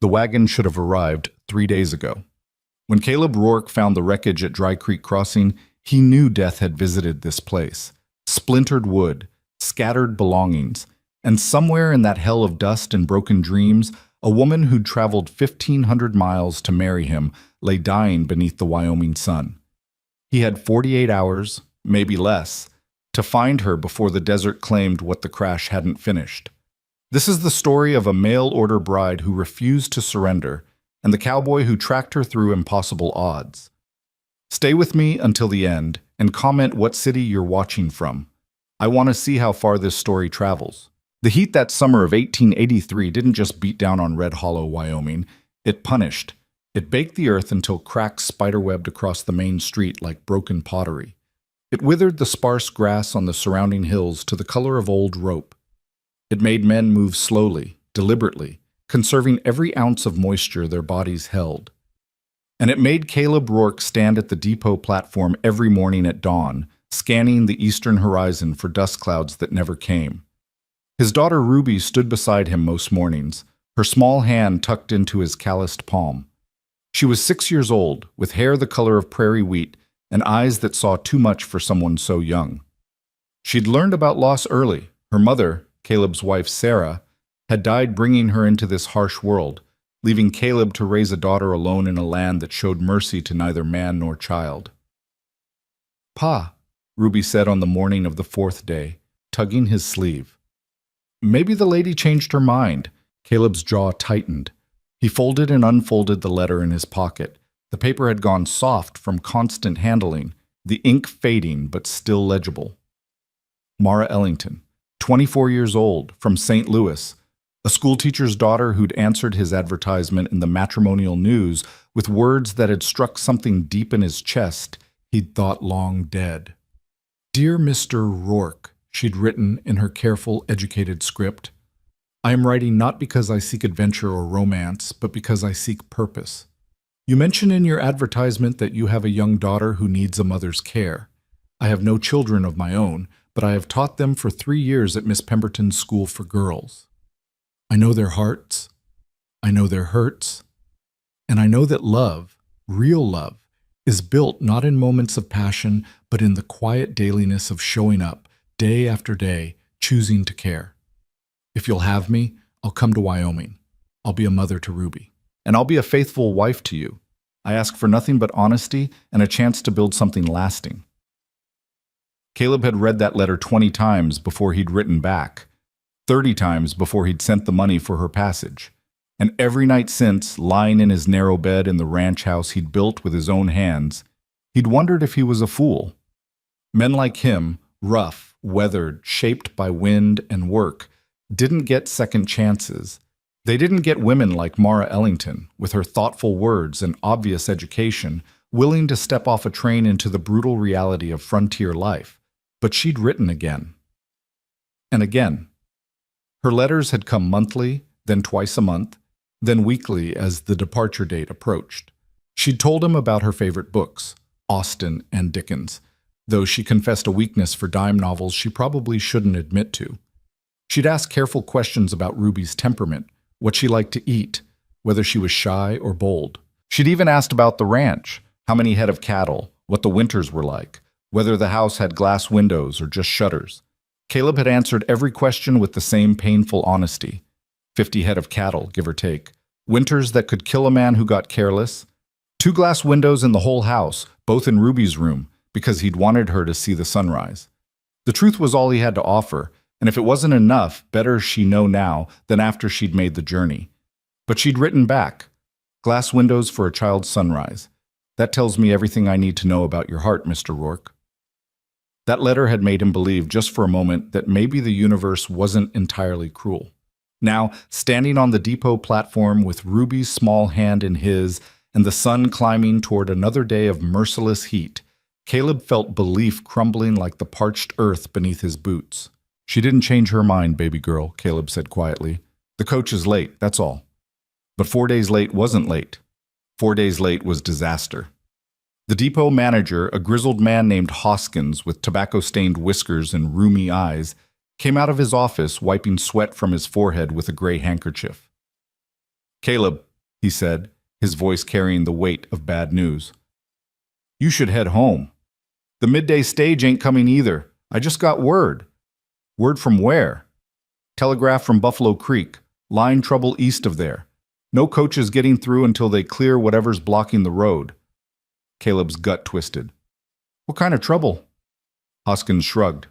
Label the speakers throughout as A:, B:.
A: The wagon should have arrived 3 days ago. When Caleb Rourke found the wreckage at Dry Creek Crossing, he knew death had visited this place. Splintered wood, scattered belongings, and somewhere in that hell of dust and broken dreams, a woman who'd traveled 1,500 miles to marry him lay dying beneath the Wyoming sun. He had 48 hours, maybe less, to find her before the desert claimed what the crash hadn't finished. This is the story of a mail-order bride who refused to surrender, and the cowboy who tracked her through impossible odds. Stay with me until the end, and comment what city you're watching from. I want to see how far this story travels. The heat that summer of 1883 didn't just beat down on Red Hollow, Wyoming. It punished. It baked the earth until cracks spiderwebbed across the main street like broken pottery. It withered the sparse grass on the surrounding hills to the color of old rope. It made men move slowly, deliberately, conserving every ounce of moisture their bodies held. And it made Caleb Rourke stand at the depot platform every morning at dawn, scanning the eastern horizon for dust clouds that never came. His daughter Ruby stood beside him most mornings, her small hand tucked into his calloused palm. She was 6 years old, with hair the color of prairie wheat and eyes that saw too much for someone so young. She'd learned about loss early. Her mother, Caleb's wife Sarah, had died bringing her into this harsh world, leaving Caleb to raise a daughter alone in a land that showed mercy to neither man nor child. "Pa," Ruby said on the morning of the 4th day, tugging his sleeve. Maybe the lady changed her mind. Caleb's jaw tightened. He folded and unfolded the letter in his pocket. The paper had gone soft from constant handling, the ink fading but still legible. Mara Ellington, 24 years old, from St. Louis, a schoolteacher's daughter who'd answered his advertisement in the matrimonial news with words that had struck something deep in his chest he'd thought long dead. "Dear Mr. Rourke," she'd written in her careful, educated script, "I am writing not because I seek adventure or romance, but because I seek purpose. You mention in your advertisement that you have a young daughter who needs a mother's care. I have no children of my own, but I have taught them for 3 years at Miss Pemberton's School for Girls. I know their hearts, I know their hurts, and I know that love, real love, is built not in moments of passion, but in the quiet dailiness of showing up, day after day, choosing to care. If you'll have me, I'll come to Wyoming. I'll be a mother to Ruby. And I'll be a faithful wife to you. I ask for nothing but honesty and a chance to build something lasting." Caleb had read that letter 20 times before he'd written back, 30 times before he'd sent the money for her passage. And every night since, lying in his narrow bed in the ranch house he'd built with his own hands, he'd wondered if he was a fool. Men like him, rough, weathered, shaped by wind and work, didn't get second chances. They didn't get women like Mara Ellington, with her thoughtful words and obvious education, willing to step off a train into the brutal reality of frontier life. But she'd written again. And again. Her letters had come monthly, then twice a month, then weekly as the departure date approached. She'd told him about her favorite books, Austen and Dickens, though she confessed a weakness for dime novels she probably shouldn't admit to. She'd asked careful questions about Ruby's temperament, what she liked to eat, whether she was shy or bold. She'd even asked about the ranch, how many head of cattle, what the winters were like, whether the house had glass windows or just shutters. Caleb had answered every question with the same painful honesty. 50 head of cattle, give or take. Winters that could kill a man who got careless. 2 glass windows in the whole house, both in Ruby's room, because he'd wanted her to see the sunrise. The truth was all he had to offer, and if it wasn't enough, better she know now than after she'd made the journey. But she'd written back, "Glass windows for a child's sunrise. That tells me everything I need to know about your heart, Mr. Rourke." That letter had made him believe just for a moment that maybe the universe wasn't entirely cruel. Now, standing on the depot platform with Ruby's small hand in his and the sun climbing toward another day of merciless heat, Caleb felt belief crumbling like the parched earth beneath his boots. "She didn't change her mind, baby girl," Caleb said quietly. "The coach is late, that's all." But 4 days late wasn't late. 4 days late was disaster. The depot manager, a grizzled man named Hoskins with tobacco-stained whiskers and rheumy eyes, came out of his office wiping sweat from his forehead with a gray handkerchief. "Caleb, he said, his voice carrying the weight of bad news. You should head home. The midday stage ain't coming either. I just got word. Word from where? Telegraph from Buffalo Creek. Line trouble east of there. No coaches getting through until they clear whatever's blocking the road. Caleb's gut twisted. What kind of trouble? Hoskins shrugged.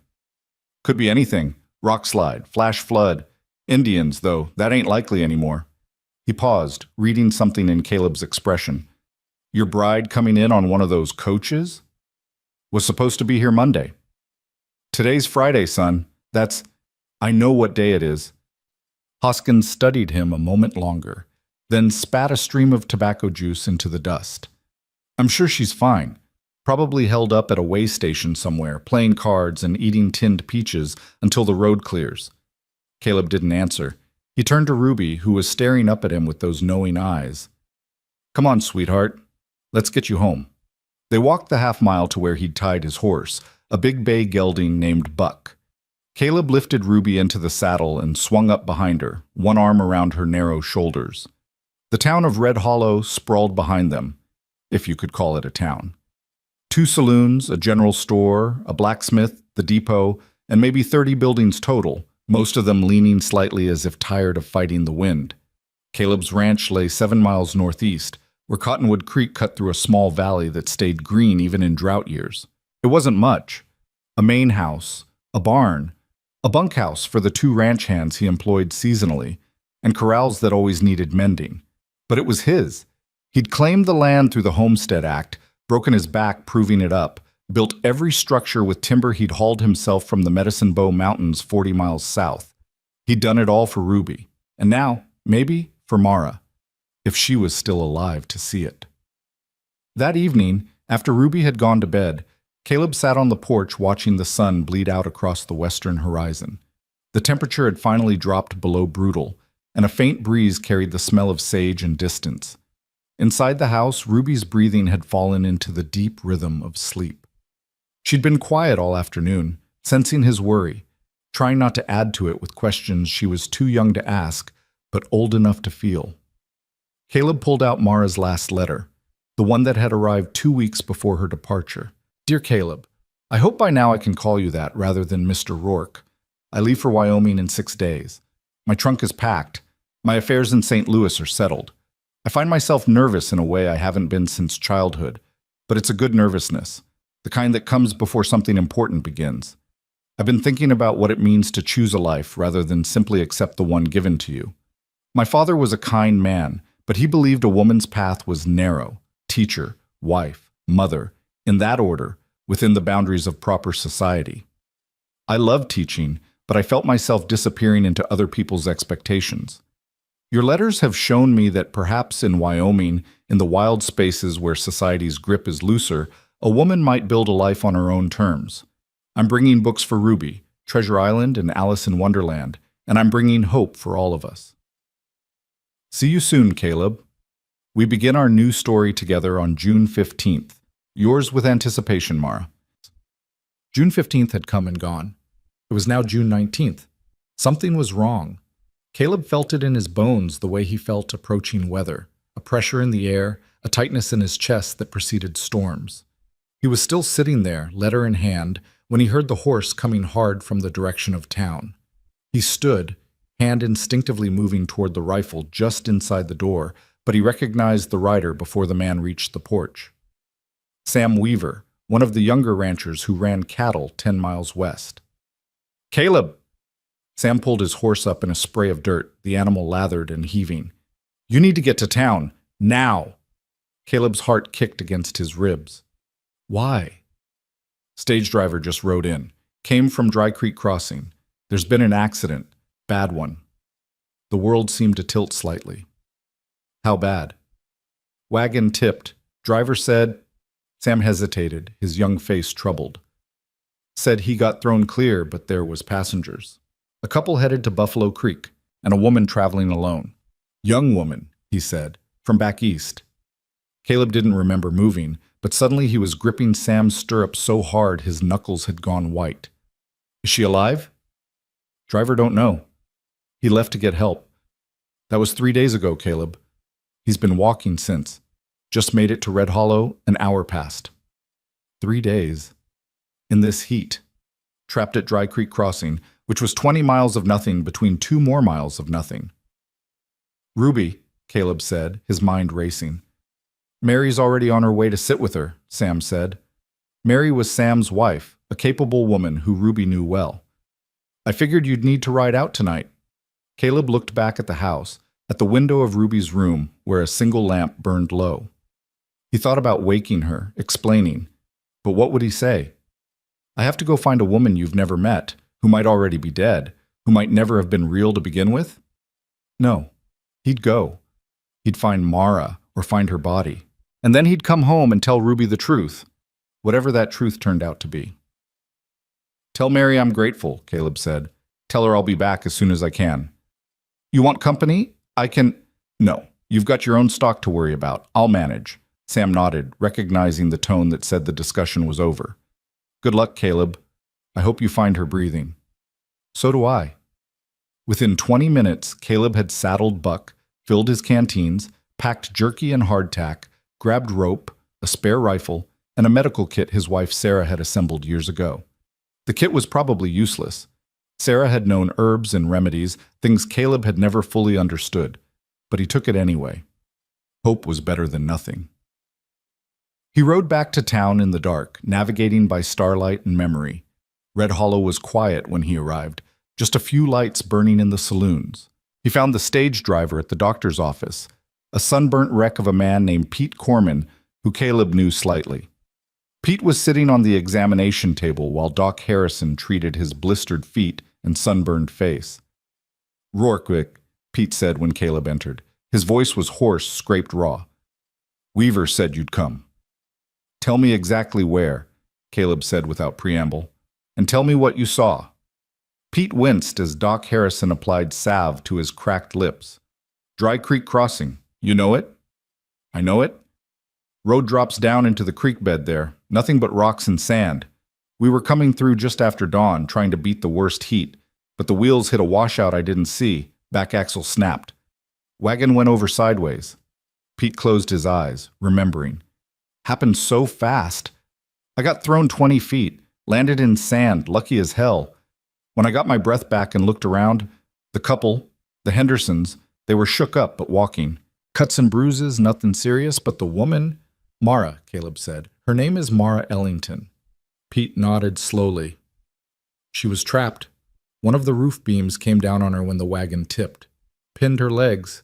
A: Could be anything. Rock slide, flash flood. Indians, though, that ain't likely anymore. He paused, reading something in Caleb's expression. Your bride coming in on one of those coaches? Was supposed to be here Monday. Today's Friday, son. I know what day it is. Hoskins studied him a moment longer, then spat a stream of tobacco juice into the dust. I'm sure she's fine. Probably held up at a way station somewhere, playing cards and eating tinned peaches until the road clears. Caleb didn't answer. He turned to Ruby, who was staring up at him with those knowing eyes. Come on, sweetheart. Let's get you home. They walked the half-mile to where he'd tied his horse, a big bay gelding named Buck. Caleb lifted Ruby into the saddle and swung up behind her, one arm around her narrow shoulders. The town of Red Hollow sprawled behind them, if you could call it a town. 2 saloons, a general store, a blacksmith, the depot, and maybe 30 buildings total, most of them leaning slightly as if tired of fighting the wind. Caleb's ranch lay 7 miles northeast, where Cottonwood Creek cut through a small valley that stayed green even in drought years. It wasn't much. A main house, a barn, a bunkhouse for the 2 ranch hands he employed seasonally, and corrals that always needed mending. But it was his. He'd claimed the land through the Homestead Act, broken his back proving it up, built every structure with timber he'd hauled himself from the Medicine Bow Mountains 40 miles south. He'd done it all for Ruby, and now, maybe, for Mara, if she was still alive to see it. That evening, after Ruby had gone to bed, Caleb sat on the porch watching the sun bleed out across the western horizon. The temperature had finally dropped below brutal, and a faint breeze carried the smell of sage and distance. Inside the house, Ruby's breathing had fallen into the deep rhythm of sleep. She'd been quiet all afternoon, sensing his worry, trying not to add to it with questions she was too young to ask, but old enough to feel. Caleb pulled out Mara's last letter, the one that had arrived 2 weeks before her departure. Dear Caleb, I hope by now I can call you that rather than Mr. Rourke. I leave for Wyoming in 6 days. My trunk is packed. My affairs in St. Louis are settled. I find myself nervous in a way I haven't been since childhood, but it's a good nervousness, the kind that comes before something important begins. I've been thinking about what it means to choose a life rather than simply accept the one given to you. My father was a kind man, but he believed a woman's path was narrow: teacher, wife, mother, in that order, within the boundaries of proper society. I loved teaching, but I felt myself disappearing into other people's expectations. Your letters have shown me that perhaps in Wyoming, in the wild spaces where society's grip is looser, a woman might build a life on her own terms. I'm bringing books for Ruby, Treasure Island and Alice in Wonderland, and I'm bringing hope for all of us. See you soon, Caleb. We begin our new story together on June 15th. Yours with anticipation, Mara. June 15th had come and gone. It was now June 19th. Something was wrong. Caleb felt it in his bones the way he felt approaching weather, a pressure in the air, a tightness in his chest that preceded storms. He was still sitting there, letter in hand, when he heard the horse coming hard from the direction of town. He stood, hand instinctively moving toward the rifle just inside the door, but he recognized the rider before the man reached the porch. Sam Weaver, one of the younger ranchers who ran cattle 10 miles west. Caleb! Sam pulled his horse up in a spray of dirt, the animal lathered and heaving. You need to get to town, now! Caleb's heart kicked against his ribs. Why? Stage driver just rode in. Came from Dry Creek Crossing. There's been an accident. Bad one. The world seemed to tilt slightly. How bad? Wagon tipped. Driver said... Sam hesitated, his young face troubled. Said he got thrown clear, but there was passengers. A couple headed to Buffalo Creek, and a woman traveling alone. Young woman, he said, from back east. Caleb didn't remember moving, but suddenly he was gripping Sam's stirrup so hard his knuckles had gone white. Is she alive? Driver don't know. He left to get help. That was 3 days ago, Caleb. He's been walking since. Just made it to Red Hollow an hour past. 3 days. In this heat. Trapped at Dry Creek Crossing, which was 20 miles of nothing between 2 more miles of nothing. Ruby, Caleb said, his mind racing. Mary's already on her way to sit with her, Sam said. Mary was Sam's wife, a capable woman who Ruby knew well. I figured you'd need to ride out tonight. Caleb looked back at the house, at the window of Ruby's room where a single lamp burned low. He thought about waking her, explaining. But what would he say? I have to go find a woman you've never met, who might already be dead, who might never have been real to begin with? No. He'd go. He'd find Mara or find her body. And then he'd come home and tell Ruby the truth, whatever that truth turned out to be. Tell Mary I'm grateful, Caleb said. Tell her I'll be back as soon as I can. You want company? I can... No, you've got your own stock to worry about. I'll manage. Sam nodded, recognizing the tone that said the discussion was over. Good luck, Caleb. I hope you find her breathing. So do I. Within 20 minutes, Caleb had saddled Buck, filled his canteens, packed jerky and hardtack, grabbed rope, a spare rifle, and a medical kit his wife Sarah had assembled years ago. The kit was probably useless. Sarah had known herbs and remedies, things Caleb had never fully understood, but he took it anyway. Hope was better than nothing. He rode back to town in the dark, navigating by starlight and memory. Red Hollow was quiet when he arrived, just a few lights burning in the saloons. He found the stage driver at the doctor's office, a sunburnt wreck of a man named Pete Corman, who Caleb knew slightly. Pete was sitting on the examination table while Doc Harrison treated his blistered feet and sunburned face. Rourke, Pete said when Caleb entered. His voice was hoarse, scraped raw. Weaver said you'd come. Tell me exactly where, Caleb said without preamble, and tell me what you saw. Pete winced as Doc Harrison applied salve to his cracked lips. Dry Creek Crossing, you know it? I know it. Road drops down into the creek bed there, nothing but rocks and sand. We were coming through just after dawn, trying to beat the worst heat, but the wheels hit a washout I didn't see. Back axle snapped. Wagon went over sideways. Pete closed his eyes, remembering. Happened so fast. I got thrown 20 feet, landed in sand, lucky as hell. When I got my breath back and looked around, the couple, the Hendersons, they were shook up but walking. Cuts and bruises, nothing serious, but the woman... Mara, Caleb said. Her name is Mara Ellington. Pete nodded slowly. She was trapped. One of the roof beams came down on her when the wagon tipped. Pinned her legs.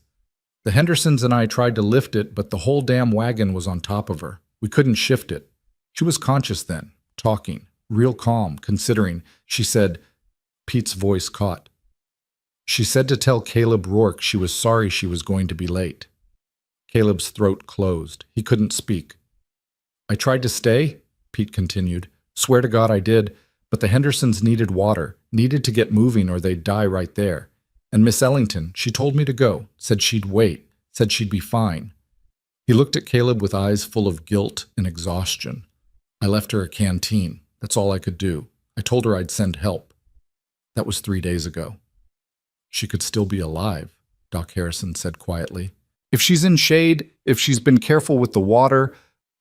A: The Hendersons and I tried to lift it, but the whole damn wagon was on top of her. We couldn't shift it. She was conscious then, talking, real calm, considering. She said, Pete's voice caught. She said to tell Caleb Rourke she was sorry she was going to be late. Caleb's throat closed. He couldn't speak. I tried to stay, Pete continued. Swear to God I did, but the Hendersons needed water, needed to get moving or they'd die right there. And Miss Ellington, she told me to go, said she'd wait, said she'd be fine. He looked at Caleb with eyes full of guilt and exhaustion. I left her a canteen. That's all I could do. I told her I'd send help. That was 3 days ago. She could still be alive, Doc Harrison said quietly. If she's in shade, if she's been careful with the water...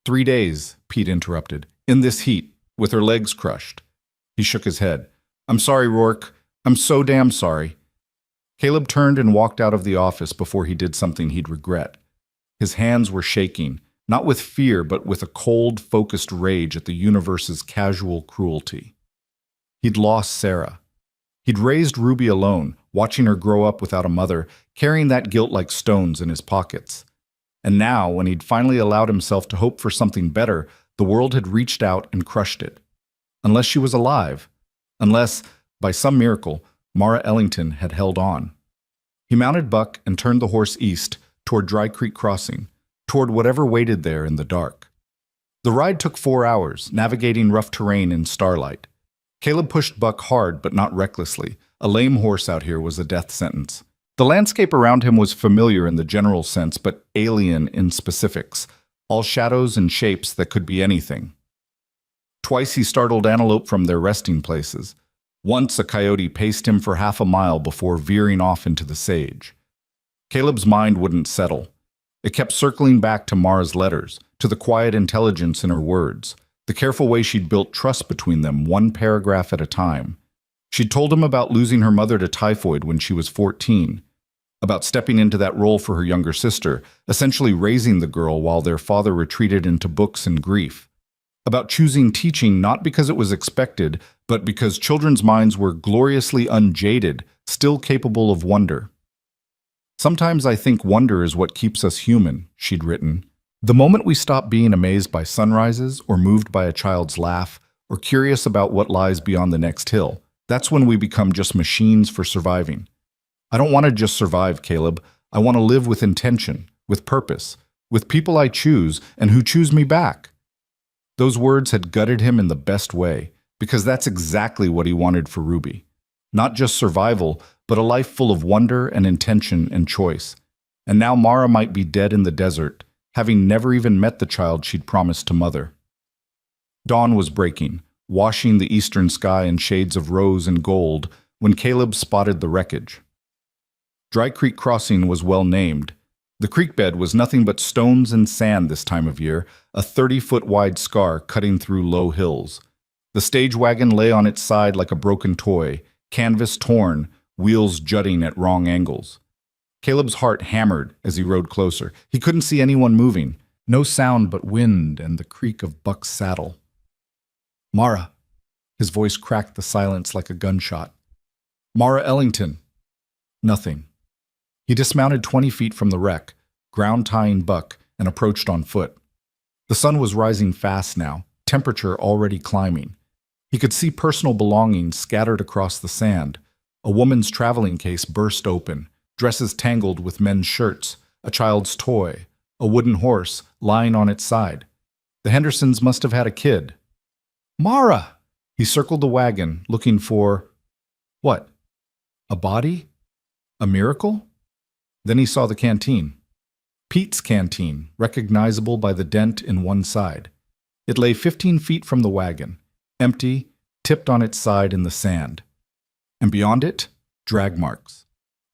A: 3 days, Pete interrupted. In this heat, with her legs crushed. He shook his head. I'm sorry, Rourke. I'm so damn sorry. Caleb turned and walked out of the office before he did something he'd regret. His hands were shaking, not with fear, but with a cold, focused rage at the universe's casual cruelty. He'd lost Sarah. He'd raised Ruby alone, watching her grow up without a mother, carrying that guilt like stones in his pockets. And now, when he'd finally allowed himself to hope for something better, the world had reached out and crushed it. Unless she was alive. Unless, by some miracle, Mara Ellington had held on. He mounted Buck and turned the horse east, toward Dry Creek Crossing, toward whatever waited there in the dark. The ride took 4 hours, navigating rough terrain in starlight. Caleb pushed Buck hard but not recklessly. A lame horse out here was a death sentence. The landscape around him was familiar in the general sense, but alien in specifics, all shadows and shapes that could be anything. Twice he startled antelope from their resting places. Once a coyote paced him for half a mile before veering off into the sage. Caleb's mind wouldn't settle. It kept circling back to Mara's letters, to the quiet intelligence in her words, the careful way she'd built trust between them, one paragraph at a time. She'd told him about losing her mother to typhoid when she was 14, about stepping into that role for her younger sister, essentially raising the girl while their father retreated into books and grief, about choosing teaching not because it was expected, but because children's minds were gloriously unjaded, still capable of wonder. "Sometimes I think wonder is what keeps us human," she'd written. "The moment we stop being amazed by sunrises or moved by a child's laugh or curious about what lies beyond the next hill, that's when we become just machines for surviving. I don't want to just survive, Caleb. I want to live with intention, with purpose, with people I choose and who choose me back." Those words had gutted him in the best way, because that's exactly what he wanted for Ruby. Not just survival, but a life full of wonder and intention and choice. And now Mara might be dead in the desert, having never even met the child she'd promised to mother. Dawn was breaking, washing the eastern sky in shades of rose and gold, when Caleb spotted the wreckage. Dry Creek Crossing was well named. The creek bed was nothing but stones and sand this time of year, a 30-foot-wide scar cutting through low hills. The stage wagon lay on its side like a broken toy, canvas torn, wheels jutting at wrong angles. Caleb's heart hammered as he rode closer. He couldn't see anyone moving. No sound but wind and the creak of Buck's saddle. "Mara." His voice cracked the silence like a gunshot. "Mara Ellington." Nothing. He dismounted 20 feet from the wreck, ground-tying Buck, and approached on foot. The sun was rising fast now, temperature already climbing. He could see personal belongings scattered across the sand. A woman's traveling case burst open, dresses tangled with men's shirts, a child's toy, a wooden horse lying on its side. The Hendersons must have had a kid. "Mara!" He circled the wagon, looking for... what? A body? A miracle? Then he saw the canteen. Pete's canteen, recognizable by the dent in one side. It lay 15 feet from the wagon, empty, tipped on its side in the sand. And beyond it, drag marks.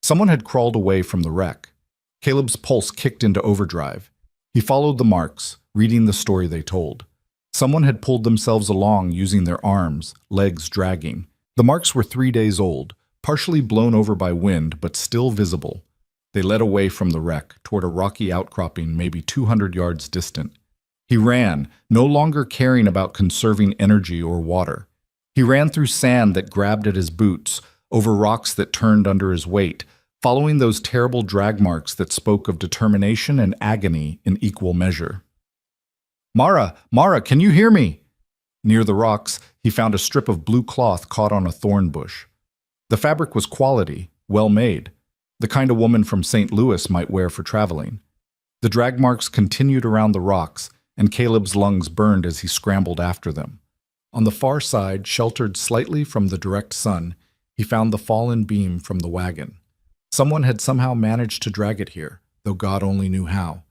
A: Someone had crawled away from the wreck. Caleb's pulse kicked into overdrive. He followed the marks, reading the story they told. Someone had pulled themselves along using their arms, legs dragging. The marks were 3 days old, partially blown over by wind, but still visible. They led away from the wreck, toward a rocky outcropping maybe 200 yards distant. He ran, no longer caring about conserving energy or water. He ran through sand that grabbed at his boots, over rocks that turned under his weight, following those terrible drag marks that spoke of determination and agony in equal measure. "Mara! Mara, can you hear me?" Near the rocks, he found a strip of blue cloth caught on a thorn bush. The fabric was quality, well made, the kind a woman from St. Louis might wear for traveling. The drag marks continued around the rocks, and Caleb's lungs burned as he scrambled after them. On the far side, sheltered slightly from the direct sun, he found the fallen beam from the wagon. Someone had somehow managed to drag it here, though God only knew how,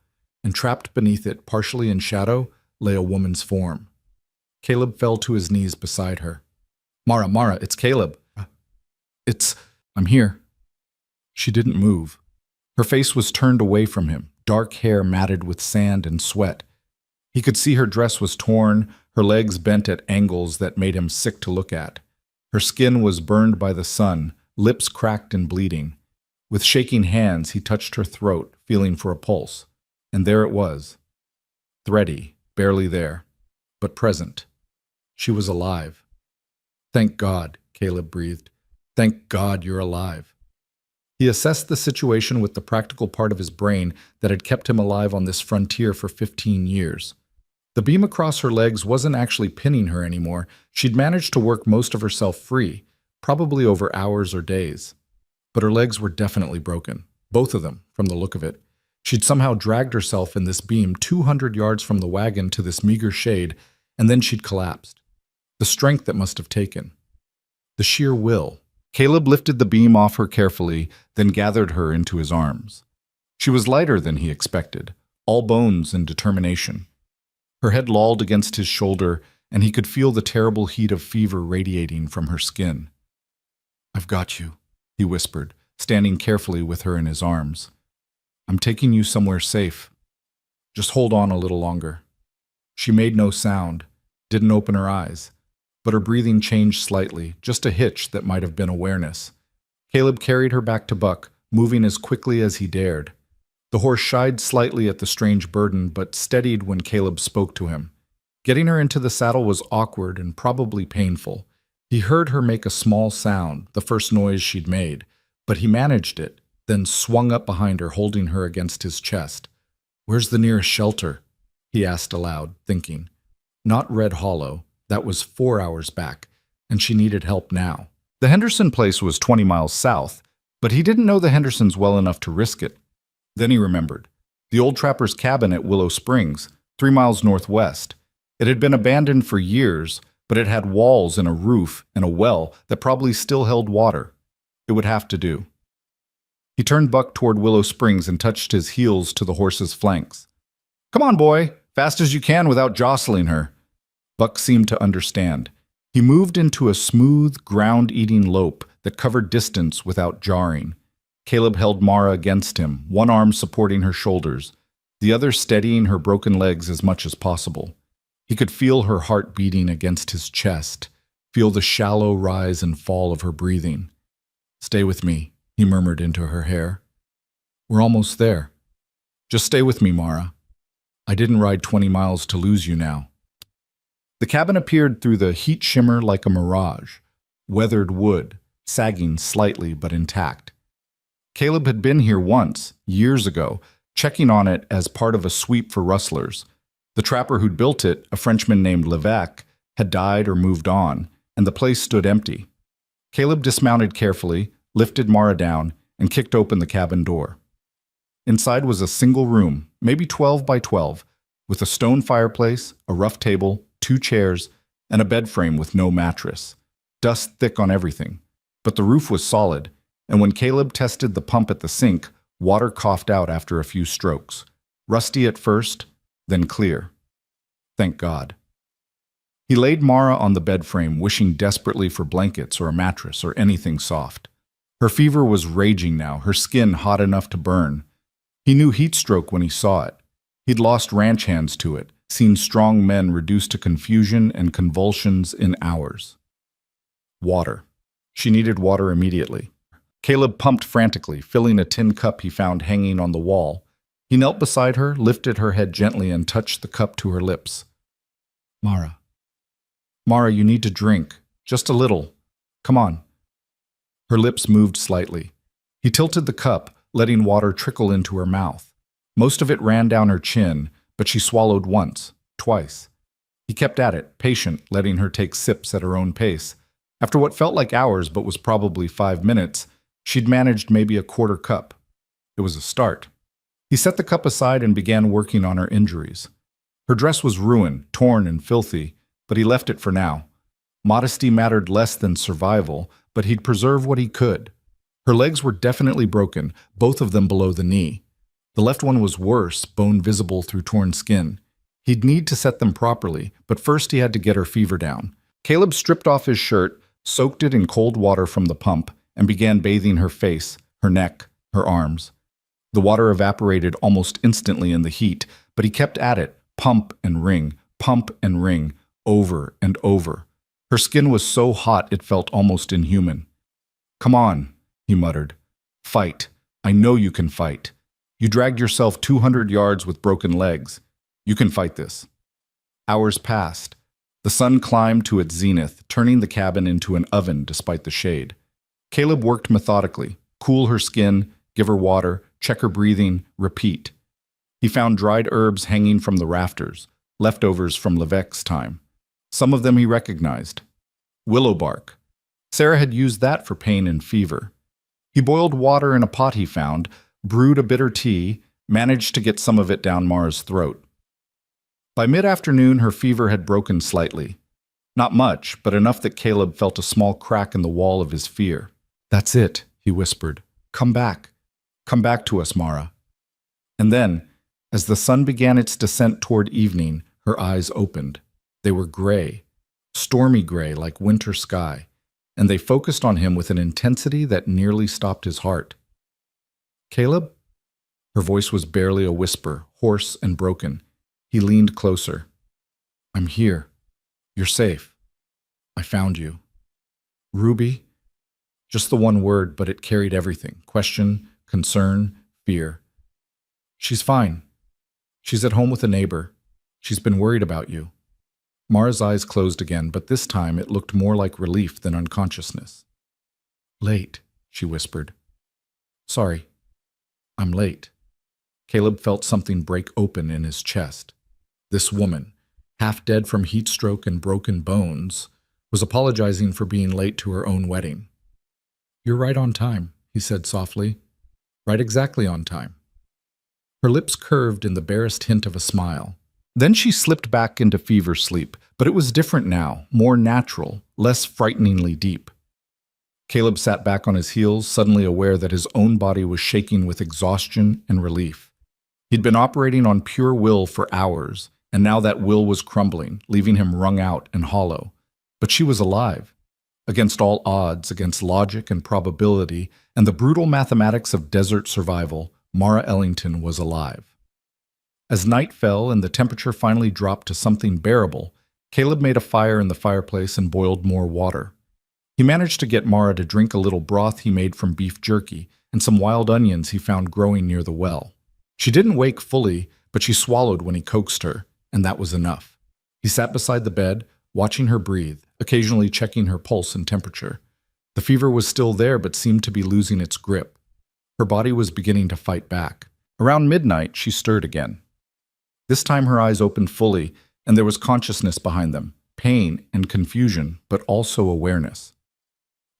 A: and trapped beneath it, partially in shadow, lay a woman's form. Caleb fell to his knees beside her. "Mara, Mara, it's Caleb." I'm here." She didn't move. Her face was turned away from him, dark hair matted with sand and sweat. He could see her dress was torn, her legs bent at angles that made him sick to look at. Her skin was burned by the sun, lips cracked and bleeding. With shaking hands, he touched her throat, feeling for a pulse. And there it was. Thready, barely there, but present. She was alive. "Thank God," Caleb breathed. "Thank God you're alive." He assessed the situation with the practical part of his brain that had kept him alive on this frontier for 15 years. The beam across her legs wasn't actually pinning her anymore. She'd managed to work most of herself free, probably over hours or days. But her legs were definitely broken, both of them, from the look of it. She'd somehow dragged herself in this beam 200 yards from the wagon to this meager shade, and then she'd collapsed. The strength that must have taken. The sheer will. Caleb lifted the beam off her carefully, then gathered her into his arms. She was lighter than he expected, all bones and determination. Her head lolled against his shoulder, and he could feel the terrible heat of fever radiating from her skin. "I've got you," he whispered, standing carefully with her in his arms. "I'm taking you somewhere safe." Just hold on a little longer." She made no sound, didn't open her eyes, but her breathing changed slightly, just a hitch that might have been awareness. Caleb carried her back to Buck, moving as quickly as he dared. The horse shied slightly at the strange burden, but steadied when Caleb spoke to him. Getting her into the saddle was awkward and probably painful. He heard her make a small sound, the first noise she'd made, but he managed it, then swung up behind her, holding her against his chest. "Where's the nearest shelter?" he asked aloud, thinking. Not Red Hollow. That was 4 hours back, and she needed help now. The Henderson place was 20 miles south, but he didn't know the Hendersons well enough to risk it. Then he remembered. The old trapper's cabin at Willow Springs, 3 miles northwest. It had been abandoned for years, but it had walls and a roof and a well that probably still held water. It would have to do. He turned Buck toward Willow Springs and touched his heels to the horse's flanks. "Come on, boy, fast as you can without jostling her." Buck seemed to understand. He moved into a smooth, ground-eating lope that covered distance without jarring. Caleb held Mara against him, one arm supporting her shoulders, the other steadying her broken legs as much as possible. He could feel her heart beating against his chest, feel the shallow rise and fall of her breathing. "Stay with me," he murmured into her hair. "We're almost there. Just stay with me, Mara. I didn't ride 20 miles to lose you now." The cabin appeared through the heat shimmer like a mirage, weathered wood, sagging slightly but intact. Caleb had been here once, years ago, checking on it as part of a sweep for rustlers. The trapper who'd built it, a Frenchman named Levesque, had died or moved on, and the place stood empty. Caleb dismounted carefully, lifted Mara down, and kicked open the cabin door. Inside was a single room, maybe 12 by 12, with a stone fireplace, a rough table, 2 chairs, and a bed frame with no mattress. Dust thick on everything. But the roof was solid, and when Caleb tested the pump at the sink, water coughed out after a few strokes. Rusty at first, then clear. Thank God. He laid Mara on the bed frame, wishing desperately for blankets or a mattress or anything soft. Her fever was raging now, her skin hot enough to burn. He knew heat stroke when he saw it. He'd lost ranch hands to it, seen strong men reduced to confusion and convulsions in hours. Water. She needed water immediately. Caleb pumped frantically, filling a tin cup he found hanging on the wall. He knelt beside her, lifted her head gently, and touched the cup to her lips. "Mara. Mara, you need to drink. Just a little. Come on." Her lips moved slightly. He tilted the cup, letting water trickle into her mouth. Most of it ran down her chin, but she swallowed once, twice. He kept at it, patient, letting her take sips at her own pace. After what felt like hours but was probably 5 minutes, she'd managed maybe a quarter cup. It was a start. He set the cup aside and began working on her injuries. Her dress was ruined, torn and filthy, but he left it for now. Modesty mattered less than survival, but he'd preserve what he could. Her legs were definitely broken, both of them below the knee. The left one was worse, bone visible through torn skin. He'd need to set them properly, but first he had to get her fever down. Caleb stripped off his shirt, soaked it in cold water from the pump, and began bathing her face, her neck, her arms. The water evaporated almost instantly in the heat, but he kept at it, pump and ring, over and over. Her skin was so hot it felt almost inhuman. "Come on," he muttered. "Fight. I know you can fight. You dragged yourself 200 yards with broken legs. You can fight this." Hours passed. The sun climbed to its zenith, turning the cabin into an oven despite the shade. Caleb worked methodically, cool her skin, give her water, check her breathing, repeat. He found dried herbs hanging from the rafters, leftovers from Levesque's time. Some of them he recognized. Willow bark. Sarah had used that for pain and fever. He boiled water in a pot he found, brewed a bitter tea, managed to get some of it down Mara's throat. By mid-afternoon, her fever had broken slightly. Not much, but enough that Caleb felt a small crack in the wall of his fear. "That's it," he whispered. "Come back. Come back to us, Mara." And then, as the sun began its descent toward evening, her eyes opened. They were gray, stormy gray like winter sky, and they focused on him with an intensity that nearly stopped his heart. "Caleb?" Her voice was barely a whisper, hoarse and broken. He leaned closer. I'm here. You're safe. I found you. Ruby? Just the one word, but it carried everything. Question, concern, fear. She's fine. She's at home with a neighbor. She's been worried about you. Mara's eyes closed again, but this time it looked more like relief than unconsciousness. Late, she whispered. Sorry. I'm late. Caleb felt something break open in his chest. This woman, half dead from heat stroke and broken bones, was apologizing for being late to her own wedding. You're right on time, he said softly. Right exactly on time. Her lips curved in the barest hint of a smile. Then she slipped back into fever sleep, but it was different now, more natural, less frighteningly deep. Caleb sat back on his heels, suddenly aware that his own body was shaking with exhaustion and relief. He'd been operating on pure will for hours, and now that will was crumbling, leaving him wrung out and hollow. But she was alive. Against all odds, against logic and probability, and the brutal mathematics of desert survival, Mara Ellington was alive. As night fell and the temperature finally dropped to something bearable, Caleb made a fire in the fireplace and boiled more water. He managed to get Mara to drink a little broth he made from beef jerky and some wild onions he found growing near the well. She didn't wake fully, but she swallowed when he coaxed her, and that was enough. He sat beside the bed, watching her breathe, occasionally checking her pulse and temperature. The fever was still there but seemed to be losing its grip. Her body was beginning to fight back. Around midnight, she stirred again. This time her eyes opened fully, and there was consciousness behind them, pain and confusion, but also awareness.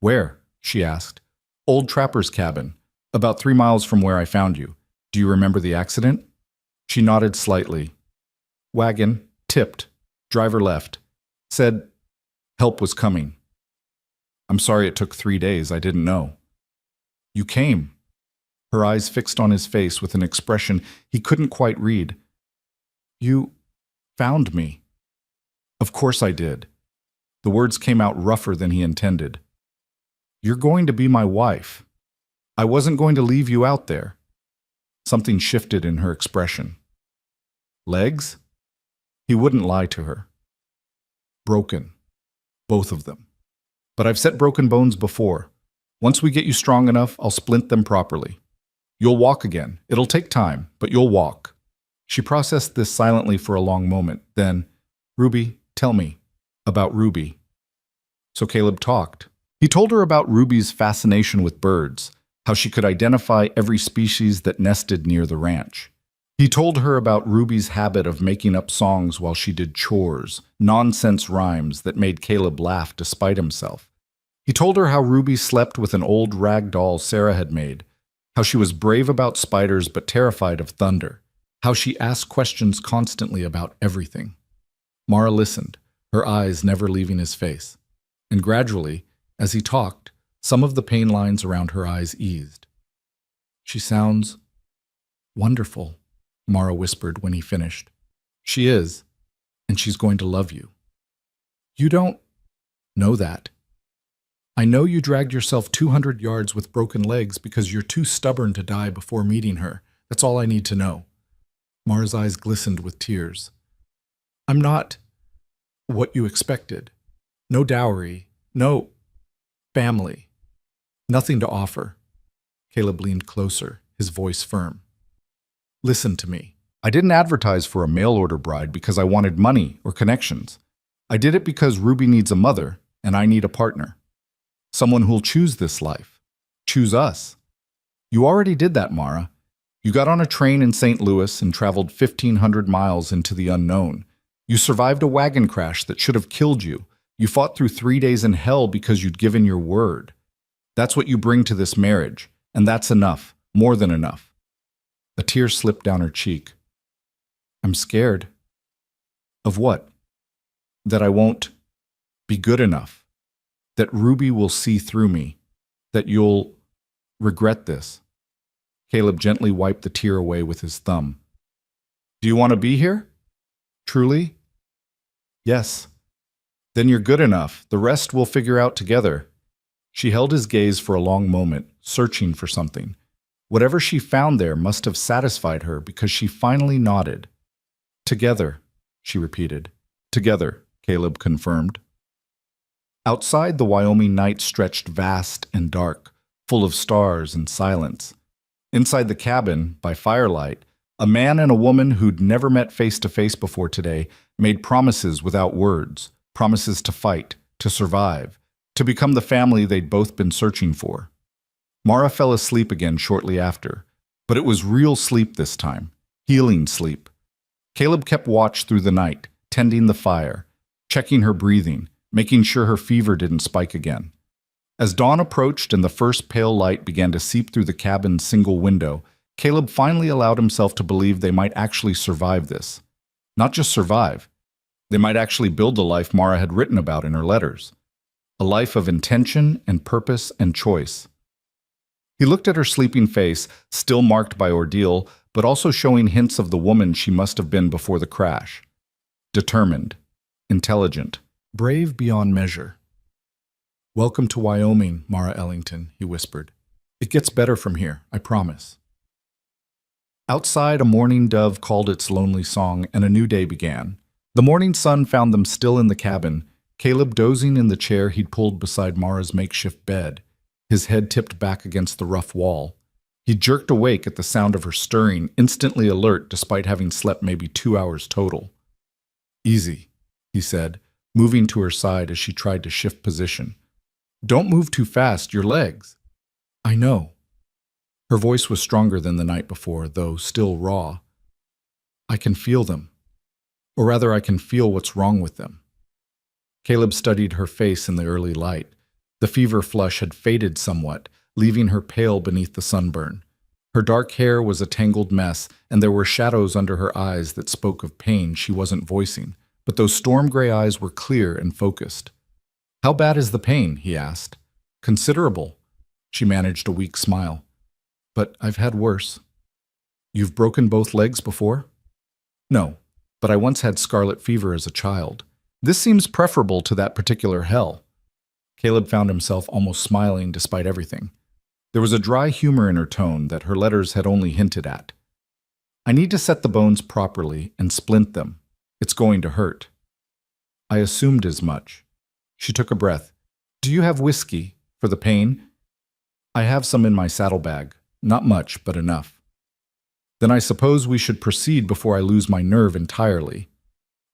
A: Where? She asked. Old Trapper's cabin, about 3 miles from where I found you. Do you remember the accident? She nodded slightly. Wagon, tipped, driver left. Said, help was coming. I'm sorry it took 3 days, I didn't know. You came. Her eyes fixed on his face with an expression he couldn't quite read. You found me. Of course I did. The words came out rougher than he intended. You're going to be my wife. I wasn't going to leave you out there. Something shifted in her expression. Legs? He wouldn't lie to her. Broken. Both of them. But I've set broken bones before. Once we get you strong enough, I'll splint them properly. You'll walk again. It'll take time, but you'll walk. She processed this silently for a long moment. Then, Ruby, tell me about Ruby. So Caleb talked. He told her about Ruby's fascination with birds, how she could identify every species that nested near the ranch. He told her about Ruby's habit of making up songs while she did chores, nonsense rhymes that made Caleb laugh despite himself. He told her how Ruby slept with an old rag doll Sarah had made, how she was brave about spiders but terrified of thunder, how she asked questions constantly about everything. Mara listened, her eyes never leaving his face. And gradually, as he talked, some of the pain lines around her eyes eased. She sounds wonderful, Mara whispered when he finished. She is, and she's going to love you. You don't know that. I know you dragged yourself 200 yards with broken legs because you're too stubborn to die before meeting her. That's all I need to know. Mara's eyes glistened with tears. I'm not what you expected. No dowry, no family, nothing to offer. Caleb leaned closer, his voice firm. Listen to me. I didn't advertise for a mail-order bride because I wanted money or connections. I did it because Ruby needs a mother, and I need a partner. Someone who'll choose this life. Choose us. You already did that, Mara. You got on a train in St. Louis and traveled 1,500 miles into the unknown. You survived a wagon crash that should have killed you. You fought through 3 days in hell because you'd given your word. That's what you bring to this marriage, and that's enough, more than enough. A tear slipped down her cheek. I'm scared. Of what? That I won't be good enough. That Ruby will see through me. That you'll regret this. Caleb gently wiped the tear away with his thumb. Do you want to be here? Truly? Yes. Then you're good enough. The rest we'll figure out together. She held his gaze for a long moment, searching for something. Whatever she found there must have satisfied her because she finally nodded. Together, she repeated. Together, Caleb confirmed. Outside, the Wyoming night stretched vast and dark, full of stars and silence. Inside the cabin, by firelight, a man and a woman who'd never met face to face before today made promises without words, promises to fight, to survive, to become the family they'd both been searching for. Mara fell asleep again shortly after, but it was real sleep this time, healing sleep. Caleb kept watch through the night, tending the fire, checking her breathing, making sure her fever didn't spike again. As dawn approached and the first pale light began to seep through the cabin's single window, Caleb finally allowed himself to believe they might actually survive this. Not just survive. They might actually build the life Mara had written about in her letters. A life of intention and purpose and choice. He looked at her sleeping face, still marked by ordeal, but also showing hints of the woman she must have been before the crash. Determined, intelligent, brave beyond measure. "Welcome to Wyoming, Mara Ellington," he whispered. "It gets better from here, I promise." Outside, a mourning dove called its lonely song, and a new day began. The morning sun found them still in the cabin, Caleb dozing in the chair he'd pulled beside Mara's makeshift bed, his head tipped back against the rough wall. He jerked awake at the sound of her stirring, instantly alert despite having slept maybe 2 hours total. "Easy," he said, moving to her side as she tried to shift position. "Don't move too fast, your legs." "I know." Her voice was stronger than the night before, though still raw. "I can feel them. Or rather, I can feel what's wrong with them." Caleb studied her face in the early light. The fever flush had faded somewhat, leaving her pale beneath the sunburn. Her dark hair was a tangled mess, and there were shadows under her eyes that spoke of pain she wasn't voicing, but those storm-gray eyes were clear and focused. "How bad is the pain?" he asked. "Considerable." She managed a weak smile. "But I've had worse." "You've broken both legs before?" "No, but I once had scarlet fever as a child. This seems preferable to that particular hell." Caleb found himself almost smiling despite everything. There was a dry humor in her tone that her letters had only hinted at. "I need to set the bones properly and splint them. It's going to hurt." "I assumed as much." She took a breath. "Do you have whiskey for the pain?" "I have some in my saddlebag. Not much, but enough." "Then I suppose we should proceed before I lose my nerve entirely."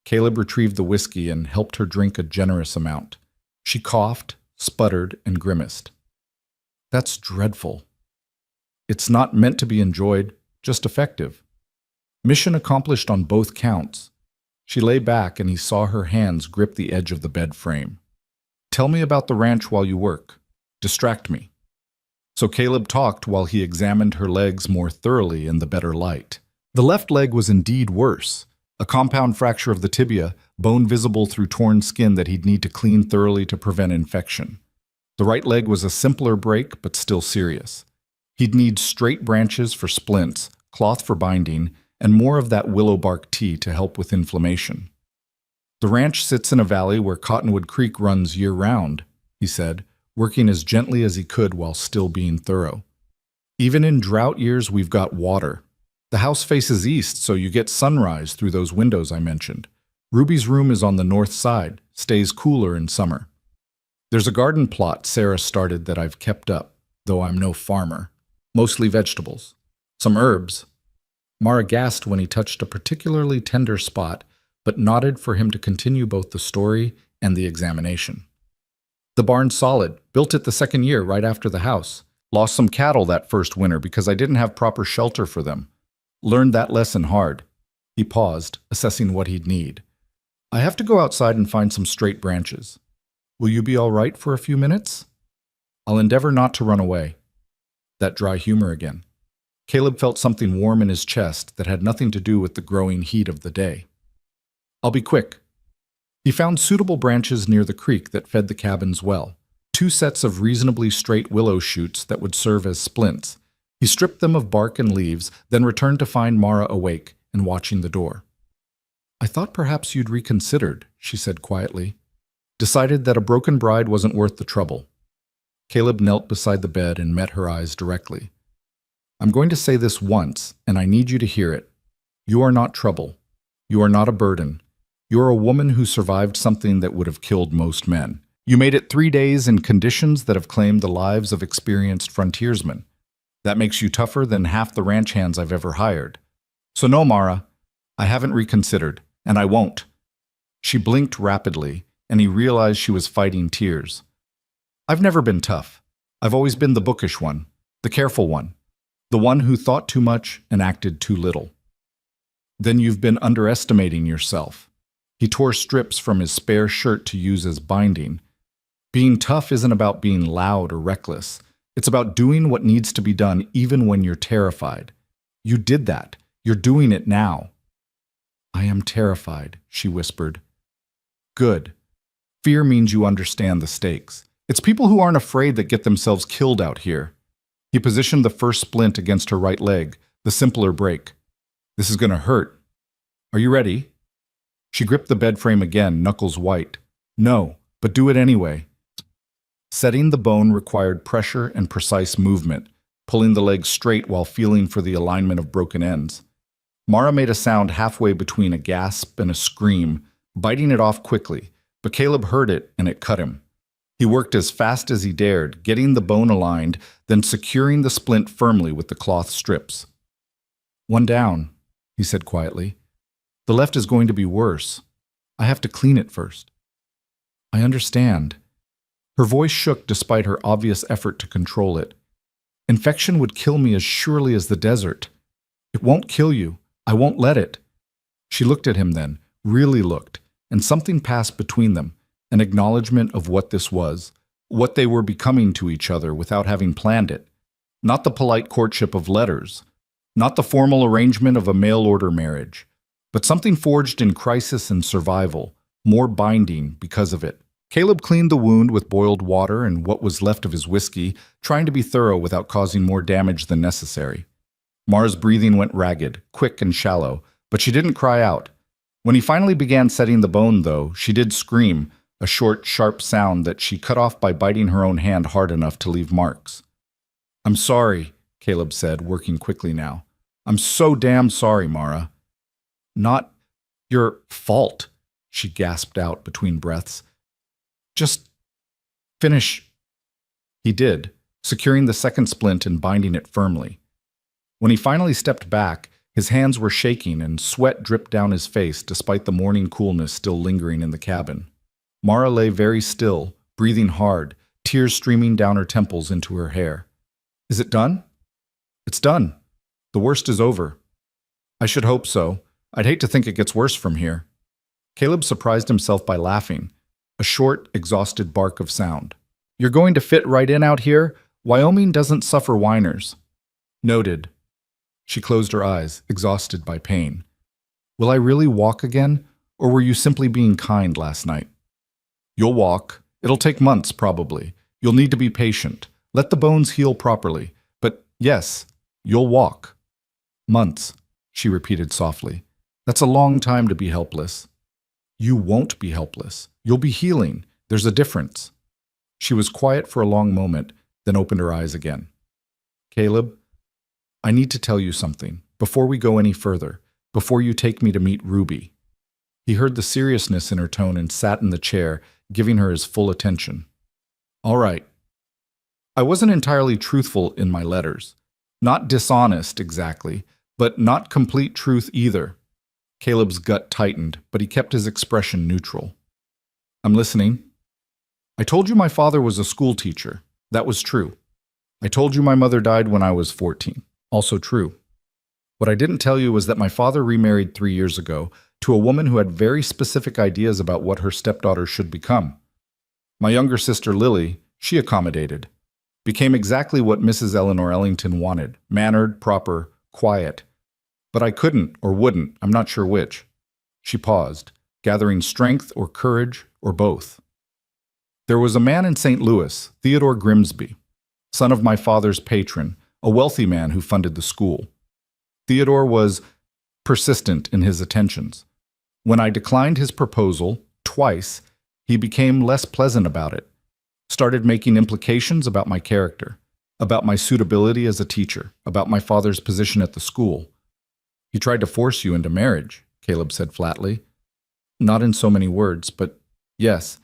A: Caleb retrieved the whiskey and helped her drink a generous amount. She coughed, sputtered, and grimaced. "That's dreadful." "It's not meant to be enjoyed, just effective." Mission accomplished on both counts. She lay back and he saw her hands grip the edge of the bed frame. "Tell me about the ranch while you work. Distract me." So Caleb talked while he examined her legs more thoroughly in the better light. The left leg was indeed worse. A compound fracture of the tibia, bone visible through torn skin that he'd need to clean thoroughly to prevent infection. The right leg was a simpler break, but still serious. He'd need straight branches for splints, cloth for binding, and more of that willow bark tea to help with inflammation. "The ranch sits in a valley where Cottonwood Creek runs year-round," he said, working as gently as he could while still being thorough. "Even in drought years, we've got water. The house faces east, so you get sunrise through those windows I mentioned. Ruby's room is on the north side, stays cooler in summer. There's a garden plot Sarah started that I've kept up, though I'm no farmer. Mostly vegetables. Some herbs." Mara gasped when he touched a particularly tender spot, but nodded for him to continue both the story and the examination. "The barn's solid. Built it the second year, right after the house. Lost some cattle that first winter because I didn't have proper shelter for them. Learned that lesson hard." He paused, assessing what he'd need. "I have to go outside and find some straight branches. Will you be all right for a few minutes?" "I'll endeavor not to run away." That dry humor again. Caleb felt something warm in his chest that had nothing to do with the growing heat of the day. "I'll be quick." He found suitable branches near the creek that fed the cabin's well, 2 sets of reasonably straight willow shoots that would serve as splints. He stripped them of bark and leaves, then returned to find Mara awake and watching the door. "I thought perhaps you'd reconsidered," she said quietly. "Decided that a broken bride wasn't worth the trouble." Caleb knelt beside the bed and met her eyes directly. I'm going to say this once, and I need you to hear it. You are not trouble. You are not a burden. You're a woman who survived something that would have killed most men. You made it 3 days in conditions that have claimed the lives of experienced frontiersmen. That makes you tougher than half the ranch hands I've ever hired. So no, Mara, I haven't reconsidered, and I won't. She blinked rapidly, and he realized she was fighting tears. I've never been tough. I've always been the bookish one, the careful one, the one who thought too much and acted too little. Then you've been underestimating yourself. He tore strips from his spare shirt to use as binding. Being tough isn't about being loud or reckless. It's about doing what needs to be done even when you're terrified. You did that. You're doing it now. I am terrified, she whispered. Good. Fear means you understand the stakes. It's people who aren't afraid that get themselves killed out here. He positioned the first splint against her right leg, the simpler break. This is going to hurt. Are you ready? She gripped the bed frame again, knuckles white. No, but do it anyway. Setting the bone required pressure and precise movement, pulling the leg straight while feeling for the alignment of broken ends. Mara made a sound halfway between a gasp and a scream, biting it off quickly, but Caleb heard it and it cut him. He worked as fast as he dared, getting the bone aligned, then securing the splint firmly with the cloth strips. One down, he said quietly. The left is going to be worse. I have to clean it first. I understand. Her voice shook despite her obvious effort to control it. Infection would kill me as surely as the desert. It won't kill you. I won't let it. She looked at him then, really looked, and something passed between them, an acknowledgement of what this was, what they were becoming to each other without having planned it. Not the polite courtship of letters, not the formal arrangement of a mail-order marriage, but something forged in crisis and survival, more binding because of it. Caleb cleaned the wound with boiled water and what was left of his whiskey, trying to be thorough without causing more damage than necessary. Mara's breathing went ragged, quick and shallow, but she didn't cry out. When he finally began setting the bone, though, she did scream, a short, sharp sound that she cut off by biting her own hand hard enough to leave marks. I'm sorry, Caleb said, working quickly now. I'm so damn sorry, Mara. Not your fault, she gasped out between breaths. Just finish. He did, securing the second splint and binding it firmly. When he finally stepped back, his hands were shaking and sweat dripped down his face despite the morning coolness still lingering in the cabin. Mara lay very still, breathing hard, tears streaming down her temples into her hair. Is it done? It's done. The worst is over. I should hope so. I'd hate to think it gets worse from here. Caleb surprised himself by laughing, a short, exhausted bark of sound. You're going to fit right in out here? Wyoming doesn't suffer whiners. Noted. She closed her eyes, exhausted by pain. Will I really walk again, or were you simply being kind last night? You'll walk. It'll take months, probably. You'll need to be patient. Let the bones heal properly. But yes, you'll walk. Months, she repeated softly. That's a long time to be helpless. You won't be helpless. You'll be healing. There's a difference. She was quiet for a long moment, then opened her eyes again. Caleb, I need to tell you something, before we go any further, before you take me to meet Ruby. He heard the seriousness in her tone and sat in the chair, giving her his full attention. All right. I wasn't entirely truthful in my letters. Not dishonest, exactly, but not complete truth either. Caleb's gut tightened, but he kept his expression neutral. I'm listening. I told you my father was a school teacher. That was true. I told you my mother died when I was 14. Also true. What I didn't tell you was that my father remarried 3 years ago to a woman who had very specific ideas about what her stepdaughter should become. My younger sister Lily, she accommodated. Became exactly what Mrs. Eleanor Ellington wanted, mannered, proper, quiet. But I couldn't or wouldn't, I'm not sure which. She paused, gathering strength or courage or both. There was a man in St. Louis, Theodore Grimsby, son of my father's patron, a wealthy man who funded the school. Theodore was persistent in his attentions. When I declined his proposal, twice, he became less pleasant about it, started making implications about my character. about my suitability as a teacher, about my father's position at the school. He tried to force you into marriage, Caleb said flatly. Not in so many words, but yes.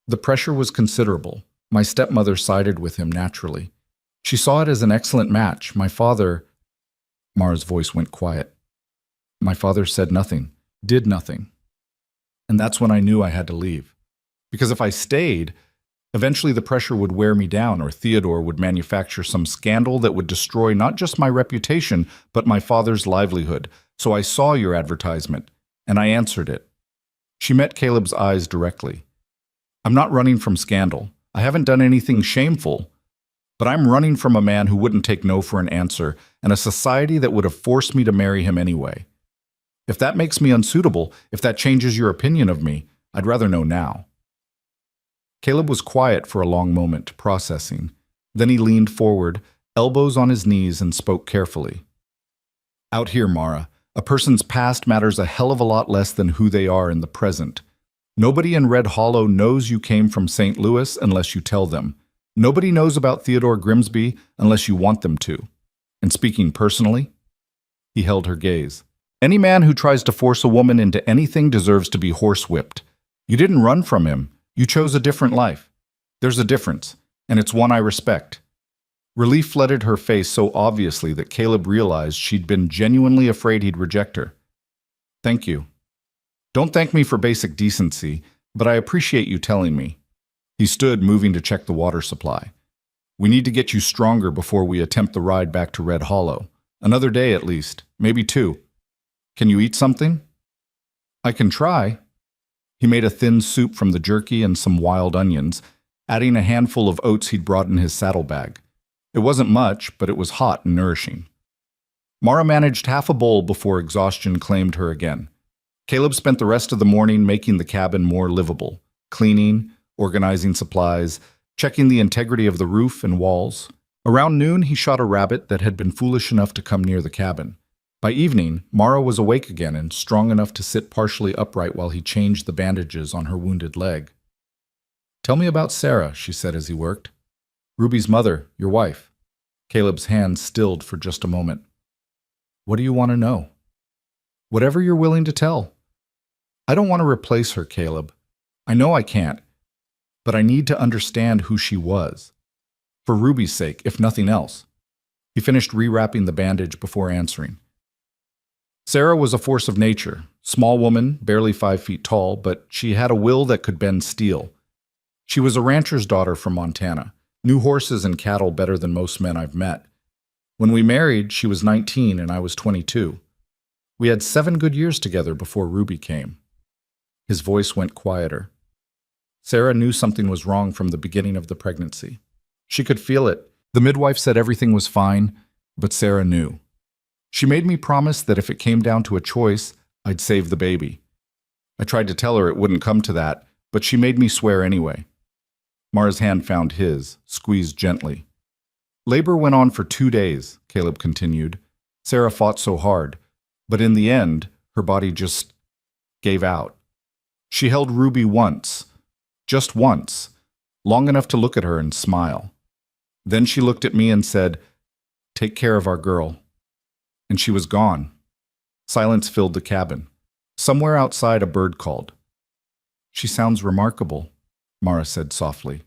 A: The pressure was considerable. My stepmother sided with him naturally. She saw it as an excellent match. My father... Mara's voice went quiet. My father said nothing, did nothing. And that's when I knew I had to leave. Because if I stayed, eventually the pressure would wear me down, or Theodore would manufacture some scandal that would destroy not just my reputation, but my father's livelihood. So I saw your advertisement, and I answered it. She met Caleb's eyes directly. I'm not running from scandal. I haven't done anything shameful. But I'm running from a man who wouldn't take no for an answer, and a society that would have forced me to marry him anyway. If that makes me unsuitable, if that changes your opinion of me, I'd rather know now. Caleb was quiet for a long moment, processing. Then he leaned forward, elbows on his knees, and spoke carefully. Out here, Mara, a person's past matters a hell of a lot less than who they are in the present. Nobody in Red Hollow knows you came from St. Louis unless you tell them. Nobody knows about Theodore Grimsby unless you want them to. And speaking personally, he held her gaze. Any man who tries to force a woman into anything deserves to be horsewhipped. You didn't run from him. You chose a different life. There's a difference, and it's one I respect. Relief flooded her face so obviously that Caleb realized she'd been genuinely afraid he'd reject her. Thank you. Don't thank me for basic decency, but I appreciate you telling me. He stood, moving to check the water supply. We need to get you stronger before we attempt the ride back to Red Hollow. Another day at least, maybe 2. Can you eat something? I can try. He made a thin soup from the jerky and some wild onions, adding a handful of oats he'd brought in his saddlebag. It wasn't much, but it was hot and nourishing. Mara managed half a bowl before exhaustion claimed her again. Caleb spent the rest of the morning making the cabin more livable, cleaning, organizing supplies, checking the integrity of the roof and walls. Around noon, he shot a rabbit that had been foolish enough to come near the cabin. By evening, Mara was awake again and strong enough to sit partially upright while he changed the bandages on her wounded leg. Tell me about Sarah, she said as he worked. Ruby's mother, your wife. Caleb's hand stilled for just a moment. What do you want to know? Whatever you're willing to tell. I don't want to replace her, Caleb. I know I can't. But I need to understand who she was. For Ruby's sake, if nothing else. He finished rewrapping the bandage before answering. Sarah was a force of nature, small woman, barely 5 feet tall, but she had a will that could bend steel. She was a rancher's daughter from Montana, knew horses and cattle better than most men I've met. When we married, she was 19 and I was 22. We had 7 good years together before Ruby came. His voice went quieter. Sarah knew something was wrong from the beginning of the pregnancy. She could feel it. The midwife said everything was fine, but Sarah knew. She made me promise that if it came down to a choice, I'd save the baby. I tried to tell her it wouldn't come to that, but she made me swear anyway. Mara's hand found his, squeezed gently. Labor went on for 2 days, Caleb continued. Sarah fought so hard, but in the end, her body just gave out. She held Ruby once, just once, long enough to look at her and smile. Then she looked at me and said, "Take care of our girl." And she was gone. Silence filled the cabin. Somewhere outside, a bird called. She sounds remarkable, Mara said softly.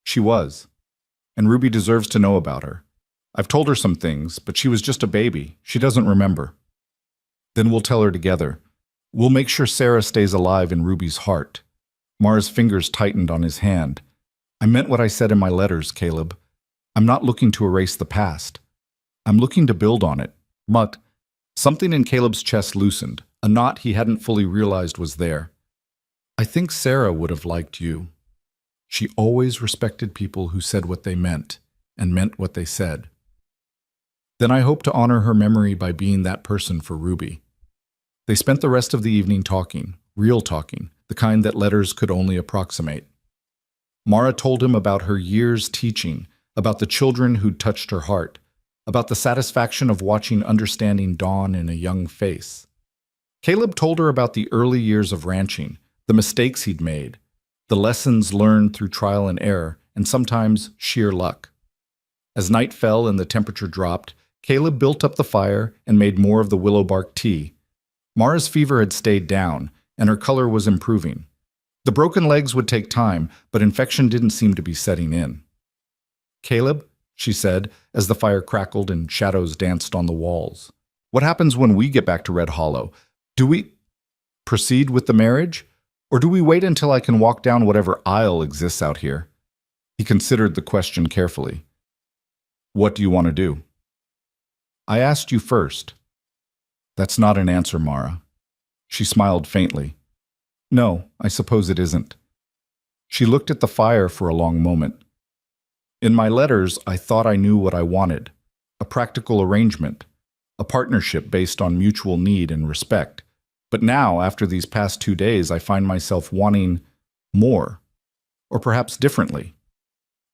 A: She was. And Ruby deserves to know about her. I've told her some things, but she was just a baby. She doesn't remember. Then we'll tell her together. We'll make sure Sarah stays alive in Ruby's heart. Mara's fingers tightened on his hand. I meant what I said in my letters, Caleb. I'm not looking to erase the past. I'm looking to build on it. But something in Caleb's chest loosened, a knot he hadn't fully realized was there. I think Sarah would have liked you. She always respected people who said what they meant, and meant what they said. Then I hope to honor her memory by being that person for Ruby. They spent the rest of the evening talking, real talking, the kind that letters could only approximate. Mara told him about her years teaching, about the children who'd touched her heart, about the satisfaction of watching understanding dawn in a young face. Caleb told her about the early years of ranching, the mistakes he'd made, the lessons learned through trial and error, and sometimes sheer luck. As night fell and the temperature dropped, Caleb built up the fire and made more of the willow bark tea. Mara's fever had stayed down, and her color was improving. The broken legs would take time, but infection didn't seem to be setting in. "Caleb," she said, as the fire crackled and shadows danced on the walls, "what happens when we get back to Red Hollow? Do we proceed with the marriage? Or do we wait until I can walk down whatever aisle exists out here?" He considered the question carefully. "What do you want to do?" "I asked you first." "That's not an answer, Mara." She smiled faintly. "No, I suppose it isn't." She looked at the fire for a long moment. "In my letters, I thought I knew what I wanted. A practical arrangement. A partnership based on mutual need and respect. But now, after these past 2 days, I find myself wanting more. Or perhaps differently.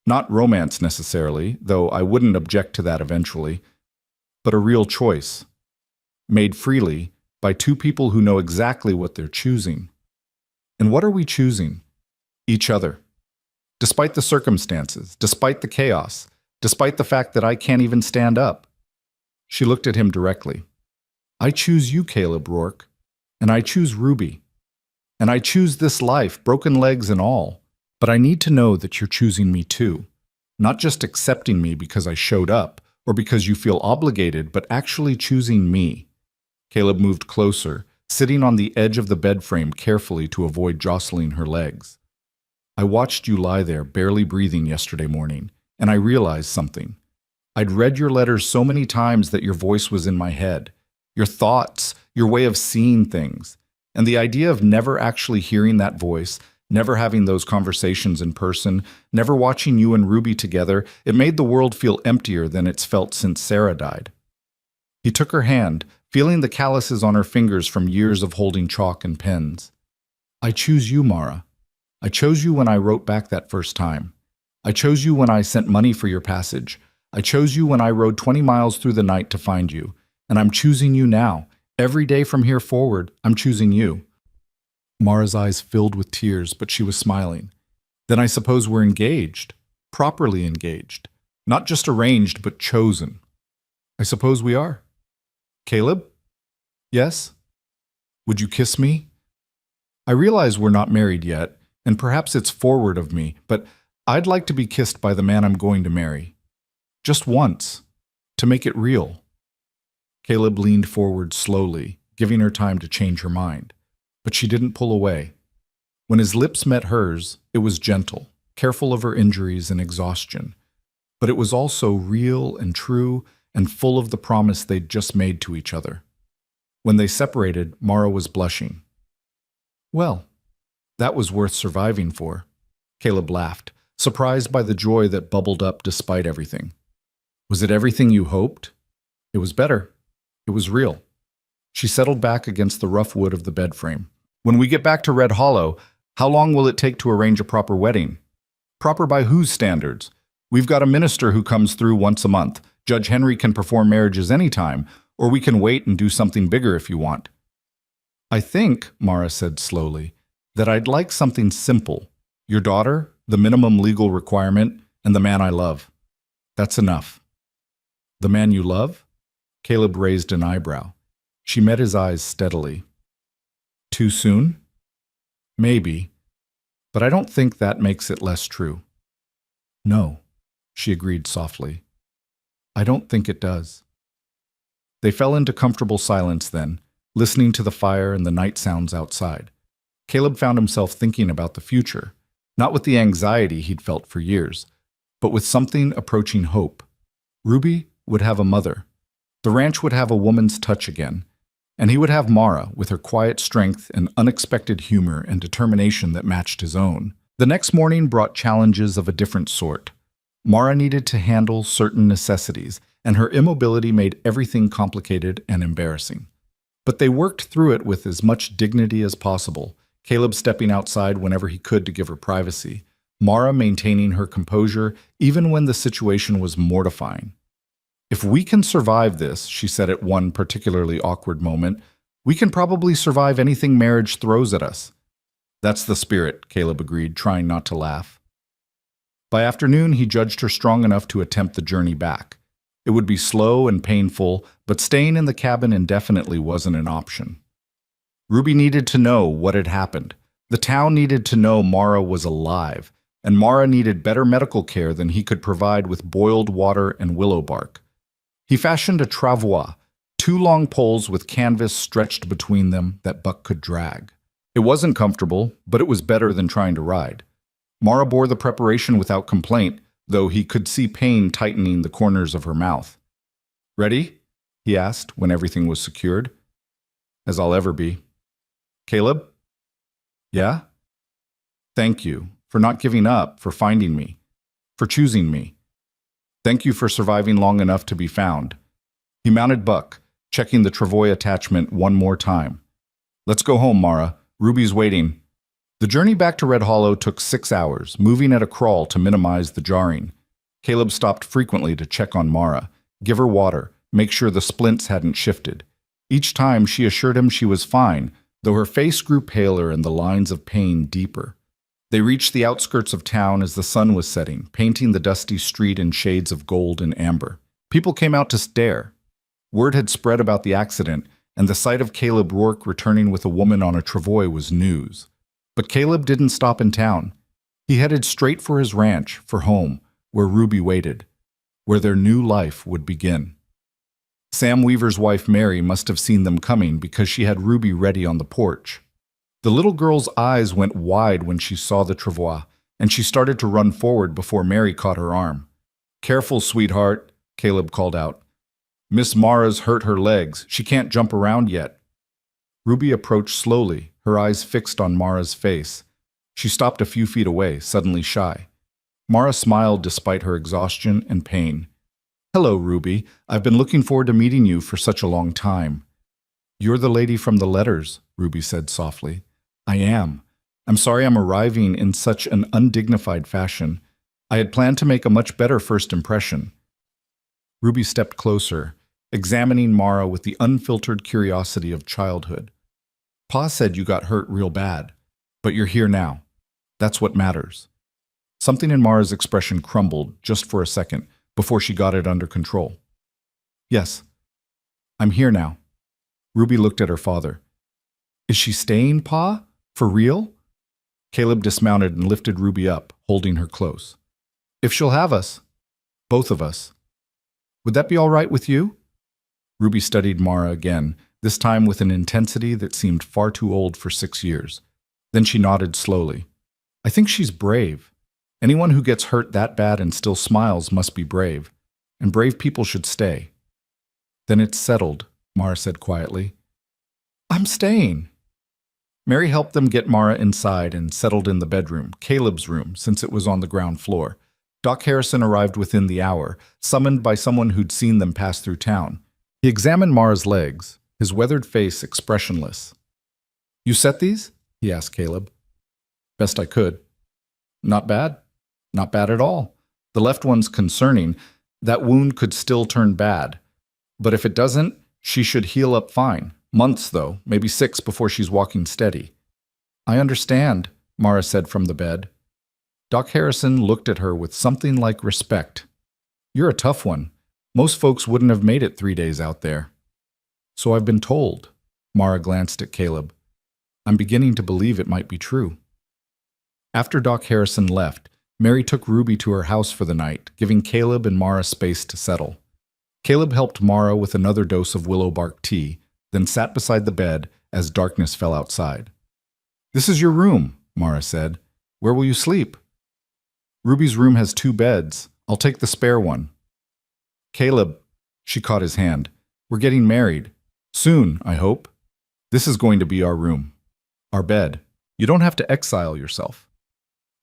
A: Not romance necessarily, though I wouldn't object to that eventually, but a real choice. Made freely by two people who know exactly what they're choosing. And what are we choosing? Each other. Despite the circumstances, despite the chaos, despite the fact that I can't even stand up." She looked at him directly. "I choose you, Caleb Rourke. And I choose Ruby. And I choose this life, broken legs and all. But I need to know that you're choosing me too. Not just accepting me because I showed up, or because you feel obligated, but actually choosing me." Caleb moved closer, sitting on the edge of the bed frame carefully to avoid jostling her legs. "I watched you lie there, barely breathing yesterday morning, and I realized something. I'd read your letters so many times that your voice was in my head. Your thoughts, your way of seeing things. And the idea of never actually hearing that voice, never having those conversations in person, never watching you and Ruby together, it made the world feel emptier than it's felt since Sarah died." He took her hand, feeling the calluses on her fingers from years of holding chalk and pens. "I choose you, Mara. I chose you when I wrote back that first time. I chose you when I sent money for your passage. I chose you when I rode 20 miles through the night to find you. And I'm choosing you now. Every day from here forward, I'm choosing you." Mara's eyes filled with tears, but she was smiling. "Then I suppose we're engaged. Properly engaged. Not just arranged, but chosen." "I suppose we are." "Caleb?" "Yes?" "Would you kiss me?" "I realize we're not married yet, and perhaps it's forward of me, but I'd like to be kissed by the man I'm going to marry. Just once. To make it real." Caleb leaned forward slowly, giving her time to change her mind. But she didn't pull away. When his lips met hers, it was gentle, careful of her injuries and exhaustion. But it was also real and true and full of the promise they'd just made to each other. When they separated, Mara was blushing. "Well, that was worth surviving for." Caleb laughed, surprised by the joy that bubbled up despite everything. "Was it everything you hoped?" "It was better. It was real." She settled back against the rough wood of the bed frame. "When we get back to Red Hollow, how long will it take to arrange a proper wedding?" "Proper by whose standards? We've got a minister who comes through once a month. Judge Henry can perform marriages anytime, or we can wait and do something bigger if you want." "I think," Mara said slowly, "that I'd like something simple. Your daughter, the minimum legal requirement, and the man I love. That's enough." "The man you love?" Caleb raised an eyebrow. She met his eyes steadily. "Too soon?" "Maybe. But I don't think that makes it less true." "No," she agreed softly. "I don't think it does." They fell into comfortable silence then, listening to the fire and the night sounds outside. Caleb found himself thinking about the future, not with the anxiety he'd felt for years, but with something approaching hope. Ruby would have a mother. The ranch would have a woman's touch again, and he would have Mara with her quiet strength and unexpected humor and determination that matched his own. The next morning brought challenges of a different sort. Mara needed to handle certain necessities, and her immobility made everything complicated and embarrassing. But they worked through it with as much dignity as possible, Caleb stepping outside whenever he could to give her privacy, Mara maintaining her composure even when the situation was mortifying. "If we can survive this," she said at one particularly awkward moment, "we can probably survive anything marriage throws at us." "That's the spirit," Caleb agreed, trying not to laugh. By afternoon, he judged her strong enough to attempt the journey back. It would be slow and painful, but staying in the cabin indefinitely wasn't an option. Ruby needed to know what had happened. The town needed to know Mara was alive, and Mara needed better medical care than he could provide with boiled water and willow bark. He fashioned a travois, 2 long poles with canvas stretched between them that Buck could drag. It wasn't comfortable, but it was better than trying to ride. Mara bore the preparation without complaint, though he could see pain tightening the corners of her mouth. "Ready?" he asked when everything was secured. "As I'll ever be." "Caleb?" "Yeah?" "Thank you for not giving up, for finding me, for choosing me. Thank you for surviving long enough to be found." He mounted Buck, checking the travois attachment one more time. "Let's go home, Mara. Ruby's waiting." The journey back to Red Hollow took 6 hours, moving at a crawl to minimize the jarring. Caleb stopped frequently to check on Mara, give her water, make sure the splints hadn't shifted. Each time she assured him she was fine, though her face grew paler and the lines of pain deeper. They reached the outskirts of town as the sun was setting, painting the dusty street in shades of gold and amber. People came out to stare. Word had spread about the accident, and the sight of Caleb Rourke returning with a woman on a travois was news. But Caleb didn't stop in town. He headed straight for his ranch, for home, where Ruby waited, where their new life would begin. Sam Weaver's wife Mary must have seen them coming because she had Ruby ready on the porch. The little girl's eyes went wide when she saw the travois, and she started to run forward before Mary caught her arm. "Careful, sweetheart," Caleb called out. "Miss Mara's hurt her legs. She can't jump around yet." Ruby approached slowly, her eyes fixed on Mara's face. She stopped a few feet away, suddenly shy. Mara smiled despite her exhaustion and pain. "Hello, Ruby. I've been looking forward to meeting you for such a long time." "You're the lady from the letters," Ruby said softly. "I am. I'm sorry I'm arriving in such an undignified fashion. I had planned to make a much better first impression." Ruby stepped closer, examining Mara with the unfiltered curiosity of childhood. "Pa said you got hurt real bad, but you're here now. That's what matters." Something in Mara's expression crumbled just for a second before she got it under control. "Yes, I'm here now." Ruby looked at her father. "Is she staying, Pa? For real?" Caleb dismounted and lifted Ruby up, holding her close. "If she'll have us. Both of us. Would that be all right with you?" Ruby studied Mara again, this time with an intensity that seemed far too old for 6 years. Then she nodded slowly. "I think she's brave. Anyone who gets hurt that bad and still smiles must be brave, and brave people should stay." "Then it's settled," Mara said quietly. "I'm staying." Mary helped them get Mara inside and settled in the bedroom, Caleb's room, since it was on the ground floor. Doc Harrison arrived within the hour, summoned by someone who'd seen them pass through town. He examined Mara's legs, his weathered face expressionless. "You set these?" he asked Caleb. "Best I could." "Not bad. Not bad at all. The left one's concerning. That wound could still turn bad. But if it doesn't, she should heal up fine. Months, though, maybe 6 before she's walking steady." "I understand," Mara said from the bed. Doc Harrison looked at her with something like respect. "You're a tough one. Most folks wouldn't have made it 3 days out there." "So I've been told." Mara glanced at Caleb. "I'm beginning to believe it might be true." After Doc Harrison left, Mary took Ruby to her house for the night, giving Caleb and Mara space to settle. Caleb helped Mara with another dose of willow bark tea, then sat beside the bed as darkness fell outside. "This is your room," Mara said. "Where will you sleep?" "Ruby's room has 2 beds. I'll take the spare one." "Caleb," she caught his hand, "we're getting married. Soon, I hope. This is going to be our room. Our bed. You don't have to exile yourself.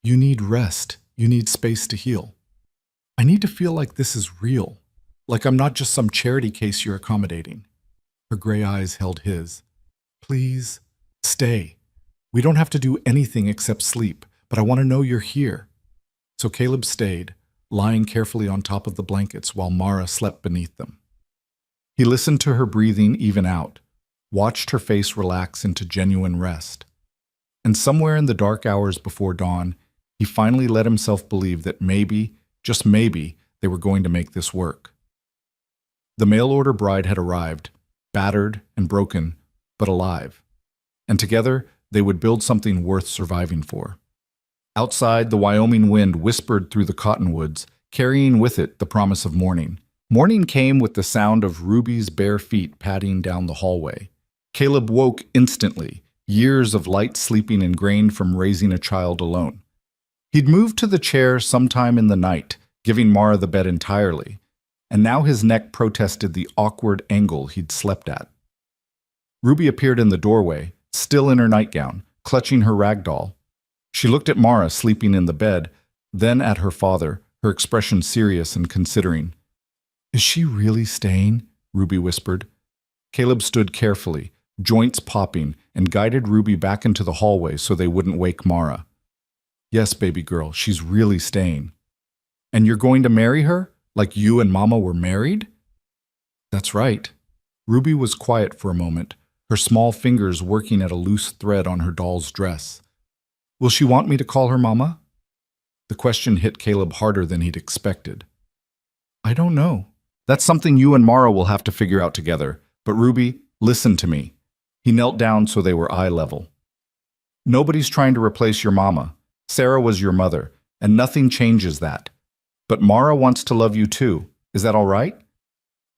A: You need rest. You need space to heal. I need to feel like this is real, like I'm not just some charity case you're accommodating." Her gray eyes held his. "Please, stay. We don't have to do anything except sleep, but I want to know you're here." So Caleb stayed, lying carefully on top of the blankets while Mara slept beneath them. He listened to her breathing even out, watched her face relax into genuine rest. And somewhere in the dark hours before dawn, He finally let himself believe that maybe, just maybe, they were going to make this work. The mail-order bride had arrived, battered and broken, but alive. And together, they would build something worth surviving for. Outside, the Wyoming wind whispered through the cottonwoods, carrying with it the promise of morning. Morning came with the sound of Ruby's bare feet padding down the hallway. Caleb woke instantly, years of light sleeping ingrained from raising a child alone. He'd moved to the chair sometime in the night, giving Mara the bed entirely, and now his neck protested the awkward angle he'd slept at. Ruby appeared in the doorway, still in her nightgown, clutching her rag doll. She looked at Mara sleeping in the bed, then at her father, her expression serious and considering. "Is she really staying?" Ruby whispered. Caleb stood carefully, joints popping, and guided Ruby back into the hallway so they wouldn't wake Mara. "Yes, baby girl, she's really staying." "And you're going to marry her, like you and Mama were married?" "That's right." Ruby was quiet for a moment, her small fingers working at a loose thread on her doll's dress. "Will she want me to call her Mama?" The question hit Caleb harder than he'd expected. "I don't know. That's something you and Mara will have to figure out together. But Ruby, listen to me." He knelt down so they were eye level. "Nobody's trying to replace your mama. Sarah was your mother, and nothing changes that. But Mara wants to love you too. Is that all right?"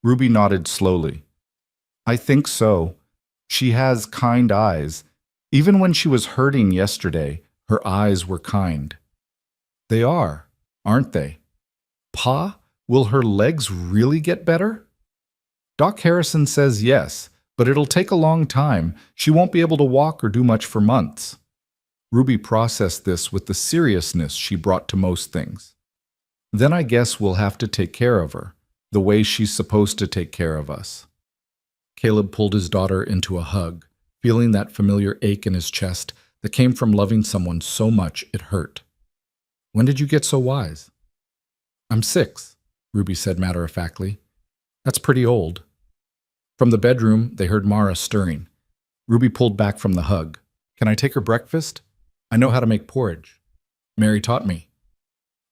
A: Ruby nodded slowly. "I think so. She has kind eyes. Even when she was hurting yesterday, her eyes were kind." "They are, aren't they? Pa, will her legs really get better?" "Doc Harrison says yes, but it'll take a long time. She won't be able to walk or do much for months." Ruby processed this with the seriousness she brought to most things. "Then I guess we'll have to take care of her, the way she's supposed to take care of us." Caleb pulled his daughter into a hug, feeling that familiar ache in his chest that came from loving someone so much it hurt. "When did you get so wise?" "I'm 6, Ruby said matter-of-factly. "That's pretty old." From the bedroom, they heard Mara stirring. Ruby pulled back from the hug. "Can I take her breakfast? I know how to make porridge. Mary taught me."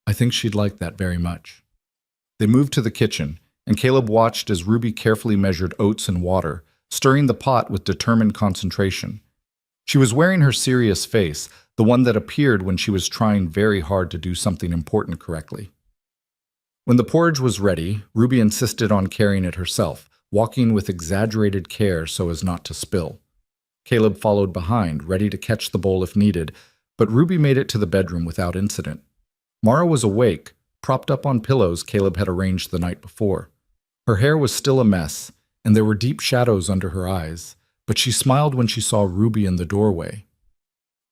A: "I think she'd like that very much." They moved to the kitchen, and Caleb watched as Ruby carefully measured oats and water, stirring the pot with determined concentration. She was wearing her serious face, the one that appeared when she was trying very hard to do something important correctly. When the porridge was ready, Ruby insisted on carrying it herself, walking with exaggerated care so as not to spill. Caleb followed behind, ready to catch the bowl if needed, but Ruby made it to the bedroom without incident. Mara was awake, propped up on pillows Caleb had arranged the night before. Her hair was still a mess, and there were deep shadows under her eyes, but she smiled when she saw Ruby in the doorway.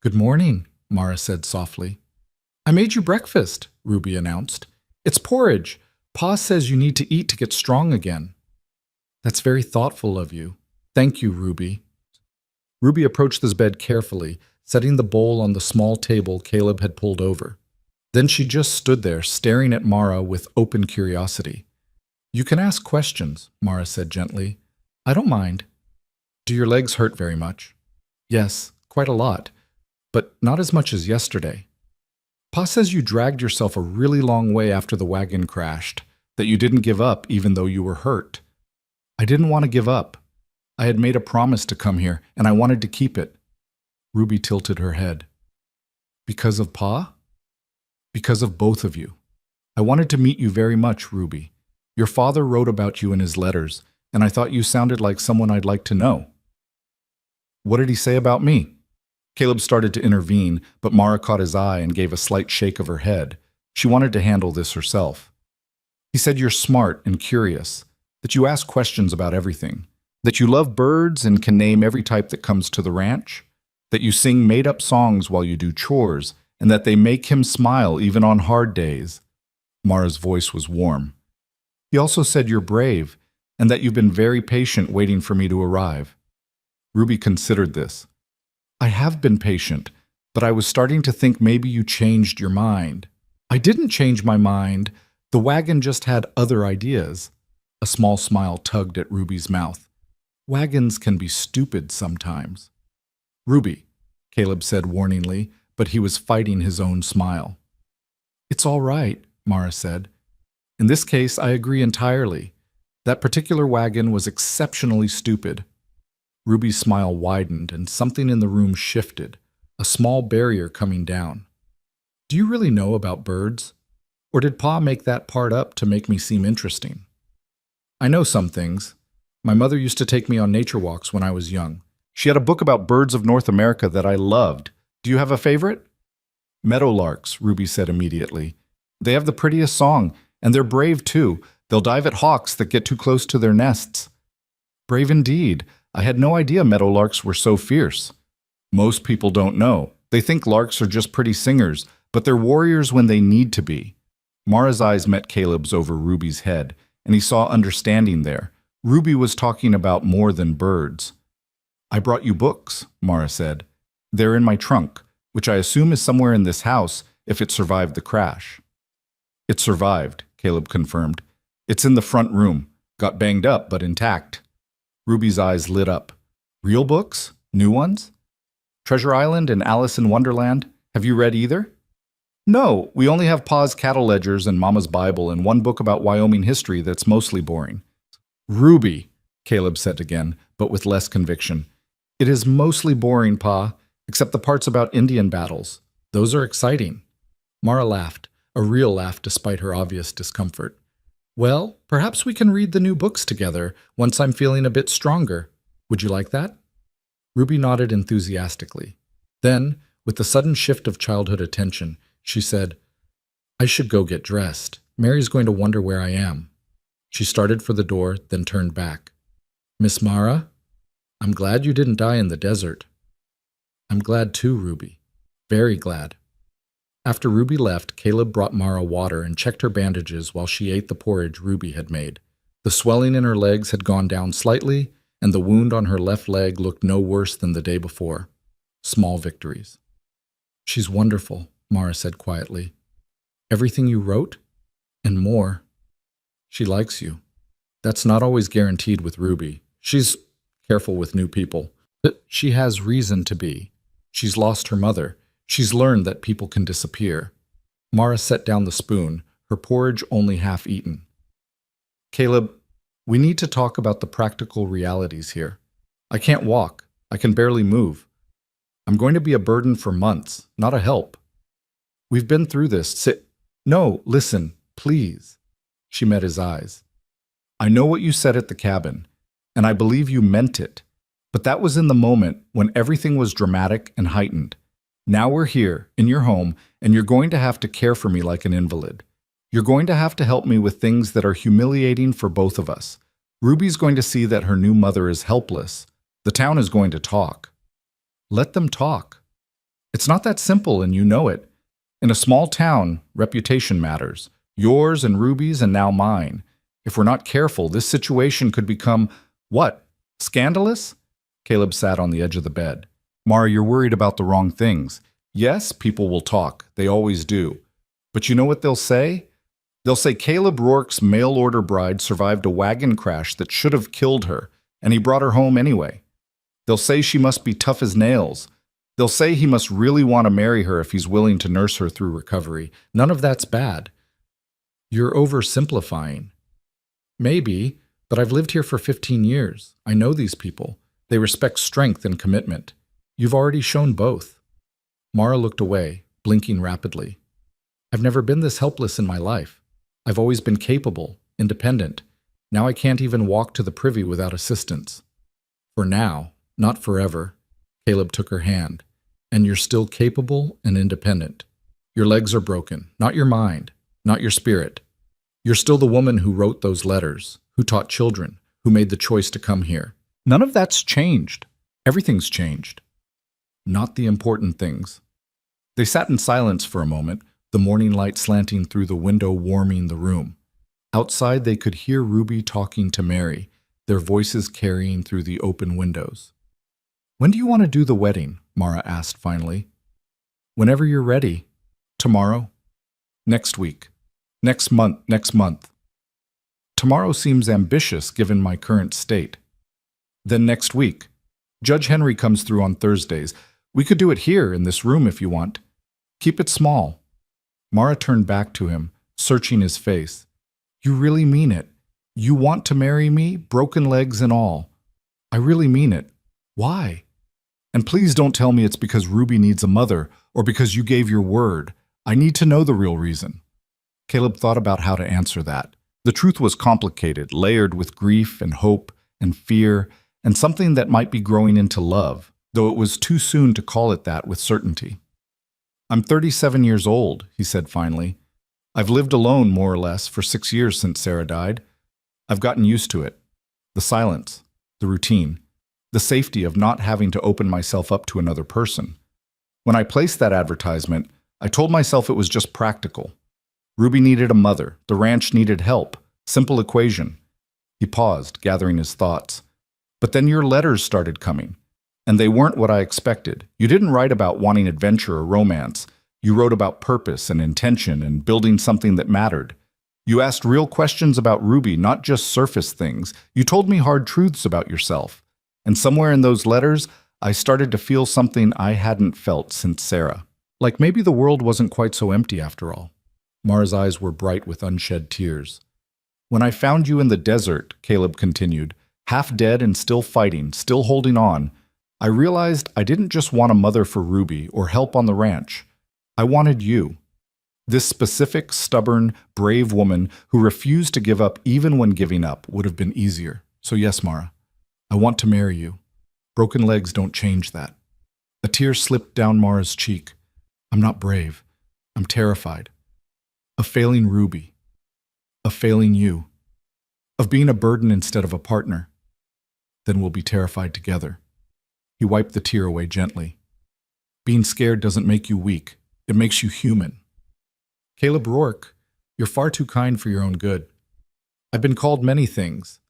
A: "Good morning," Mara said softly. "I made you breakfast," Ruby announced. "It's porridge. Pa says you need to eat to get strong again." "That's very thoughtful of you. Thank you, Ruby." Ruby approached his bed carefully, setting the bowl on the small table Caleb had pulled over. Then she just stood there, staring at Mara with open curiosity. "You can ask questions," Mara said gently. "I don't mind." "Do your legs hurt very much?" "Yes, quite a lot, but not as much as yesterday." "Pa says you dragged yourself a really long way after the wagon crashed, that you didn't give up even though you were hurt." "I didn't want to give up. I had made a promise to come here, and I wanted to keep it." Ruby tilted her head. "Because of Pa?" "Because of both of you. I wanted to meet you very much, Ruby. Your father wrote about you in his letters, and I thought you sounded like someone I'd like to know." "What did he say about me?" Caleb started to intervene, but Mara caught his eye and gave a slight shake of her head. She wanted to handle this herself. "He said you're smart and curious, that you ask questions about everything, that you love birds and can name every type that comes to the ranch, that you sing made-up songs while you do chores, and that they make him smile even on hard days." Mara's voice was warm. "He also said you're brave, and that you've been very patient waiting for me to arrive." Ruby considered this. "I have been patient, but I was starting to think maybe you changed your mind." "I didn't change my mind. The wagon just had other ideas." A small smile tugged at Ruby's mouth. "Wagons can be stupid sometimes." "Ruby," Caleb said warningly, but he was fighting his own smile. "It's all right," Mara said. "In this case, I agree entirely. That particular wagon was exceptionally stupid." Ruby's smile widened and something in the room shifted, a small barrier coming down. "Do you really know about birds? Or did Pa make that part up to make me seem interesting?" "I know some things. My mother used to take me on nature walks when I was young. She had a book about birds of North America that I loved. Do you have a favorite?" "Meadowlarks," Ruby said immediately. "They have the prettiest song, and they're brave too. They'll dive at hawks that get too close to their nests." "Brave indeed. I had no idea meadowlarks were so fierce." "Most people don't know. They think larks are just pretty singers, but they're warriors when they need to be." Mara's eyes met Caleb's over Ruby's head, and he saw understanding there. Ruby was talking about more than birds. "I brought you books," Mara said. "They're in my trunk, which I assume is somewhere in this house if it survived the crash." "It survived," Caleb confirmed. "It's in the front room. Got banged up, but intact." Ruby's eyes lit up. "Real books? New ones? Treasure Island and Alice in Wonderland? Have you read either?" "No, we only have Pa's cattle ledgers and Mama's Bible and one book about Wyoming history that's mostly boring." "Ruby," Caleb said again, but with less conviction. "It is mostly boring, Pa, except the parts about Indian battles. Those are exciting." Mara laughed, a real laugh despite her obvious discomfort. "Well, perhaps we can read the new books together once I'm feeling a bit stronger. Would you like that?" Ruby nodded enthusiastically. Then, with the sudden shift of childhood attention, she said, "I should go get dressed. Mary's going to wonder where I am." She started for the door, then turned back. "Miss Mara, I'm glad you didn't die in the desert." "I'm glad too, Ruby. Very glad." After Ruby left, Caleb brought Mara water and checked her bandages while she ate the porridge Ruby had made. The swelling in her legs had gone down slightly, and the wound on her left leg looked no worse than the day before. Small victories. "She's wonderful," Mara said quietly. "Everything you wrote? And more. She likes you. That's not always guaranteed with Ruby. She's careful with new people. But she has reason to be. She's lost her mother. She's learned that people can disappear." Mara set down the spoon, her porridge only half eaten. "Caleb, we need to talk about the practical realities here. I can't walk. I can barely move. I'm going to be a burden for months, not a help. We've been through this. No, listen, please." She met his eyes. "I know what you said at the cabin, and I believe you meant it, but that was in the moment when everything was dramatic and heightened. Now we're here, in your home, and you're going to have to care for me like an invalid. You're going to have to help me with things that are humiliating for both of us. Ruby's going to see that her new mother is helpless. The town is going to talk." "Let them talk. It's not that simple, and you know it. In a small town, reputation matters. Yours and Ruby's and now mine. If we're not careful, this situation could become, what, scandalous?" Caleb sat on the edge of the bed. "Mara, you're worried about the wrong things. Yes, people will talk. They always do. But you know what they'll say? They'll say Caleb Rourke's mail-order bride survived a wagon crash that should have killed her, and he brought her home anyway. They'll say she must be tough as nails. They'll say he must really want to marry her if he's willing to nurse her through recovery. None of that's bad." "You're oversimplifying." "Maybe, but I've lived here for 15 years. I know these people. They respect strength and commitment. You've already shown both." Mara looked away, blinking rapidly. "I've never been this helpless in my life. I've always been capable, independent. Now I can't even walk to the privy without assistance." "For now, not forever." Caleb took her hand. "And you're still capable and independent. Your legs are broken, not your mind, not your spirit. You're still the woman who wrote those letters, who taught children, who made the choice to come here. None of that's changed. Everything's changed. Not the important things." They sat in silence for a moment, the morning light slanting through the window warming the room. Outside they could hear Ruby talking to Mary, their voices carrying through the open windows. "When do you want to do the wedding?" Mara asked finally. "Whenever you're ready. Tomorrow? Next week? Next month? Tomorrow seems ambitious given my current state. Then next week. Judge Henry comes through on Thursdays. We could do it here in this room if you want. Keep it small. Mara turned back to him, searching his face. You really mean it? You want to marry me, broken legs and all? I really mean it. Why? And please don't tell me it's because Ruby needs a mother or because you gave your word. I need to know the real reason. Caleb thought about how to answer that. The truth was complicated, layered with grief and hope and fear and something that might be growing into love, though it was too soon to call it that with certainty. I'm 37 years old, he said finally. I've lived alone, more or less, for 6 years since Sarah died. I've gotten used to it. The silence, the routine, the safety of not having to open myself up to another person. When I placed that advertisement, I told myself it was just practical. Ruby needed a mother. The ranch needed help. Simple equation. He paused, gathering his thoughts. But then your letters started coming, and they weren't what I expected. You didn't write about wanting adventure or romance. You wrote about purpose and intention and building something that mattered. You asked real questions about Ruby, not just surface things. You told me hard truths about yourself. And somewhere in those letters, I started to feel something I hadn't felt since Sarah. Like maybe the world wasn't quite so empty after all. Mara's eyes were bright with unshed tears. When I found you in the desert, Caleb continued, half dead and still fighting, still holding on, I realized I didn't just want a mother for Ruby or help on the ranch. I wanted you. This specific, stubborn, brave woman who refused to give up even when giving up would have been easier. So yes, Mara, I want to marry you. Broken legs don't change that. A tear slipped down Mara's cheek. I'm not brave. I'm terrified. Of failing Ruby. Of failing you. Of being a burden instead of a partner. Then we'll be terrified together. He wiped the tear away gently. Being scared doesn't make you weak. It makes you human. Caleb Rourke, you're far too kind for your own good. I've been called many things.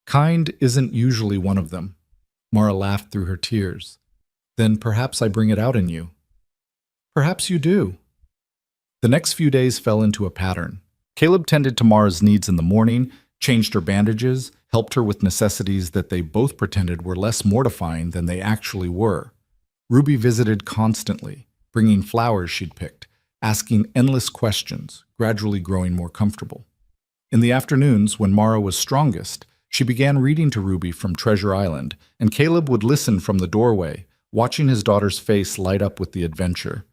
A: Kind isn't usually one of them. Mara laughed through her tears. Then perhaps I bring it out in you. Perhaps you do. The next few days fell into a pattern. Caleb tended to Mara's needs in the morning, changed her bandages, helped her with necessities that they both pretended were less mortifying than they actually were. Ruby visited constantly, bringing flowers she'd picked, asking endless questions, gradually growing more comfortable. In the afternoons, when Mara was strongest, she began reading to Ruby from Treasure Island, and Caleb would listen from the doorway, watching his daughter's face light up with the adventure.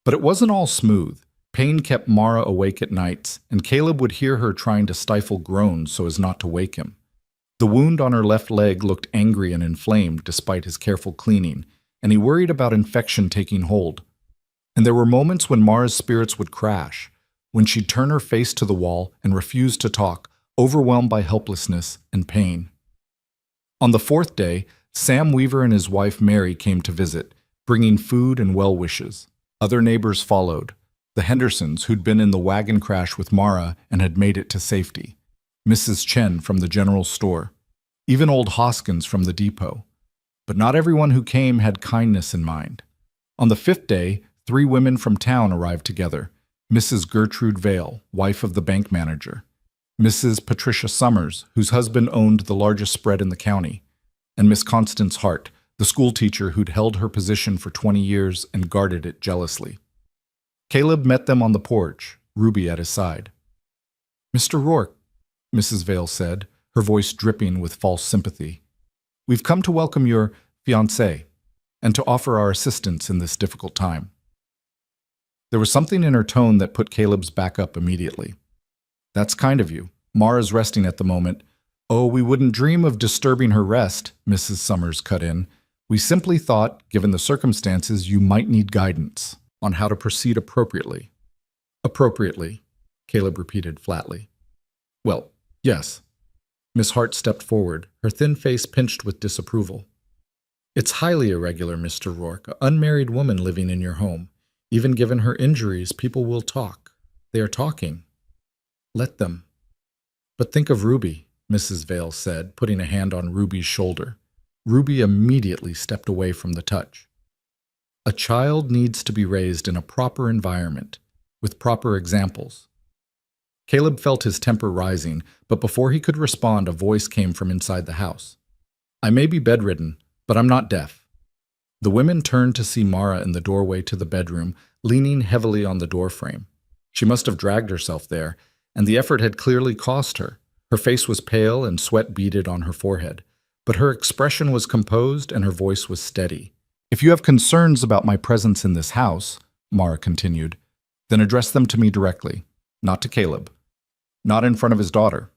A: But it wasn't all smooth. Pain kept Mara awake at nights, and Caleb would hear her trying to stifle groans so as not to wake him. The wound on her left leg looked angry and inflamed despite his careful cleaning, and he worried about infection taking hold. And there were moments when Mara's spirits would crash, when she'd turn her face to the wall and refuse to talk, overwhelmed by helplessness and pain. On the fourth day, Sam Weaver and his wife Mary came to visit, bringing food and well wishes. Other neighbors followed. The Hendersons, who'd been in the wagon crash with Mara and had made it to safety. Mrs. Chen from the general store. Even old Hoskins from the depot. But not everyone who came had kindness in mind. On the fifth day, 3 women from town arrived together. Mrs. Gertrude Vale, wife of the bank manager. Mrs. Patricia Summers, whose husband owned the largest spread in the county. And Miss Constance Hart, the schoolteacher who'd held her position for 20 years and guarded it jealously. Caleb met them on the porch, Ruby at his side. Mr. Rourke, Mrs. Vale said, her voice dripping with false sympathy. We've come to welcome your fiancé and to offer our assistance in this difficult time. There was something in her tone that put Caleb's back up immediately. That's kind of you. Mara's resting at the moment. Oh, we wouldn't dream of disturbing her rest, Mrs. Summers cut in. We simply thought, given the circumstances, you might need guidance on how to proceed appropriately. Appropriately, Caleb repeated flatly. Well, yes. Miss Hart stepped forward, her thin face pinched with disapproval. It's highly irregular, Mr. Rourke, an unmarried woman living in your home. Even given her injuries, people will talk. They are talking. Let them. But think of Ruby, Mrs. Vale said, putting a hand on Ruby's shoulder. Ruby immediately stepped away from the touch. A child needs to be raised in a proper environment, with proper examples. Caleb felt his temper rising, but before he could respond, a voice came from inside the house. I may be bedridden, but I'm not deaf. The women turned to see Mara in the doorway to the bedroom, leaning heavily on the doorframe. She must have dragged herself there, and the effort had clearly cost her. Her face was pale and sweat beaded on her forehead, but her expression was composed and her voice was steady. "If you have concerns about my presence in this house," Mara continued, "then address them to me directly, not to Caleb. Not in front of his daughter."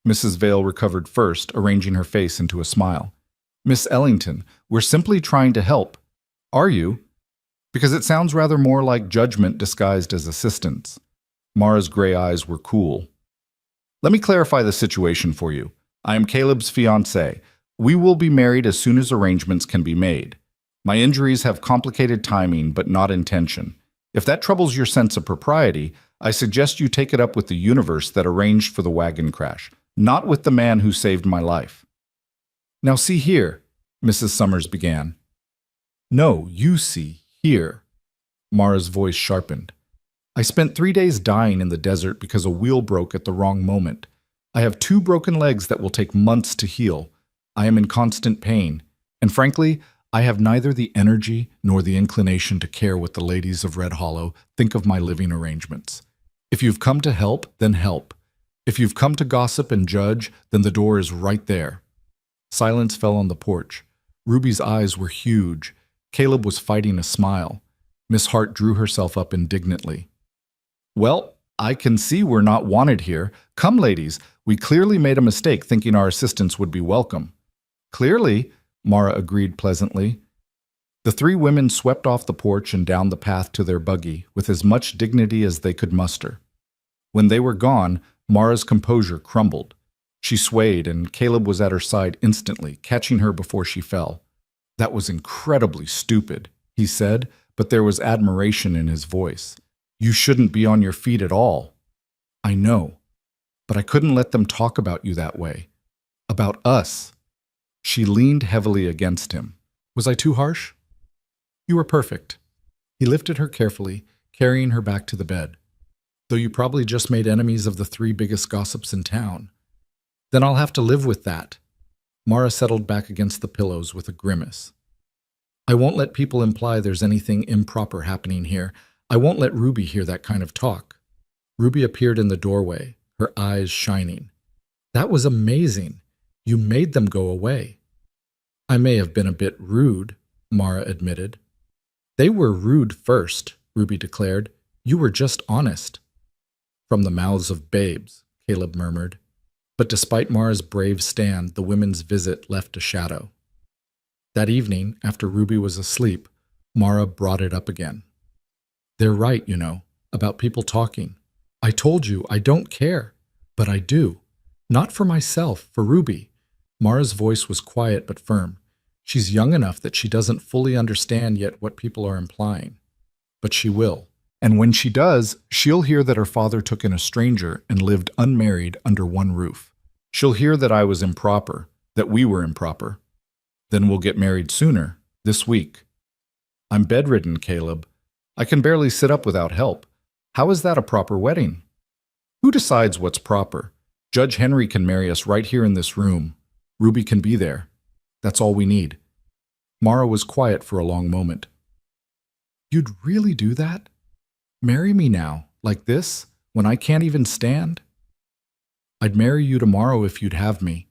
A: Mrs. Vale recovered first, arranging her face into a smile. "Miss Ellington, we're simply trying to help." "Are you?" "Because it sounds rather more like judgment disguised as assistance." Mara's gray eyes were cool. "Let me clarify the situation for you. I am Caleb's fiancée. We will be married as soon as arrangements can be made. My injuries have complicated timing, but not intention. If that troubles your sense of propriety, I suggest you take it up with the universe that arranged for the wagon crash, not with the man who saved my life." "Now see here," Mrs. Summers began. "No, you see here." Mara's voice sharpened. "I spent 3 days dying in the desert because a wheel broke at the wrong moment. I have 2 broken legs that will take months to heal. I am in constant pain, and frankly, I have neither the energy nor the inclination to care what the ladies of Red Hollow think of my living arrangements. If you've come to help, then help. If you've come to gossip and judge, then the door is right there." Silence fell on the porch. Ruby's eyes were huge. Caleb was fighting a smile. Miss Hart drew herself up indignantly. "Well, I can see we're not wanted here. Come, ladies, we clearly made a mistake thinking our assistance would be welcome." "Clearly," Mara agreed pleasantly. The 3 women swept off the porch and down the path to their buggy with as much dignity as they could muster. When they were gone, Mara's composure crumbled. She swayed, and Caleb was at her side instantly, catching her before she fell. "That was incredibly stupid," he said, but there was admiration in his voice. "You shouldn't be on your feet at all." "I know, but I couldn't let them talk about you that way. About us." She leaned heavily against him. "Was I too harsh?" "You were perfect." He lifted her carefully, carrying her back to the bed. "Though you probably just made enemies of the 3 biggest gossips in town. Then I'll have to live with that." Mara settled back against the pillows with a grimace. "I won't let people imply there's anything improper happening here. I won't let Ruby hear that kind of talk." Ruby appeared in the doorway, her eyes shining. "That was amazing. You made them go away." "I may have been a bit rude," Mara admitted. "They were rude first," Ruby declared. "You were just honest." "From the mouths of babes," Caleb murmured. But despite Mara's brave stand, the women's visit left a shadow. That evening, after Ruby was asleep, Mara brought it up again. "They're right, you know, about people talking. I told you I don't care, but I do. Not for myself, for Ruby." Mara's voice was quiet but firm. "She's young enough that she doesn't fully understand yet what people are implying. But she will. And when she does, she'll hear that her father took in a stranger and lived unmarried under one roof. She'll hear that I was improper, that we were improper. Then we'll get married sooner, this week. I'm bedridden, Caleb. I can barely sit up without help. How is that a proper wedding? Who decides what's proper? Judge Henry can marry us right here in this room. Ruby can be there. That's all we need." Mara was quiet for a long moment. "You'd really do that? Marry me now, like this, when I can't even stand?" "I'd marry you tomorrow if you'd have me."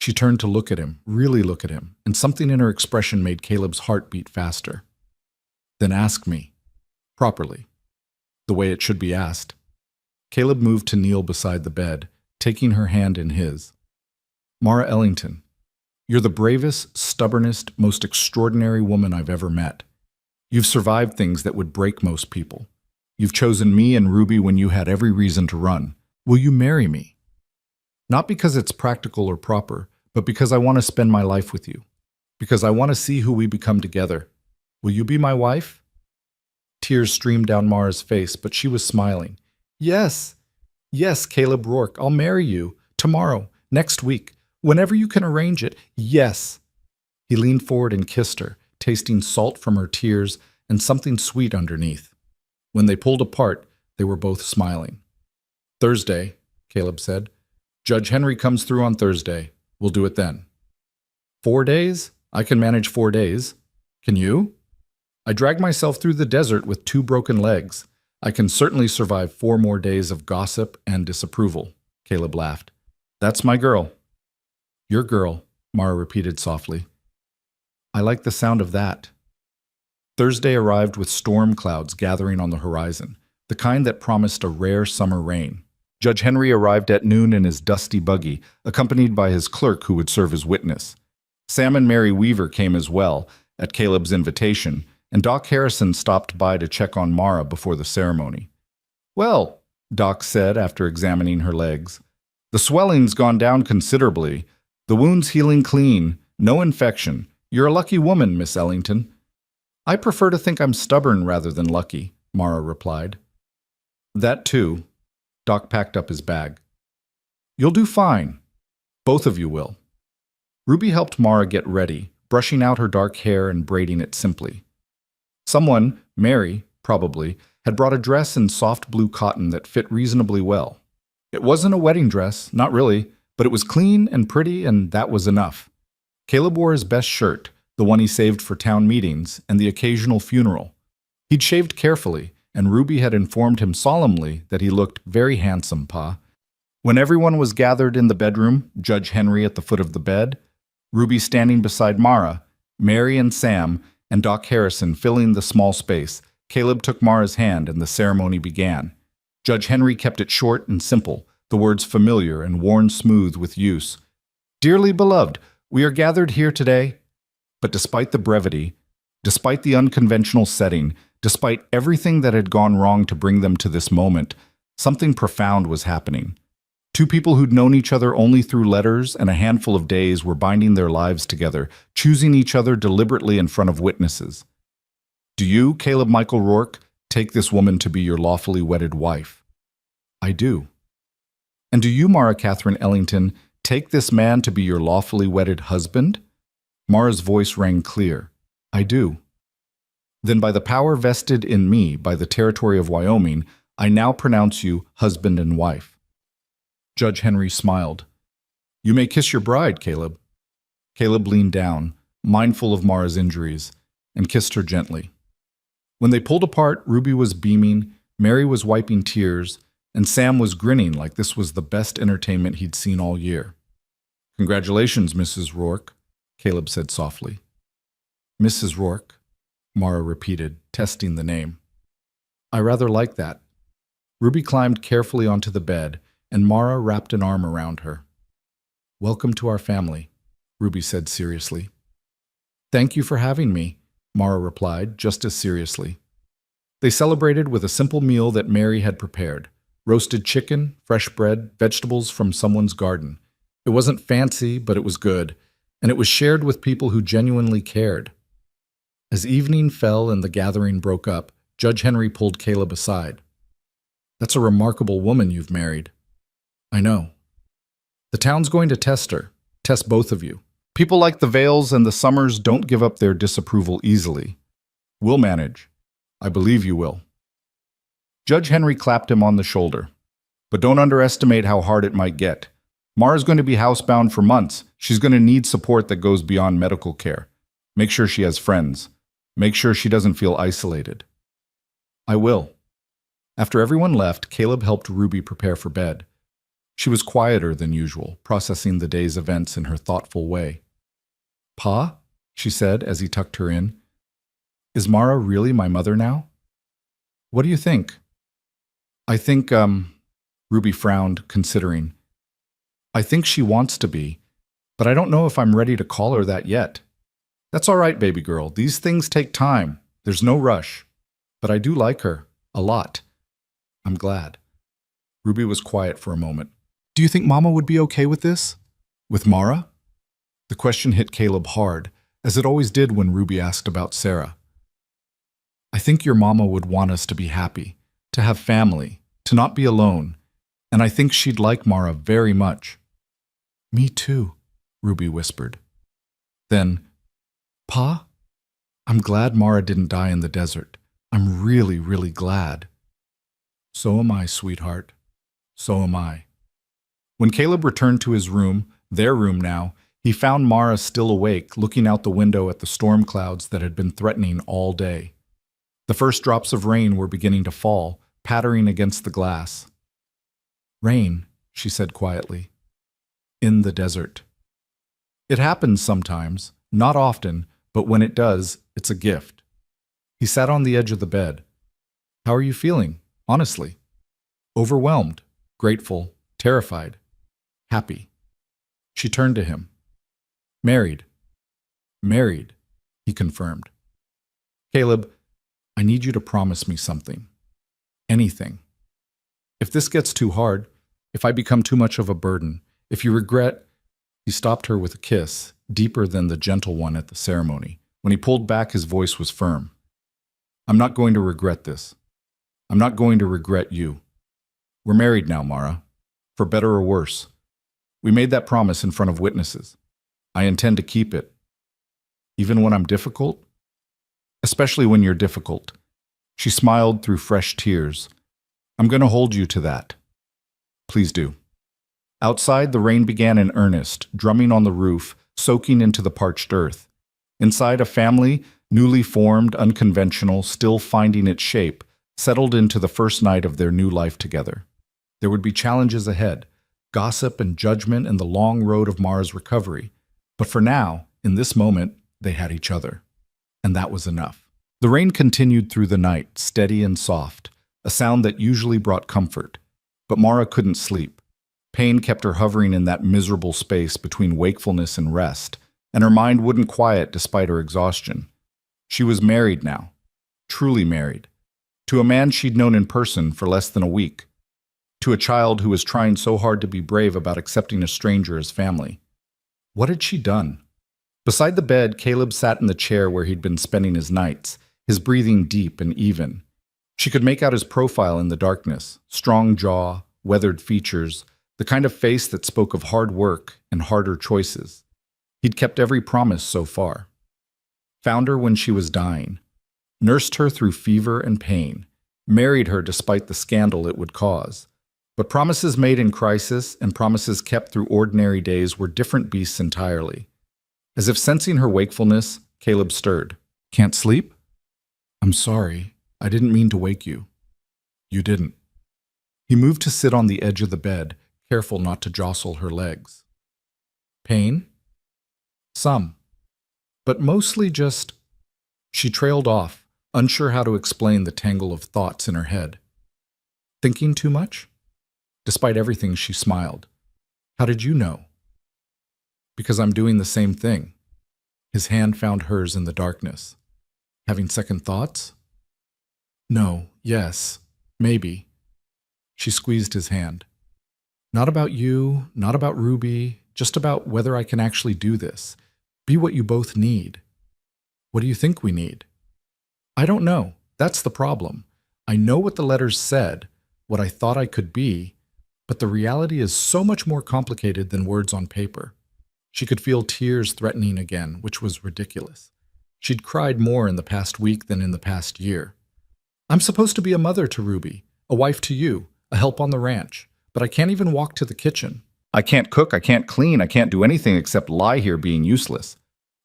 A: She turned to look at him, really look at him, and something in her expression made Caleb's heart beat faster. "Then ask me, properly, the way it should be asked." Caleb moved to kneel beside the bed, taking her hand in his. "Mara Ellington, you're the bravest, stubbornest, most extraordinary woman I've ever met. You've survived things that would break most people. You've chosen me and Ruby when you had every reason to run. Will you marry me? Not because it's practical or proper, but because I want to spend my life with you. Because I want to see who we become together. Will you be my wife?" Tears streamed down Mara's face, but she was smiling. "Yes, yes, Caleb Rourke, I'll marry you. Tomorrow, next week, whenever you can arrange it. Yes." He leaned forward and kissed her, tasting salt from her tears and something sweet underneath. When they pulled apart, they were both smiling. "Thursday," Caleb said. "Judge Henry comes through on Thursday. We'll do it then." 4 days? I can manage 4 days. Can you? I dragged myself through the desert with 2 broken legs. I can certainly survive 4 more days of gossip and disapproval. Caleb laughed. That's my girl. Your girl, Mara repeated softly. I like the sound of that. Thursday arrived with storm clouds gathering on the horizon, the kind that promised a rare summer rain. Judge Henry arrived at noon in his dusty buggy, accompanied by his clerk who would serve as witness. Sam and Mary Weaver came as well, at Caleb's invitation, and Doc Harrison stopped by to check on Mara before the ceremony. Well, Doc said after examining her legs, the swelling's gone down considerably. The wound's healing clean, no infection. You're a lucky woman, Miss Ellington. I prefer to think I'm stubborn rather than lucky, Mara replied. That too. Doc packed up his bag. You'll do fine. Both of you will. Ruby helped Mara get ready, brushing out her dark hair and braiding it simply. Someone, Mary, probably, had brought a dress in soft blue cotton that fit reasonably well. It wasn't a wedding dress, not really, but it was clean and pretty, and that was enough. Caleb wore his best shirt, the one he saved for town meetings and the occasional funeral. He'd shaved carefully, and Ruby had informed him solemnly that he looked very handsome, Pa. When everyone was gathered in the bedroom, Judge Henry at the foot of the bed, Ruby standing beside Mara, Mary and Sam, and Doc Harrison filling the small space, Caleb took Mara's hand and the ceremony began. Judge Henry kept it short and simple, the words familiar and worn smooth with use. Dearly beloved, we are gathered here today. But despite the brevity, despite the unconventional setting, despite everything that had gone wrong to bring them to this moment, something profound was happening. 2 people who'd known each other only through letters and a handful of days were binding their lives together, choosing each other deliberately in front of witnesses. Do you, Caleb Michael Rourke, take this woman to be your lawfully wedded wife? I do. And do you, Mara Catherine Ellington, take this man to be your lawfully wedded husband? Mara's voice rang clear. I do. Then by the power vested in me by the territory of Wyoming, I now pronounce you husband and wife. Judge Henry smiled. You may kiss your bride, Caleb. Caleb leaned down, mindful of Mara's injuries, and kissed her gently. When they pulled apart, Ruby was beaming, Mary was wiping tears, and Sam was grinning like this was the best entertainment he'd seen all year. Congratulations, Mrs. Rourke, Caleb said softly. Mrs. Rourke, Mara repeated, testing the name. I rather like that. Ruby climbed carefully onto the bed, and Mara wrapped an arm around her. Welcome to our family, Ruby said seriously. Thank you for having me, Mara replied, just as seriously. They celebrated with a simple meal that Mary had prepared. Roasted chicken, fresh bread, vegetables from someone's garden. It wasn't fancy, but it was good, and it was shared with people who genuinely cared. As evening fell and the gathering broke up, Judge Henry pulled Caleb aside. That's a remarkable woman you've married. I know. The town's going to test her, test both of you. People like the Vales and the Summers don't give up their disapproval easily. We'll manage. I believe you will. Judge Henry clapped him on the shoulder. But don't underestimate how hard it might get. Mara's going to be housebound for months. She's going to need support that goes beyond medical care. Make sure she has friends. Make sure she doesn't feel isolated. I will. After everyone left, Caleb helped Ruby prepare for bed. She was quieter than usual, processing the day's events in her thoughtful way. Pa, she said as he tucked her in, is Mara really my mother now? What do you think? I think, Ruby frowned, considering. I think she wants to be, but I don't know if I'm ready to call her that yet. That's all right, baby girl. These things take time. There's no rush. But I do like her. A lot. I'm glad. Ruby was quiet for a moment. Do you think Mama would be okay with this? With Mara? The question hit Caleb hard, as it always did when Ruby asked about Sarah. I think your mama would want us to be happy, to have family, to not be alone, and I think she'd like Mara very much. Me too, Ruby whispered. Then, Pa, I'm glad Mara didn't die in the desert. I'm really, really glad. So am I, sweetheart. So am I. When Caleb returned to his room, their room now, He found Mara still awake, looking out the window at the storm clouds that had been threatening all day. The first drops of rain were beginning to fall, pattering against the glass. "Rain," she said quietly. "In the desert." It happens sometimes, not often, but when it does, it's a gift. He sat on the edge of the bed. "How are you feeling, honestly?" "Overwhelmed, grateful, terrified, happy." She turned to him. "Married." "Married," he confirmed. "Caleb, I need you to promise me something. Anything. If this gets too hard, if I become too much of a burden, if you regret—" He stopped her with a kiss, deeper than the gentle one at the ceremony. When he pulled back, his voice was firm. "I'm not going to regret this. I'm not going to regret you. We're married now, Mara. For better or worse. We made that promise in front of witnesses. I intend to keep it. Even when I'm difficult? Especially when you're difficult." She smiled through fresh tears. "I'm going to hold you to that. Please do." Outside, the rain began in earnest, drumming on the roof, soaking into the parched earth. Inside, a family, newly formed, unconventional, still finding its shape, settled into the first night of their new life together. There would be challenges ahead, gossip and judgment and the long road of Mara's recovery. But for now, in this moment, they had each other. And that was enough. The rain continued through the night, steady and soft, a sound that usually brought comfort. But Mara couldn't sleep. Pain kept her hovering in that miserable space between wakefulness and rest, and her mind wouldn't quiet despite her exhaustion. She was married now, truly married, to a man she'd known in person for less than a week, to a child who was trying so hard to be brave about accepting a stranger as family. What had she done? Beside the bed, Caleb sat in the chair where he'd been spending his nights, his breathing deep and even. She could make out his profile in the darkness, strong jaw, weathered features, the kind of face that spoke of hard work and harder choices. He'd kept every promise so far. Found her when she was dying, nursed her through fever and pain, married her despite the scandal it would cause. But promises made in crisis and promises kept through ordinary days were different beasts entirely. As if sensing her wakefulness, Caleb stirred. "Can't sleep?" "I'm sorry. I didn't mean to wake you." "You didn't." He moved to sit on the edge of the bed, careful not to jostle her legs. "Pain?" "Some. But mostly just—" She trailed off, unsure how to explain the tangle of thoughts in her head. "Thinking too much?" Despite everything, she smiled. "How did you know?" "Because I'm doing the same thing." His hand found hers in the darkness. "Having second thoughts?" "No, yes, maybe." She squeezed his hand. "Not about you, not about Ruby, just about whether I can actually do this. Be what you both need." "What do you think we need?" "I don't know. That's the problem. I know what the letters said, what I thought I could be, but the reality is so much more complicated than words on paper." She could feel tears threatening again, which was ridiculous. She'd cried more in the past week than in the past year. "I'm supposed to be a mother to Ruby, a wife to you, a help on the ranch, but I can't even walk to the kitchen. I can't cook, I can't clean, I can't do anything except lie here being useless."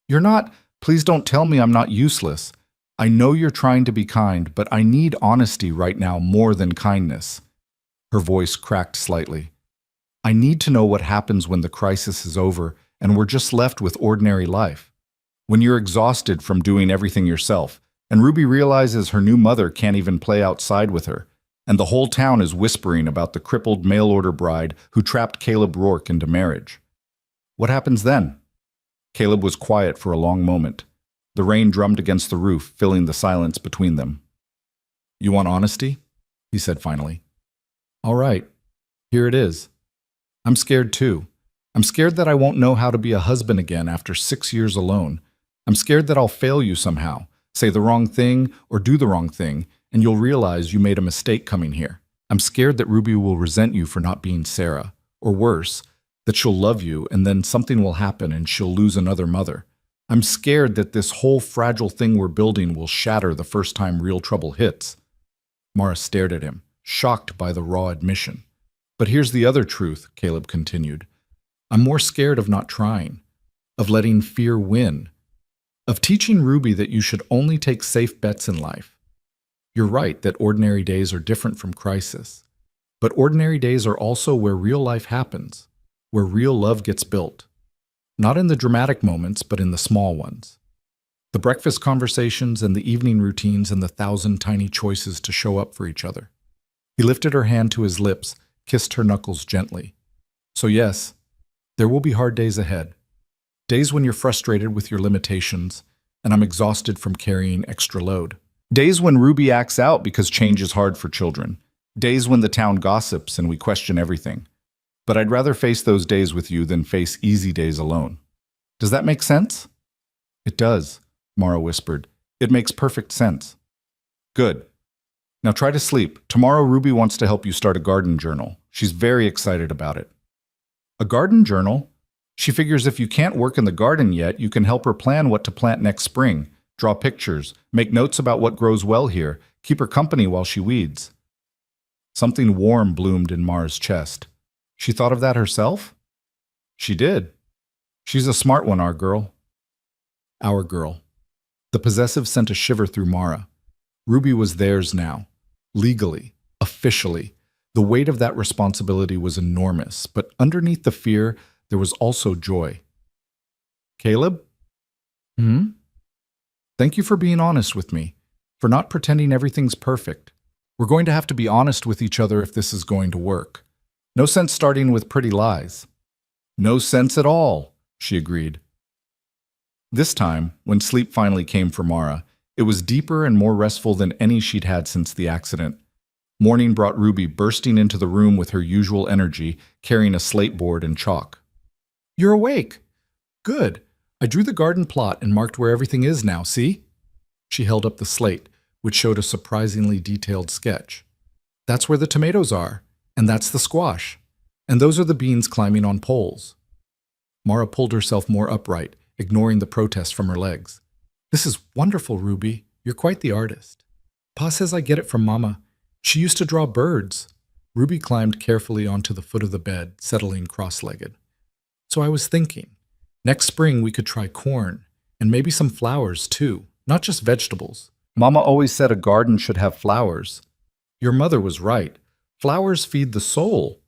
A: "You're not— Please don't tell me I'm not useless. I know you're trying to be kind, but I need honesty right now more than kindness." Her voice cracked slightly. "I need to know what happens when the crisis is over and we're just left with ordinary life. When you're exhausted from doing everything yourself, and Ruby realizes her new mother can't even play outside with her, and the whole town is whispering about the crippled mail-order bride who trapped Caleb Rourke into marriage. What happens then?" Caleb was quiet for a long moment. The rain drummed against the roof, filling the silence between them. "You want honesty?" he said finally. "All right, here it is. I'm scared too. I'm scared that I won't know how to be a husband again after 6 years alone. I'm scared that I'll fail you somehow, say the wrong thing or do the wrong thing, and you'll realize you made a mistake coming here. I'm scared that Ruby will resent you for not being Sarah, or worse, that she'll love you and then something will happen and she'll lose another mother. I'm scared that this whole fragile thing we're building will shatter the first time real trouble hits." Mara stared at him, shocked by the raw admission. "But here's the other truth," Caleb continued. "I'm more scared of not trying. of letting fear win, of teaching Ruby that you should only take safe bets in life. You're right that ordinary days are different from crisis, but ordinary days are also where real life happens, where real love gets built. Not in the dramatic moments, but in the small ones. The breakfast conversations and the evening routines and the 1,000 tiny choices to show up for each other. He lifted her hand to his lips, kissed her knuckles gently. So yes, there will be hard days ahead. Days when you're frustrated with your limitations, and I'm exhausted from carrying extra load. Days when Ruby acts out because change is hard for children. Days when the town gossips and we question everything. But I'd rather face those days with you than face easy days alone. Does that make sense? It does, Mara whispered. It makes perfect sense. Good. Now try to sleep. Tomorrow Ruby wants to help you start a garden journal. She's very excited about it. A garden journal? She figures if you can't work in the garden yet, you can help her plan what to plant next spring, draw pictures, make notes about what grows well here, keep her company while she weeds. Something warm bloomed in Mara's chest. She thought of that herself? She did. She's a smart one, our girl. Our girl. The possessive sent a shiver through Mara. Ruby was theirs now. Legally. Officially. The weight of that responsibility was enormous, but underneath the fear, there was also joy. Caleb? Thank you for being honest with me, for not pretending everything's perfect. We're going to have to be honest with each other if this is going to work. No sense starting with pretty lies. No sense at all, she agreed. This time, when sleep finally came for Mara, it was deeper and more restful than any she'd had since the accident. Morning brought Ruby bursting into the room with her usual energy, carrying a slate board and chalk. You're awake. Good. I drew the garden plot and marked where everything is now, see? She held up the slate, which showed a surprisingly detailed sketch. That's where the tomatoes are, and that's the squash, and those are the beans climbing on poles. Mara pulled herself more upright, ignoring the protest from her legs. This is wonderful, Ruby. You're quite the artist. Pa says I get it from Mama. She used to draw birds. Ruby climbed carefully onto the foot of the bed, settling cross-legged. So I was thinking, next spring we could try corn, and maybe some flowers too, not just vegetables. Mama always said a garden should have flowers. Your mother was right. Flowers feed the soul.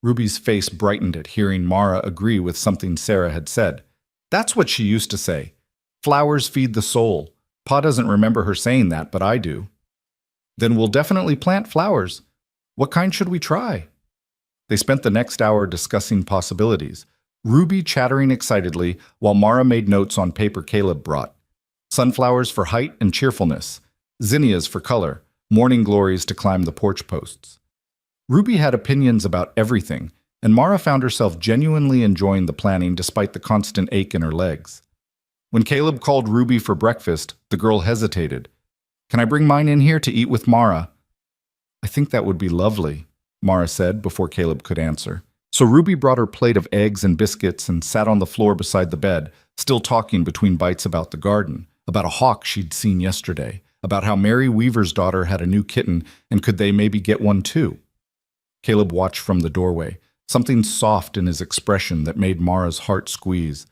A: Ruby's face brightened at hearing Mara agree with something Sarah had said. That's what she used to say. Flowers feed the soul. Pa doesn't remember her saying that, but I do. Then we'll definitely plant flowers. What kind should we try? They spent the next hour discussing possibilities, Ruby chattering excitedly while Mara made notes on paper Caleb brought. Sunflowers for height and cheerfulness, zinnias for color, morning glories to climb the porch posts. Ruby had opinions about everything, and Mara found herself genuinely enjoying the planning despite the constant ache in her legs. When Caleb called Ruby for breakfast, the girl hesitated. Can I bring mine in here to eat with Mara? I think that would be lovely, Mara said before Caleb could answer. So Ruby brought her plate of eggs and biscuits and sat on the floor beside the bed, still talking between bites about the garden, about a hawk she'd seen yesterday, about how Mary Weaver's daughter had a new kitten and could they maybe get one too. Caleb watched from the doorway, something soft in his expression that made Mara's heart squeeze.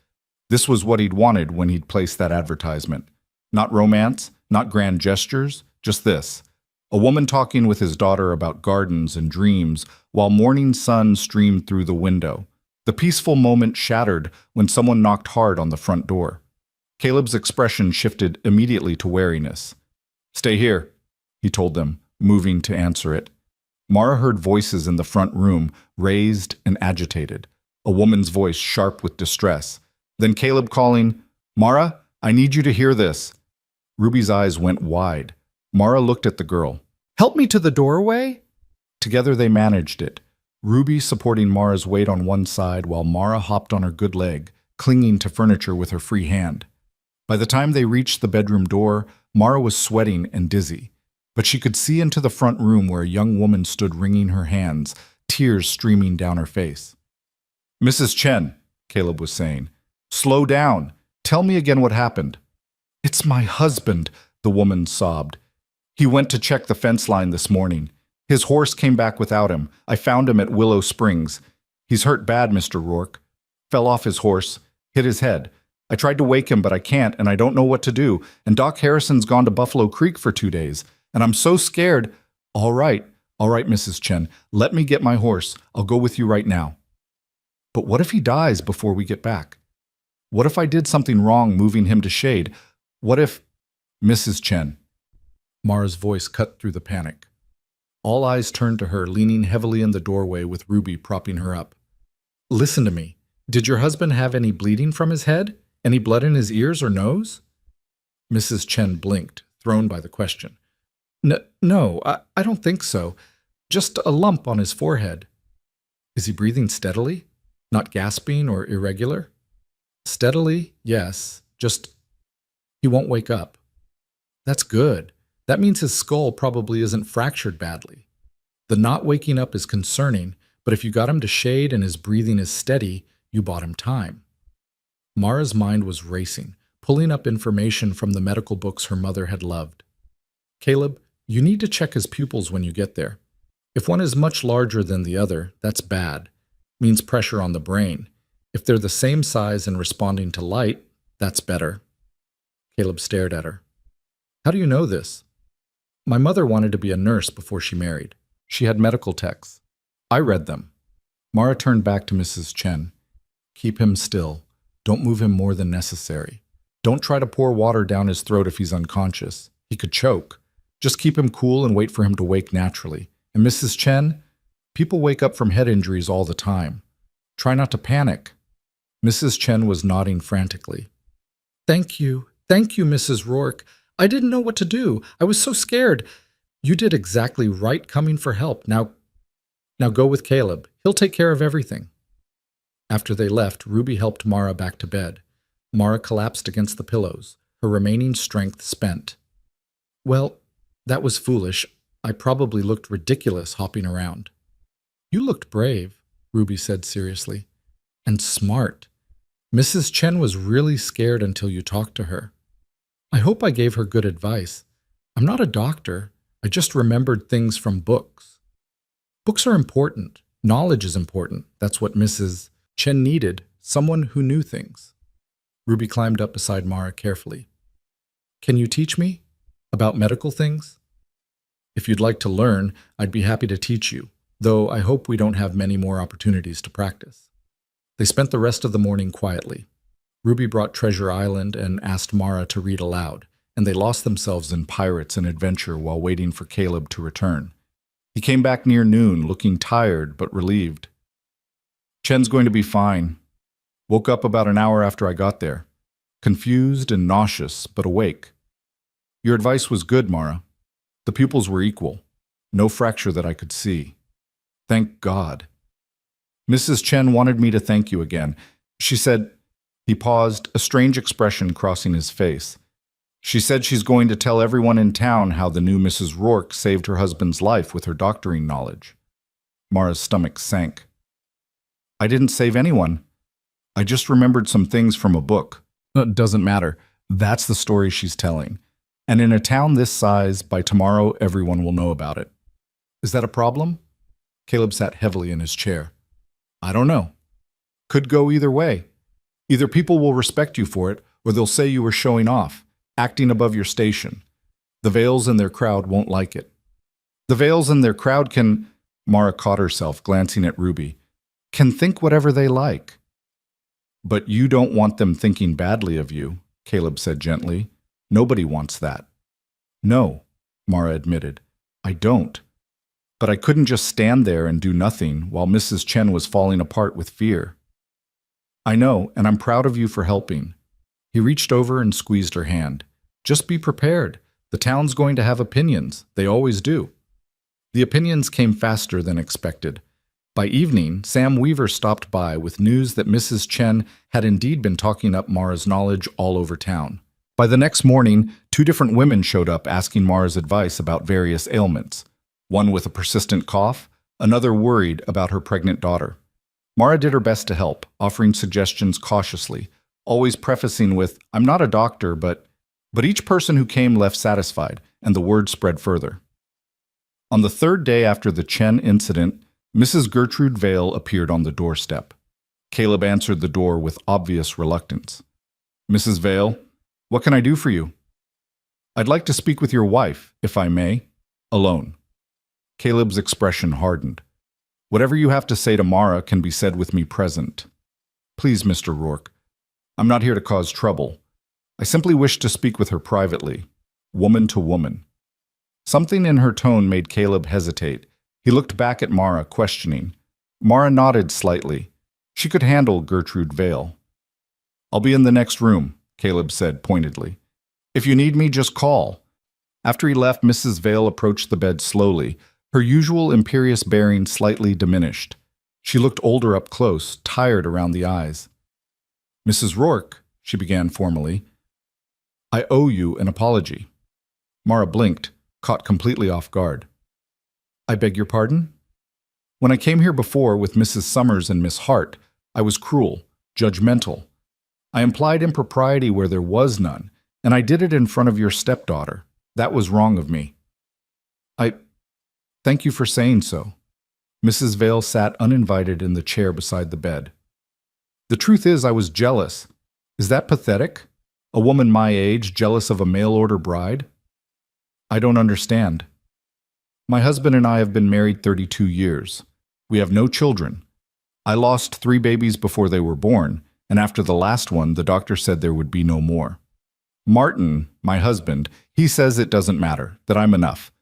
A: This was what he'd wanted when he'd placed that advertisement. Not romance, not grand gestures, just this. A woman talking with his daughter about gardens and dreams while morning sun streamed through the window. The peaceful moment shattered when someone knocked hard on the front door. Caleb's expression shifted immediately to wariness. Stay here, he told them, moving to answer it. Mara heard voices in the front room, raised and agitated, a woman's voice sharp with distress. Then Caleb calling, Mara, I need you to hear this. Ruby's eyes went wide. Mara looked at the girl. Help me to the doorway? Together they managed it, Ruby supporting Mara's weight on one side while Mara hopped on her good leg, clinging to furniture with her free hand. By the time they reached the bedroom door, Mara was sweating and dizzy, but she could see into the front room where a young woman stood wringing her hands, tears streaming down her face. Mrs. Chen, Caleb was saying, slow down. Tell me again what happened. It's my husband, the woman sobbed. He went to check the fence line this morning. His horse came back without him. I found him at Willow Springs. He's hurt bad, Mr. Rourke. Fell off his horse. Hit his head. I tried to wake him, but I can't, and I don't know what to do. And Doc Harrison's gone to Buffalo Creek for 2 days, and I'm so scared. All right, Mrs. Chen. Let me get my horse. I'll go with you right now. But what if he dies before we get back? What if I did something wrong moving him to shade? What if... Mrs. Chen. Mara's voice cut through the panic. All eyes turned to her, leaning heavily in the doorway with Ruby propping her up. Listen to me. Did your husband have any bleeding from his head? Any blood in his ears or nose? Mrs. Chen blinked, thrown by the question. No, I don't think so. Just a lump on his forehead. Is he breathing steadily? Not gasping or irregular? Steadily, yes. Just, he won't wake up. That's good. That means his skull probably isn't fractured badly. The not waking up is concerning, but if you got him to shade and his breathing is steady, you bought him time. Mara's mind was racing, pulling up information from the medical books her mother had loved. Caleb, you need to check his pupils when you get there. If one is much larger than the other, that's bad. Means pressure on the brain. If they're the same size and responding to light, that's better. Caleb stared at her. How do you know this? My mother wanted to be a nurse before she married. She had medical texts. I read them. Mara turned back to Mrs. Chen. Keep him still. Don't move him more than necessary. Don't try to pour water down his throat if he's unconscious. He could choke. Just keep him cool and wait for him to wake naturally. And Mrs. Chen, people wake up from head injuries all the time. Try not to panic. Mrs. Chen was nodding frantically. Thank you, Mrs. Rourke. I didn't know what to do. I was so scared. You did exactly right coming for help. Now go with Caleb. He'll take care of everything. After they left, Ruby helped Mara back to bed. Mara collapsed against the pillows, her remaining strength spent. Well, that was foolish. I probably looked ridiculous hopping around. You looked brave, Ruby said seriously. And smart. Mrs. Chen was really scared until you talked to her. I hope I gave her good advice. I'm not a doctor. I just remembered things from books. Books are important. Knowledge is important. That's what Mrs. Chen needed, someone who knew things. Ruby climbed up beside Mara carefully. Can you teach me? About medical things? If you'd like to learn, I'd be happy to teach you, though I hope we don't have many more opportunities to practice. They spent the rest of the morning quietly. Ruby brought Treasure Island and asked Mara to read aloud, and they lost themselves in pirates and adventure while waiting for Caleb to return. He came back near noon, looking tired but relieved. Chen's going to be fine. Woke up about an hour after I got there. Confused and nauseous, but awake. Your advice was good, Mara. The pupils were equal. No fracture that I could see. Thank God. Mrs. Chen wanted me to thank you again. She said... He paused, a strange expression crossing his face. She said she's going to tell everyone in town how the new Mrs. Rourke saved her husband's life with her doctoring knowledge. Mara's stomach sank. I didn't save anyone. I just remembered some things from a book. Doesn't matter. That's the story she's telling. And in a town this size, by tomorrow everyone will know about it. Is that a problem? Caleb sat heavily in his chair. I don't know. Could go either way. Either people will respect you for it, or they'll say you were showing off, acting above your station. The Vales and their crowd won't like it. The Vales and their crowd can... Mara caught herself, glancing at Ruby. Can think whatever they like. But you don't want them thinking badly of you, Caleb said gently. Nobody wants that. No, Mara admitted. I don't. But I couldn't just stand there and do nothing while Mrs. Chen was falling apart with fear. I know, and I'm proud of you for helping. He reached over and squeezed her hand. Just be prepared. The town's going to have opinions. They always do. The opinions came faster than expected. By evening, Sam Weaver stopped by with news that Mrs. Chen had indeed been talking up Mara's knowledge all over town. By the next morning, 2 different women showed up asking Mara's advice about various ailments. One with a persistent cough, another worried about her pregnant daughter. Mara did her best to help, offering suggestions cautiously, always prefacing with, I'm not a doctor, but each person who came left satisfied, and the word spread further. On the 3rd day after the Chen incident, Mrs. Gertrude Vale appeared on the doorstep. Caleb answered the door with obvious reluctance. Mrs. Vale, what can I do for you? I'd like to speak with your wife, if I may, alone. Caleb's expression hardened. Whatever you have to say to Mara can be said with me present. Please, Mr. Rourke. I'm not here to cause trouble. I simply wish to speak with her privately, woman to woman. Something in her tone made Caleb hesitate. He looked back at Mara, questioning. Mara nodded slightly. She could handle Gertrude Vale. I'll be in the next room, Caleb said pointedly. If you need me, just call. After he left, Mrs. Vale approached the bed slowly, her usual imperious bearing slightly diminished. She looked older up close, tired around the eyes. Mrs. Rourke, she began formally, I owe you an apology. Mara blinked, caught completely off guard. I beg your pardon? When I came here before with Mrs. Summers and Miss Hart, I was cruel, judgmental. I implied impropriety where there was none, and I did it in front of your stepdaughter. That was wrong of me. Thank you for saying so. Mrs. Vale sat uninvited in the chair beside the bed. The truth is, I was jealous. Is that pathetic? A woman my age jealous of a mail-order bride? I don't understand. My husband and I have been married 32 years. We have no children. I lost 3 babies before they were born, and after the last one, the doctor said there would be no more. Martin, my husband, he says it doesn't matter, that I'm enough.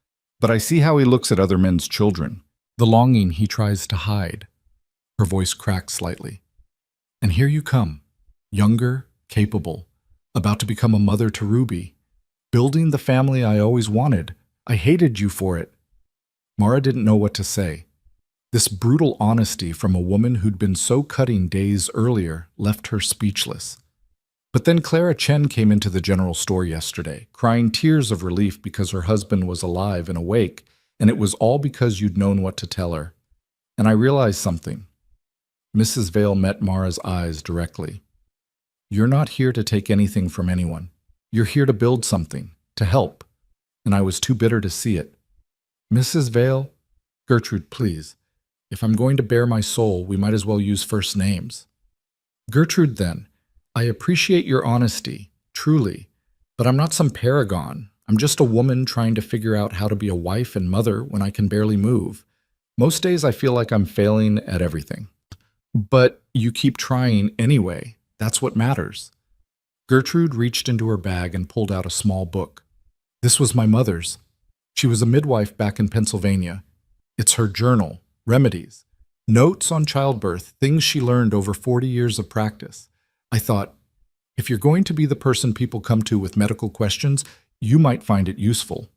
A: But I see how he looks at other men's children, the longing he tries to hide. Her voice cracked slightly. And here you come, younger, capable, about to become a mother to Ruby, building the family I always wanted. I hated you for it. Mara didn't know what to say. This brutal honesty from a woman who'd been so cutting days earlier left her speechless. But then Clara Chen came into the general store yesterday, crying tears of relief because her husband was alive and awake, and it was all because you'd known what to tell her. And I realized something. Mrs. Vale met Mara's eyes directly. You're not here to take anything from anyone. You're here to build something, to help. And I was too bitter to see it. Mrs. Vale, Gertrude, please. If I'm going to bare my soul, we might as well use first names. Gertrude, then. I appreciate your honesty, truly, but I'm not some paragon. I'm just a woman trying to figure out how to be a wife and mother when I can barely move. Most days I feel like I'm failing at everything. But you keep trying anyway. That's what matters. Gertrude reached into her bag and pulled out a small book. This was my mother's. She was a midwife back in Pennsylvania. It's her journal, remedies, notes on childbirth, things she learned over 40 years of practice. I thought, if you're going to be the person people come to with medical questions, you might find it useful.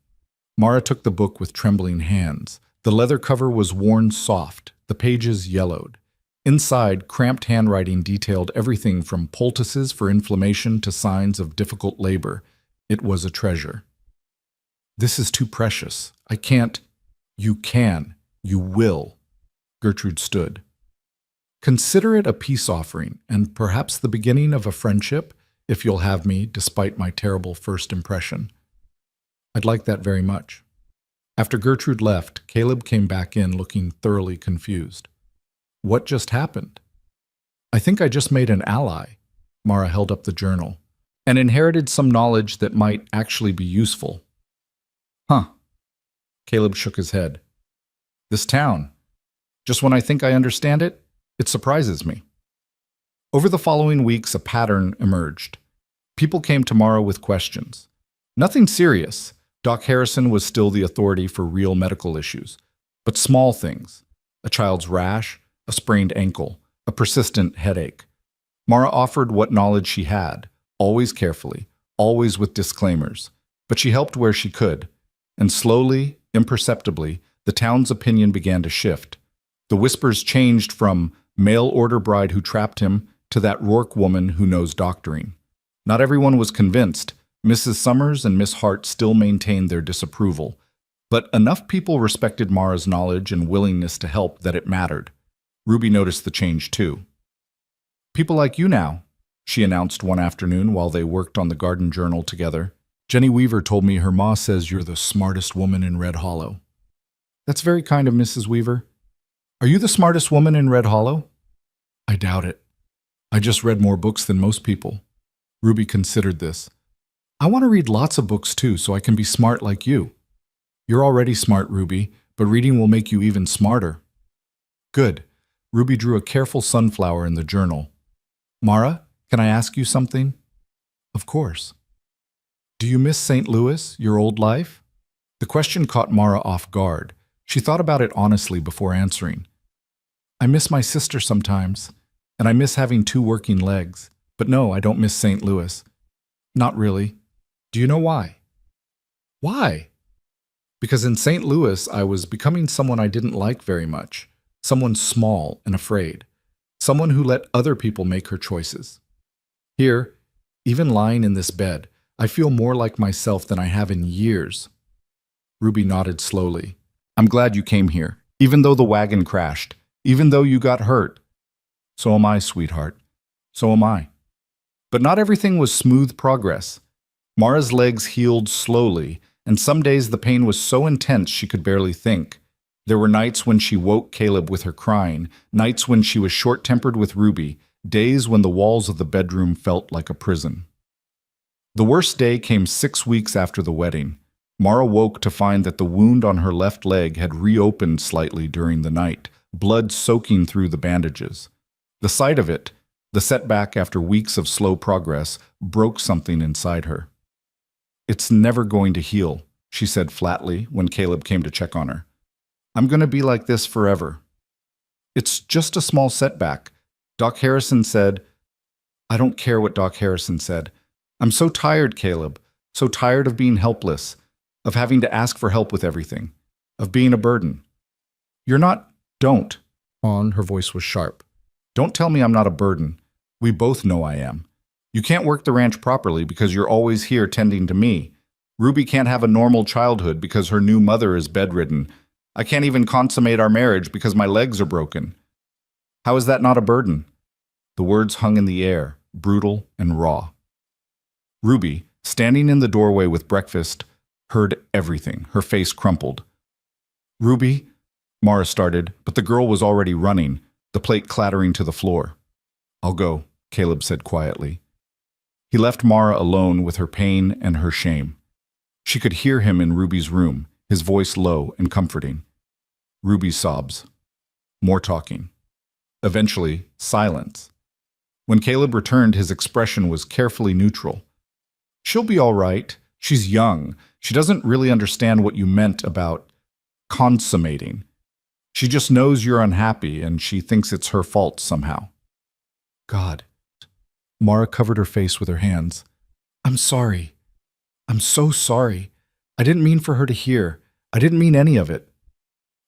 A: Mara took the book with trembling hands. The leather cover was worn soft, the pages yellowed. Inside, cramped handwriting detailed everything from poultices for inflammation to signs of difficult labor. It was a treasure. This is too precious. I can't. You can. You will. Gertrude stood. Consider it a peace offering, and perhaps the beginning of a friendship, if you'll have me, despite my terrible first impression. I'd like that very much. After Gertrude left, Caleb came back in looking thoroughly confused. What just happened? I think I just made an ally. Mara held up the journal, and inherited some knowledge that might actually be useful. Huh. Caleb shook his head. This town. Just when I think I understand it, it surprises me. Over the following weeks, a pattern emerged. People came to Mara with questions. Nothing serious. Doc Harrison was still the authority for real medical issues. But small things. A child's rash, a sprained ankle, a persistent headache. Mara offered what knowledge she had, always carefully, always with disclaimers. But she helped where she could. And slowly, imperceptibly, the town's opinion began to shift. The whispers changed from mail-order bride who trapped him to that Rourke woman who knows doctoring. Not everyone was convinced. Mrs. Summers and Miss Hart still maintained their disapproval. But enough people respected Mara's knowledge and willingness to help that it mattered. Ruby noticed the change too. People like you now, she announced one afternoon while they worked on the garden journal together. Jenny Weaver told me her ma says you're the smartest woman in Red Hollow. That's very kind of Mrs. Weaver. Are you the smartest woman in Red Hollow? I doubt it. I just read more books than most people. Ruby considered this. I want to read lots of books too, so I can be smart like you. You're already smart, Ruby, but reading will make you even smarter. Good. Ruby drew a careful sunflower in the journal. Mara, can I ask you something? Of course. Do you miss St. Louis, your old life? The question caught Mara off guard. She thought about it honestly before answering. I miss my sister sometimes, and I miss having 2 working legs. But no, I don't miss St. Louis. Not really. Do you know why? Why? Because in St. Louis, I was becoming someone I didn't like very much. Someone small and afraid. Someone who let other people make her choices. Here, even lying in this bed, I feel more like myself than I have in years. Ruby nodded slowly. I'm glad you came here, even though the wagon crashed, even though you got hurt. So am I, sweetheart. So am I. But not everything was smooth progress. Mara's legs healed slowly, and some days the pain was so intense she could barely think. There were nights when she woke Caleb with her crying, nights when she was short-tempered with Ruby, days when the walls of the bedroom felt like a prison. The worst day came 6 weeks after the wedding. Mara woke to find that the wound on her left leg had reopened slightly during the night, blood soaking through the bandages. The sight of it, the setback after weeks of slow progress, broke something inside her. It's never going to heal, she said flatly when Caleb came to check on her. I'm going to be like this forever. It's just a small setback. Doc Harrison said, I don't care what Doc Harrison said. I'm so tired, Caleb, so tired of being helpless, of having to ask for help with everything, of being a burden. You're not, don't. Her voice was sharp. Don't tell me I'm not a burden. We both know I am. You can't work the ranch properly because you're always here tending to me. Ruby can't have a normal childhood because her new mother is bedridden. I can't even consummate our marriage because my legs are broken. How is that not a burden? The words hung in the air, brutal and raw. Ruby, standing in the doorway with breakfast, heard everything. Her face crumpled. Ruby, Mara started, but the girl was already running, the plate clattering to the floor. I'll go, Caleb said quietly. He left Mara alone with her pain and her shame. She could hear him in Ruby's room, his voice low and comforting. Ruby's sobs. More talking. Eventually, silence. When Caleb returned, his expression was carefully neutral. She'll be all right. She's young. She doesn't really understand what you meant about consummating. She just knows you're unhappy and she thinks it's her fault somehow. God. Mara covered her face with her hands. I'm sorry. I'm so sorry. I didn't mean for her to hear. I didn't mean any of it.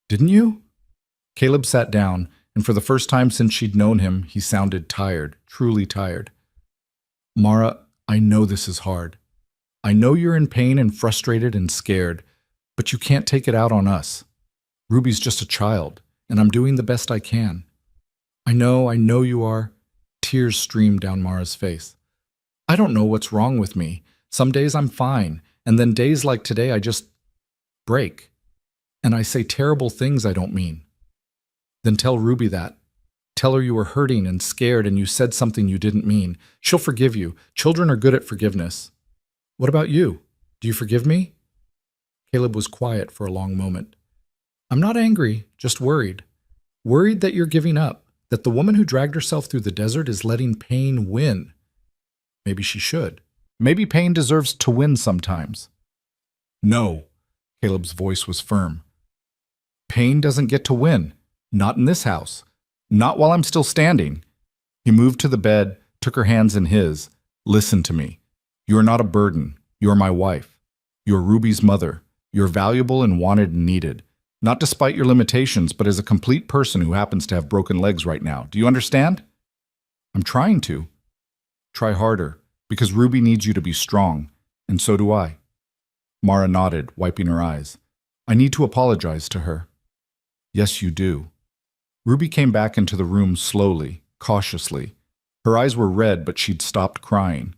A: Didn't you? Caleb sat down, and for the first time since she'd known him, he sounded tired, truly tired. Mara, I know this is hard. I know you're in pain and frustrated and scared, but you can't take it out on us. Ruby's just a child, and I'm doing the best I can. I know you are. Tears streamed down Mara's face. I don't know what's wrong with me. Some days I'm fine, and then days like today I just break. And I say terrible things I don't mean. Then tell Ruby that. Tell her you were hurting and scared and you said something you didn't mean. She'll forgive you. Children are good at forgiveness. What about you? Do you forgive me? Caleb was quiet for a long moment. I'm not angry, just worried. Worried that you're giving up, that the woman who dragged herself through the desert is letting pain win. Maybe she should. Maybe pain deserves to win sometimes. No, Caleb's voice was firm. Pain doesn't get to win. Not in this house. Not while I'm still standing. He moved to the bed, took her hands in his. Listen to me. You are not a burden. You are my wife. You are Ruby's mother. You're valuable and wanted and needed. Not despite your limitations, but as a complete person who happens to have broken legs right now. Do you understand? I'm trying to. Try harder, because Ruby needs you to be strong, and so do I. Mara nodded, wiping her eyes. I need to apologize to her. Yes, you do. Ruby came back into the room slowly, cautiously. Her eyes were red, but she'd stopped crying.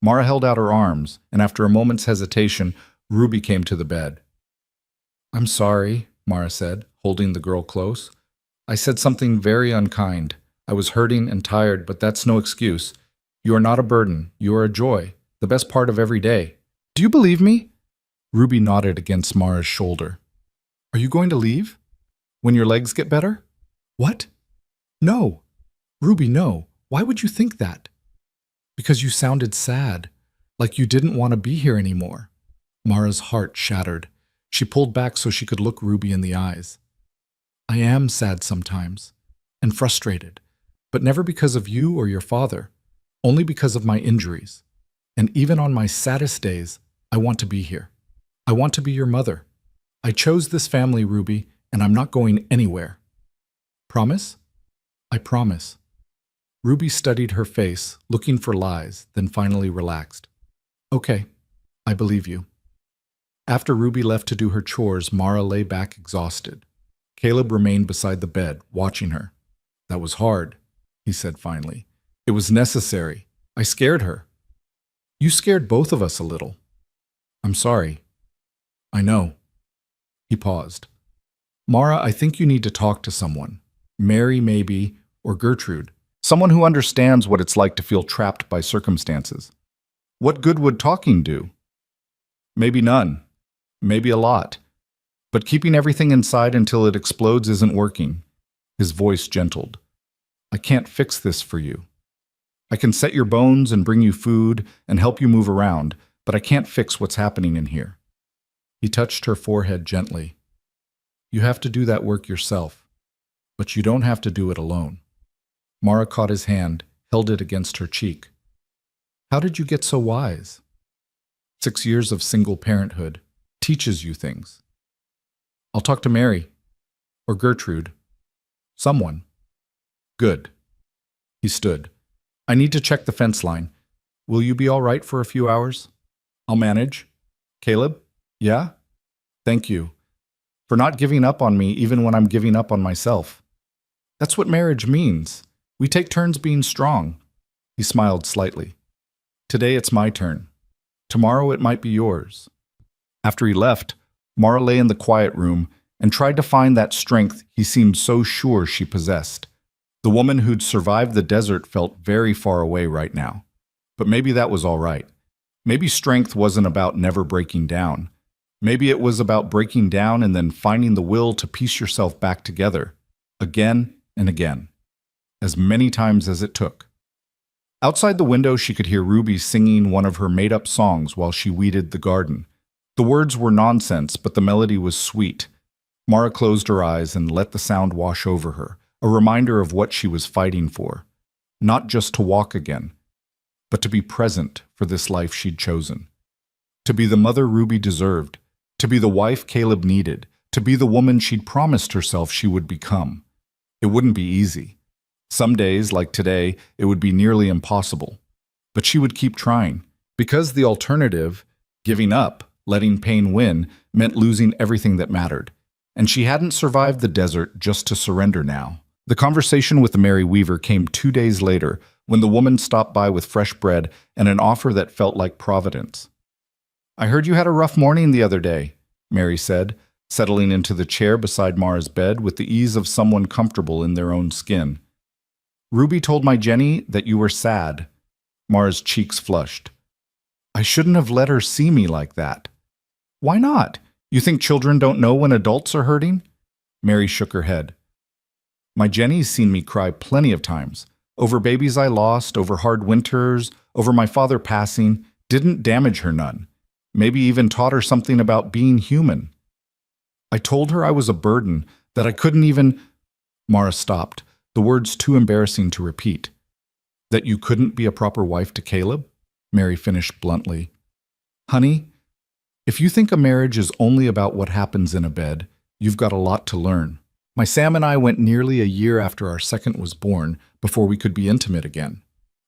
A: Mara held out her arms, and after a moment's hesitation, Ruby came to the bed. I'm sorry, Mara said, holding the girl close. I said something very unkind. I was hurting and tired, but that's no excuse. You are not a burden. You are a joy, the best part of every day. Do you believe me? Ruby nodded against Mara's shoulder. Are you going to leave? When your legs get better? What? No. Ruby, no. Why would you think that? Because you sounded sad, like you didn't want to be here anymore. Mara's heart shattered. She pulled back so she could look Ruby in the eyes. I am sad sometimes, and frustrated, but never because of you or your father, only because of my injuries. And even on my saddest days, I want to be here. I want to be your mother. I chose this family, Ruby, and I'm not going anywhere. Promise? I promise. Ruby studied her face, looking for lies, then finally relaxed. Okay, I believe you. After Ruby left to do her chores, Mara lay back exhausted. Caleb remained beside the bed, watching her. That was hard, he said finally. It was necessary. I scared her. You scared both of us a little. I'm sorry. I know. He paused. Mara, I think you need to talk to someone. Mary, maybe, or Gertrude. Someone who understands what it's like to feel trapped by circumstances. What good would talking do? Maybe none. Maybe a lot. But keeping everything inside until it explodes isn't working. His voice gentled. I can't fix this for you. I can set your bones and bring you food and help you move around, but I can't fix what's happening in here. He touched her forehead gently. You have to do that work yourself, but you don't have to do it alone. Mara caught his hand, held it against her cheek. How did you get so wise? 6 years of single parenthood teaches you things. I'll talk to Mary. Or Gertrude. Someone. Good. He stood. I need to check the fence line. Will you be all right for a few hours? I'll manage. Caleb? Yeah? Thank you. For not giving up on me even when I'm giving up on myself. That's what marriage means. We take turns being strong. He smiled slightly. Today it's my turn. Tomorrow it might be yours. After he left, Mara lay in the quiet room and tried to find that strength he seemed so sure she possessed. The woman who'd survived the desert felt very far away right now. But maybe that was all right. Maybe strength wasn't about never breaking down. Maybe it was about breaking down and then finding the will to piece yourself back together, again and again, as many times as it took. Outside the window, she could hear Ruby singing one of her made-up songs while she weeded the garden. The words were nonsense, but the melody was sweet. Mara closed her eyes and let the sound wash over her, a reminder of what she was fighting for. Not just to walk again, but to be present for this life she'd chosen. To be the mother Ruby deserved, to be the wife Caleb needed, to be the woman she'd promised herself she would become. It wouldn't be easy. Some days, like today, it would be nearly impossible. But she would keep trying, because the alternative, giving up, letting pain win, meant losing everything that mattered. And she hadn't survived the desert just to surrender now. The conversation with the Mary Weaver came 2 days later, when the woman stopped by with fresh bread and an offer that felt like providence. I heard you had a rough morning the other day, Mary said, settling into the chair beside Mara's bed with the ease of someone comfortable in their own skin. Ruby told my Jenny that you were sad. Mara's cheeks flushed. I shouldn't have let her see me like that. Why not? You think children don't know when adults are hurting? Mary shook her head. My Jenny's seen me cry plenty of times. Over babies I lost, over hard winters, over my father passing. Didn't damage her none. Maybe even taught her something about being human. I told her I was a burden, that I couldn't even... Mara stopped, the words too embarrassing to repeat. That you couldn't be a proper wife to Caleb? Mary finished bluntly. Honey, if you think a marriage is only about what happens in a bed, you've got a lot to learn. My Sam and I went nearly a year after our second was born before we could be intimate again.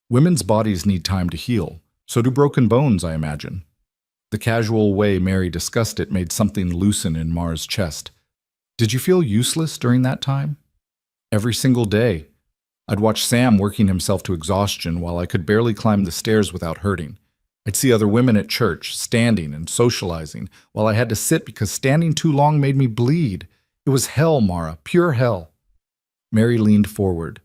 A: Women's bodies need time to heal, so do broken bones, I imagine. The casual way Mary discussed it made something loosen in Mara's chest. Did you feel useless during that time? Every single day. I'd watch Sam working himself to exhaustion while I could barely climb the stairs without hurting. I'd see other women at church, standing and socializing, while I had to sit because standing too long made me bleed. It was hell, Mara, pure hell. Mary leaned forward.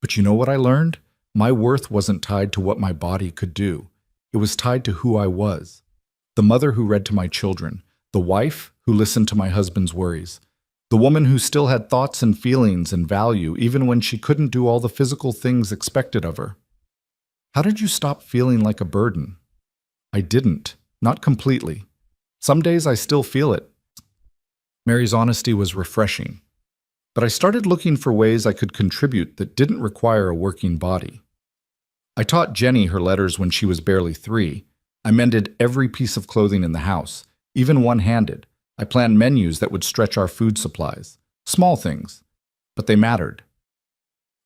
A: But you know what I learned? My worth wasn't tied to what my body could do. It was tied to who I was. The mother who read to my children, the wife who listened to my husband's worries, the woman who still had thoughts and feelings and value even when she couldn't do all the physical things expected of her. How did you stop feeling like a burden? I didn't, not completely. Some days I still feel it. Mary's honesty was refreshing. But I started looking for ways I could contribute that didn't require a working body. I taught Jenny her letters when she was barely 3. I mended every piece of clothing in the house, even one-handed. I planned menus that would stretch our food supplies. Small things, but they mattered.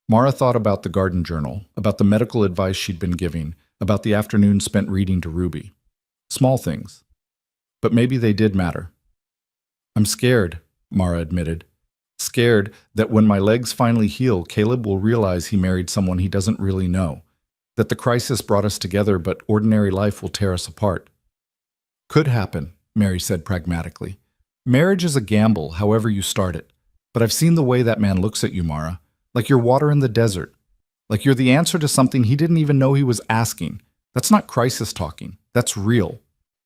A: Mara thought about the garden journal, about the medical advice she'd been giving, about the afternoon spent reading to Ruby. Small things. But maybe they did matter. I'm scared, Mara admitted. Scared that when my legs finally heal, Caleb will realize he married someone he doesn't really know. That the crisis brought us together, but ordinary life will tear us apart. Could happen, Mary said pragmatically. Marriage is a gamble, however you start it. But I've seen the way that man looks at you, Mara. Like you're water in the desert. Like you're the answer to something he didn't even know he was asking. That's not crisis talking. That's real.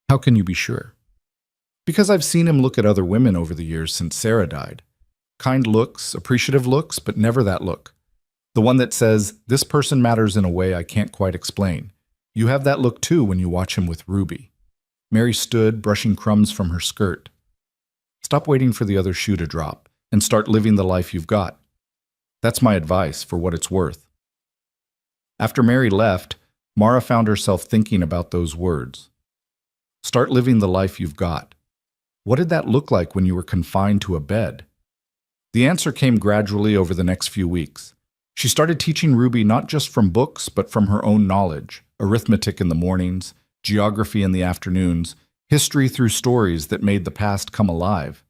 A: How can you be sure? Because I've seen him look at other women over the years since Sarah died. Kind looks, appreciative looks, but never that look. The one that says, this person matters in a way I can't quite explain. You have that look too when you watch him with Ruby. Mary stood, brushing crumbs from her skirt. Stop waiting for the other shoe to drop and start living the life you've got. That's my advice for what it's worth. After Mary left, Mara found herself thinking about those words. Start living the life you've got. What did that look like when you were confined to a bed? The answer came gradually over the next few weeks. She started teaching Ruby not just from books, but from her own knowledge, arithmetic in the mornings, geography in the afternoons, history through stories that made the past come alive.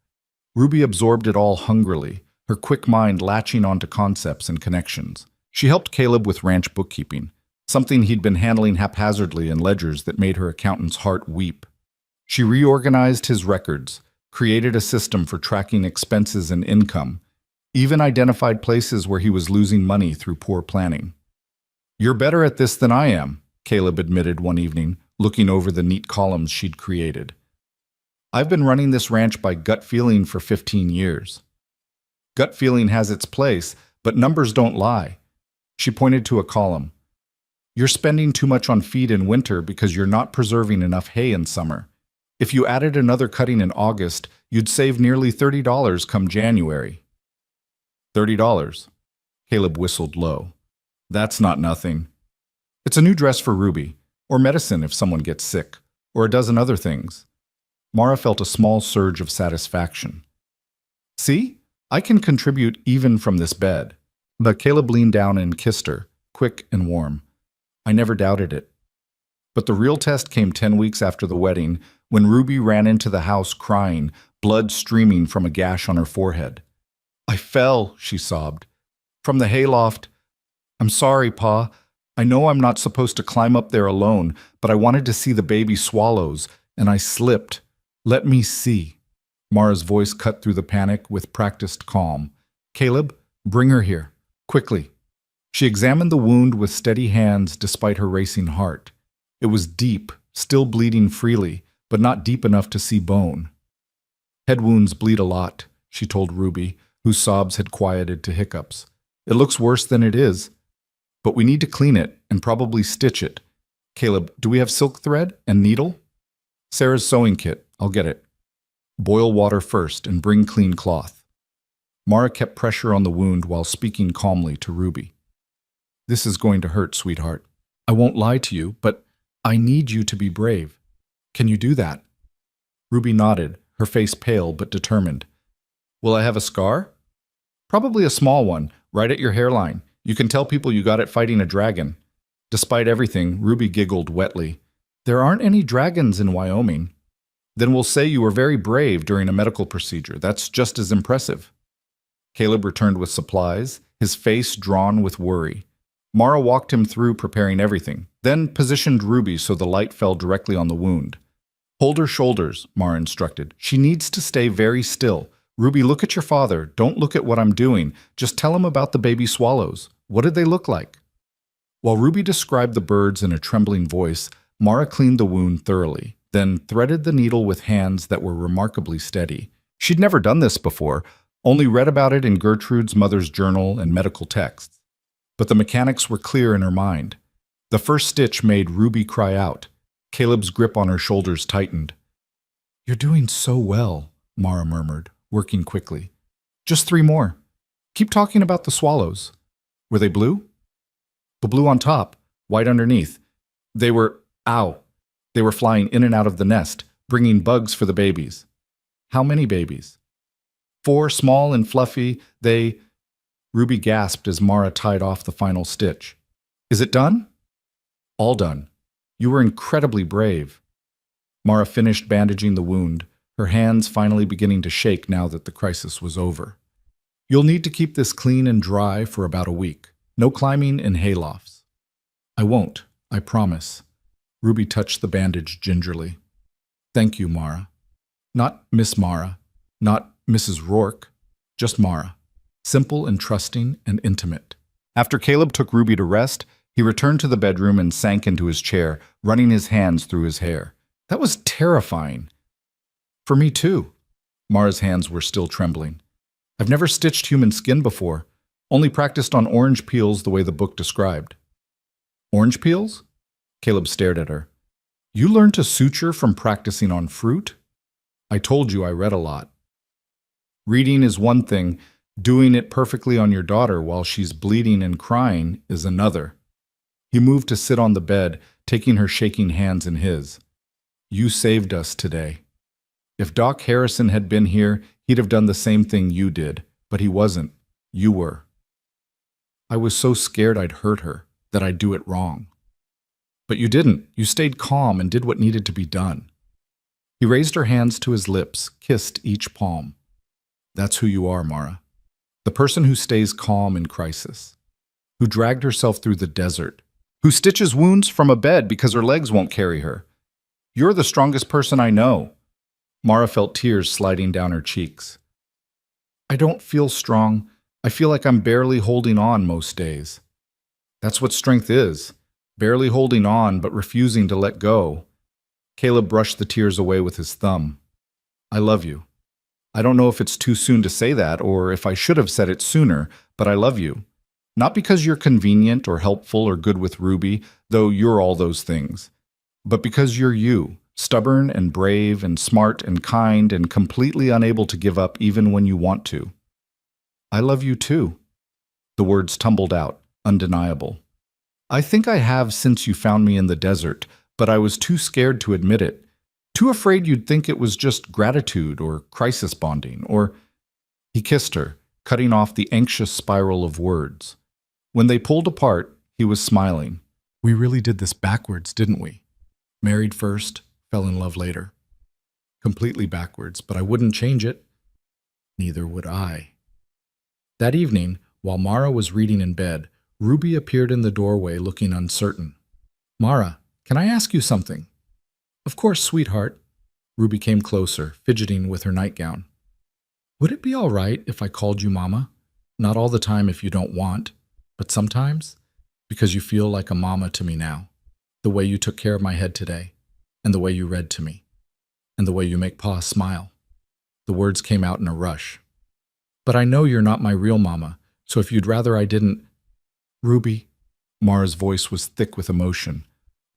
A: Ruby absorbed it all hungrily, her quick mind latching onto concepts and connections. She helped Caleb with ranch bookkeeping, something he'd been handling haphazardly in ledgers that made her accountant's heart weep. She reorganized his records, created a system for tracking expenses and income, even identified places where he was losing money through poor planning. You're better at this than I am, Caleb admitted one evening, looking over the neat columns she'd created. I've been running this ranch by gut feeling for 15 years. Gut feeling has its place, but numbers don't lie. She pointed to a column. You're spending too much on feed in winter because you're not preserving enough hay in summer. If you added another cutting in August, you'd save nearly $30 come January. $30. Caleb whistled low. That's not nothing. It's a new dress for Ruby, or medicine if someone gets sick, or a dozen other things. Mara felt a small surge of satisfaction. See? I can contribute even from this bed. But Caleb leaned down and kissed her, quick and warm. I never doubted it. But the real test came 10 weeks after the wedding, when Ruby ran into the house crying, blood streaming from a gash on her forehead. I fell, she sobbed. From the hayloft. I'm sorry, Pa. I know I'm not supposed to climb up there alone, but I wanted to see the baby swallows, and I slipped. Let me see. Mara's voice cut through the panic with practiced calm. Caleb, bring her here. Quickly. She examined the wound with steady hands despite her racing heart. It was deep, still bleeding freely, but not deep enough to see bone. Head wounds bleed a lot, she told Ruby, whose sobs had quieted to hiccups. It looks worse than it is, but we need to clean it and probably stitch it. Caleb, do we have silk thread and needle? Sarah's sewing kit. I'll get it. Boil water first and bring clean cloth. Mara kept pressure on the wound while speaking calmly to Ruby. This is going to hurt, sweetheart. I won't lie to you, but I need you to be brave. Can you do that? Ruby nodded, her face pale but determined. Will I have a scar? Probably a small one, right at your hairline. You can tell people you got it fighting a dragon. Despite everything, Ruby giggled wetly. There aren't any dragons in Wyoming. Then we'll say you were very brave during a medical procedure. That's just as impressive. Caleb returned with supplies, his face drawn with worry. Mara walked him through preparing everything, then positioned Ruby so the light fell directly on the wound. Hold her shoulders, Mara instructed. She needs to stay very still. Ruby, look at your father. Don't look at what I'm doing. Just tell him about the baby swallows. What did they look like? While Ruby described the birds in a trembling voice, Mara cleaned the wound thoroughly, then threaded the needle with hands that were remarkably steady. She'd never done this before, only read about it in Gertrude's mother's journal and medical texts. But the mechanics were clear in her mind. The first stitch made Ruby cry out. Caleb's grip on her shoulders tightened. "You're doing so well," Mara murmured, working quickly. "Just 3 more. Keep talking about the swallows. Were they blue?" "The blue on top, white underneath. They were, ow, they were flying in and out of the nest, bringing bugs for the babies." "How many babies?" 4, small and fluffy. Ruby gasped as Mara tied off the final stitch. "Is it done?" "All done. You were incredibly brave." Mara finished bandaging the wound, her hands finally beginning to shake now that the crisis was over. "You'll need to keep this clean and dry for about a week. No climbing in haylofts." "I won't, I promise." Ruby touched the bandage gingerly. "Thank you, Mara." Not Miss Mara, not Mrs. Rourke, just Mara. Simple and trusting and intimate. After Caleb took Ruby to rest, he returned to the bedroom and sank into his chair, running his hands through his hair. That was terrifying. "For me too." Mara's hands were still trembling. "I've never stitched human skin before, only practiced on orange peels the way the book described." "Orange peels?" Caleb stared at her. "You learned to suture from practicing on fruit?" "I told you I read a lot." "Reading is one thing. Doing it perfectly on your daughter while she's bleeding and crying is another." He moved to sit on the bed, taking her shaking hands in his. "You saved us today. If Doc Harrison had been here, he'd have done the same thing you did, but he wasn't. You were." "I was so scared I'd hurt her, that I'd do it wrong." "But you didn't. You stayed calm and did what needed to be done." He raised her hands to his lips, kissed each palm. "That's who you are, Mara. The person who stays calm in crisis, who dragged herself through the desert, who stitches wounds from a bed because her legs won't carry her. You're the strongest person I know." Mara felt tears sliding down her cheeks. "I don't feel strong. I feel like I'm barely holding on most days." "That's what strength is. Barely holding on but refusing to let go." Caleb brushed the tears away with his thumb. "I love you. I don't know if it's too soon to say that or if I should have said it sooner, but I love you. Not because you're convenient or helpful or good with Ruby, though you're all those things, but because you're you, stubborn and brave and smart and kind and completely unable to give up even when you want to." "I love you too." The words tumbled out, undeniable. "I think I have since you found me in the desert, but I was too scared to admit it. Too afraid you'd think it was just gratitude or crisis bonding or—" He kissed her, cutting off the anxious spiral of words. When they pulled apart, he was smiling. "We really did this backwards, didn't we? Married first, fell in love later. Completely backwards, but I wouldn't change it." "Neither would I." That evening, while Mara was reading in bed, Ruby appeared in the doorway looking uncertain. "Mara, can I ask you something?" "Of course, sweetheart." Ruby came closer, fidgeting with her nightgown. "Would it be all right if I called you Mama? Not all the time if you don't want, but sometimes, because you feel like a mama to me now. The way you took care of my head today, and the way you read to me, and the way you make Pa smile." The words came out in a rush. "But I know you're not my real mama, so if you'd rather I didn't—" "Ruby," Mara's voice was thick with emotion,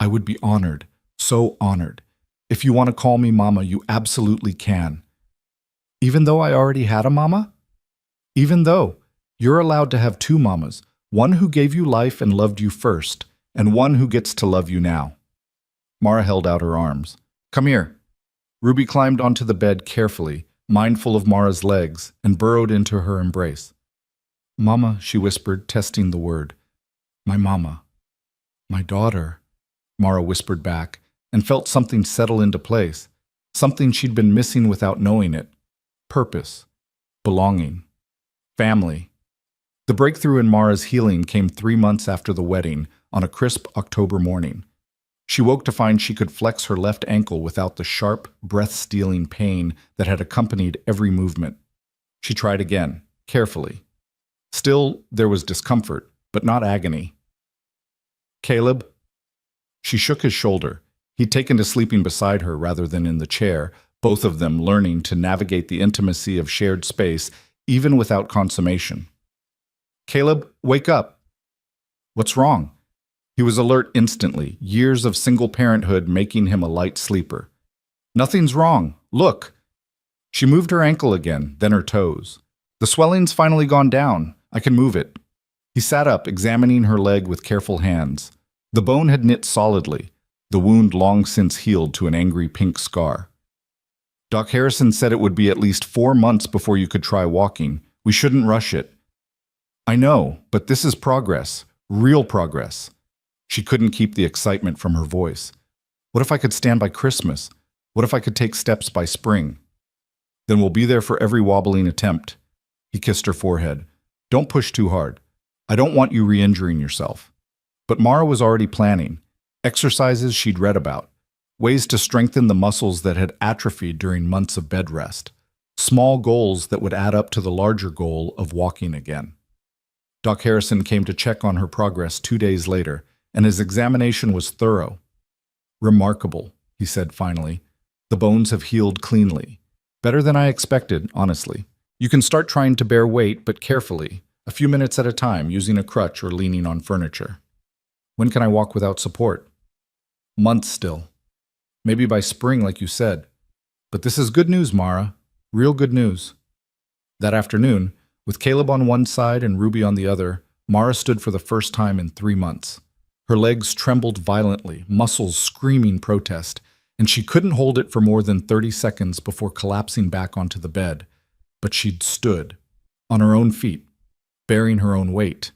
A: "I would be honored, so honored. If you want to call me Mama, you absolutely can. Even though I already had a mama? Even though you're allowed to have 2 mamas, one who gave you life and loved you first, and one who gets to love you now." Mara held out her arms. "Come here." Ruby climbed onto the bed carefully, mindful of Mara's legs, and burrowed into her embrace. "Mama," she whispered, testing the word. "My mama." "My daughter," Mara whispered back, and felt something settle into place, something she'd been missing without knowing it. Purpose, belonging, family. The breakthrough in Mara's healing came 3 months after the wedding, on a crisp October morning. She woke to find she could flex her left ankle without the sharp, breath-stealing pain that had accompanied every movement. She tried again, carefully. Still, there was discomfort, but not agony. Caleb? She shook his shoulder. He'd taken to sleeping beside her rather than in the chair, both of them learning to navigate the intimacy of shared space even without consummation. Caleb, wake up! What's wrong? He was alert instantly, years of single parenthood making him a light sleeper. Nothing's wrong. Look! She moved her ankle again, then her toes. The swelling's finally gone down. I can move it. He sat up, examining her leg with careful hands. The bone had knit solidly, the wound long since healed to an angry pink scar. Doc Harrison said it would be at least 4 months before you could try walking. We shouldn't rush it. I know, but this is progress. Real progress. She couldn't keep the excitement from her voice. What if I could stand by Christmas? What if I could take steps by spring? Then we'll be there for every wobbling attempt. He kissed her forehead. Don't push too hard. I don't want you re-injuring yourself. But Mara was already planning. Exercises she'd read about. Ways to strengthen the muscles that had atrophied during months of bed rest. Small goals that would add up to the larger goal of walking again. Doc Harrison came to check on her progress 2 days later, and his examination was thorough. Remarkable, he said finally. The bones have healed cleanly. Better than I expected, honestly. You can start trying to bear weight, but carefully, a few minutes at a time, using a crutch or leaning on furniture. When can I walk without support? Months still. Maybe by spring, like you said. But this is good news, Mara. Real good news. That afternoon, with Caleb on one side and Ruby on the other, Mara stood for the first time in 3 months. Her legs trembled violently, muscles screaming protest, and she couldn't hold it for more than 30 seconds before collapsing back onto the bed. But she'd stood, on her own feet, bearing her own weight.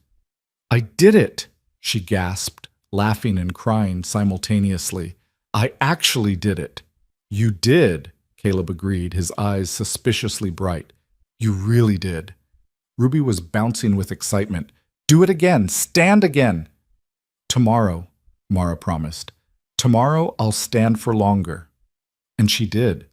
A: I did it, she gasped, laughing and crying simultaneously. I actually did it. You did, Caleb agreed, his eyes suspiciously bright. You really did. Ruby was bouncing with excitement. Do it again. Stand again. Tomorrow, Mara promised. Tomorrow I'll stand for longer. And she did.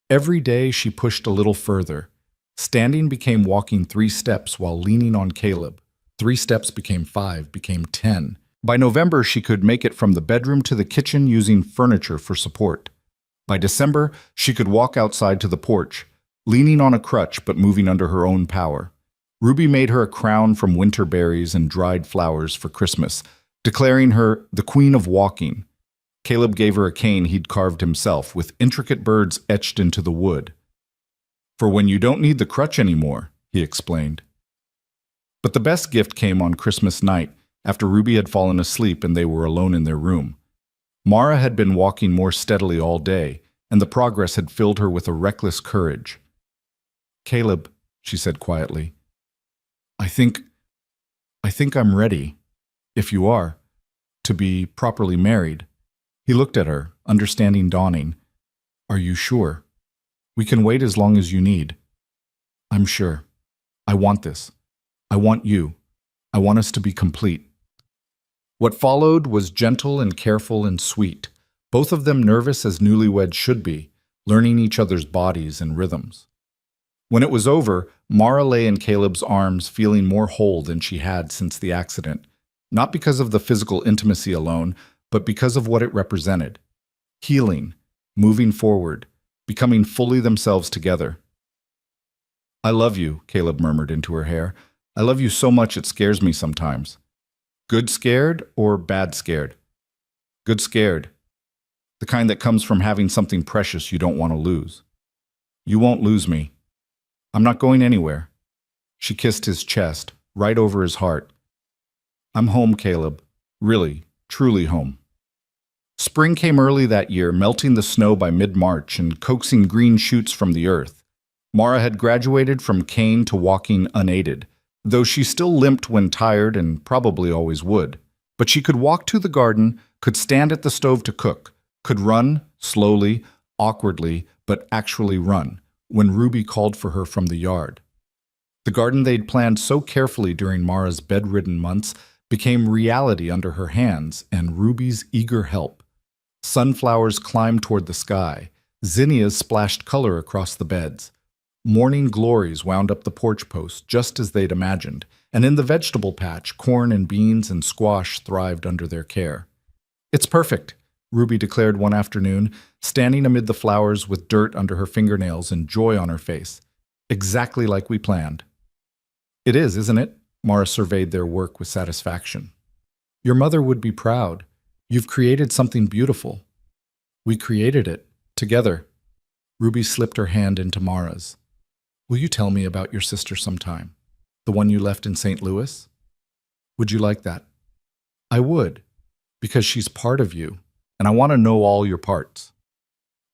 A: Every day she pushed a little further. Standing became walking 3 steps while leaning on Caleb. 3 steps became 5, became 10. By November, she could make it from the bedroom to the kitchen using furniture for support. By December, she could walk outside to the porch, leaning on a crutch but moving under her own power. Ruby made her a crown from winter berries and dried flowers for Christmas, declaring her the Queen of Walking. Caleb gave her a cane he'd carved himself, with intricate birds etched into the wood. For when you don't need the crutch anymore, he explained. But the best gift came on Christmas night, after Ruby had fallen asleep and they were alone in their room. Mara had been walking more steadily all day, and the progress had filled her with a reckless courage. Caleb, she said quietly, I think I'm ready, if you are, to be properly married. He looked at her, understanding dawning. Are you sure? We can wait as long as you need. I'm sure. I want this. I want you. I want us to be complete. What followed was gentle and careful and sweet, both of them nervous as newlyweds should be, learning each other's bodies and rhythms. When it was over, Mara lay in Caleb's arms feeling more whole than she had since the accident, not because of the physical intimacy alone, but because of what it represented. Healing, moving forward, becoming fully themselves together. I love you, Caleb murmured into her hair. I love you so much it scares me sometimes. Good scared or bad scared? Good scared. The kind that comes from having something precious you don't want to lose. You won't lose me. I'm not going anywhere. She kissed his chest, right over his heart. I'm home, Caleb. Really, truly home. Spring came early that year, melting the snow by mid-March and coaxing green shoots from the earth. Mara had graduated from cane to walking unaided, though she still limped when tired and probably always would. But she could walk to the garden, could stand at the stove to cook, could run, slowly, awkwardly, but actually run, when Ruby called for her from the yard. The garden they'd planned so carefully during Mara's bedridden months became reality under her hands and Ruby's eager help. Sunflowers climbed toward the sky. Zinnias splashed color across the beds. Morning glories wound up the porch post just as they'd imagined, and in the vegetable patch, corn and beans and squash thrived under their care. "It's perfect," Ruby declared one afternoon, standing amid the flowers with dirt under her fingernails and joy on her face. "Exactly like we planned." "It is, isn't it?" Mara surveyed their work with satisfaction. "Your mother would be proud. You've created something beautiful." "We created it, together." Ruby slipped her hand into Mara's. "Will you tell me about your sister sometime? The one you left in St. Louis?" "Would you like that?" "I would, because she's part of you, and I want to know all your parts."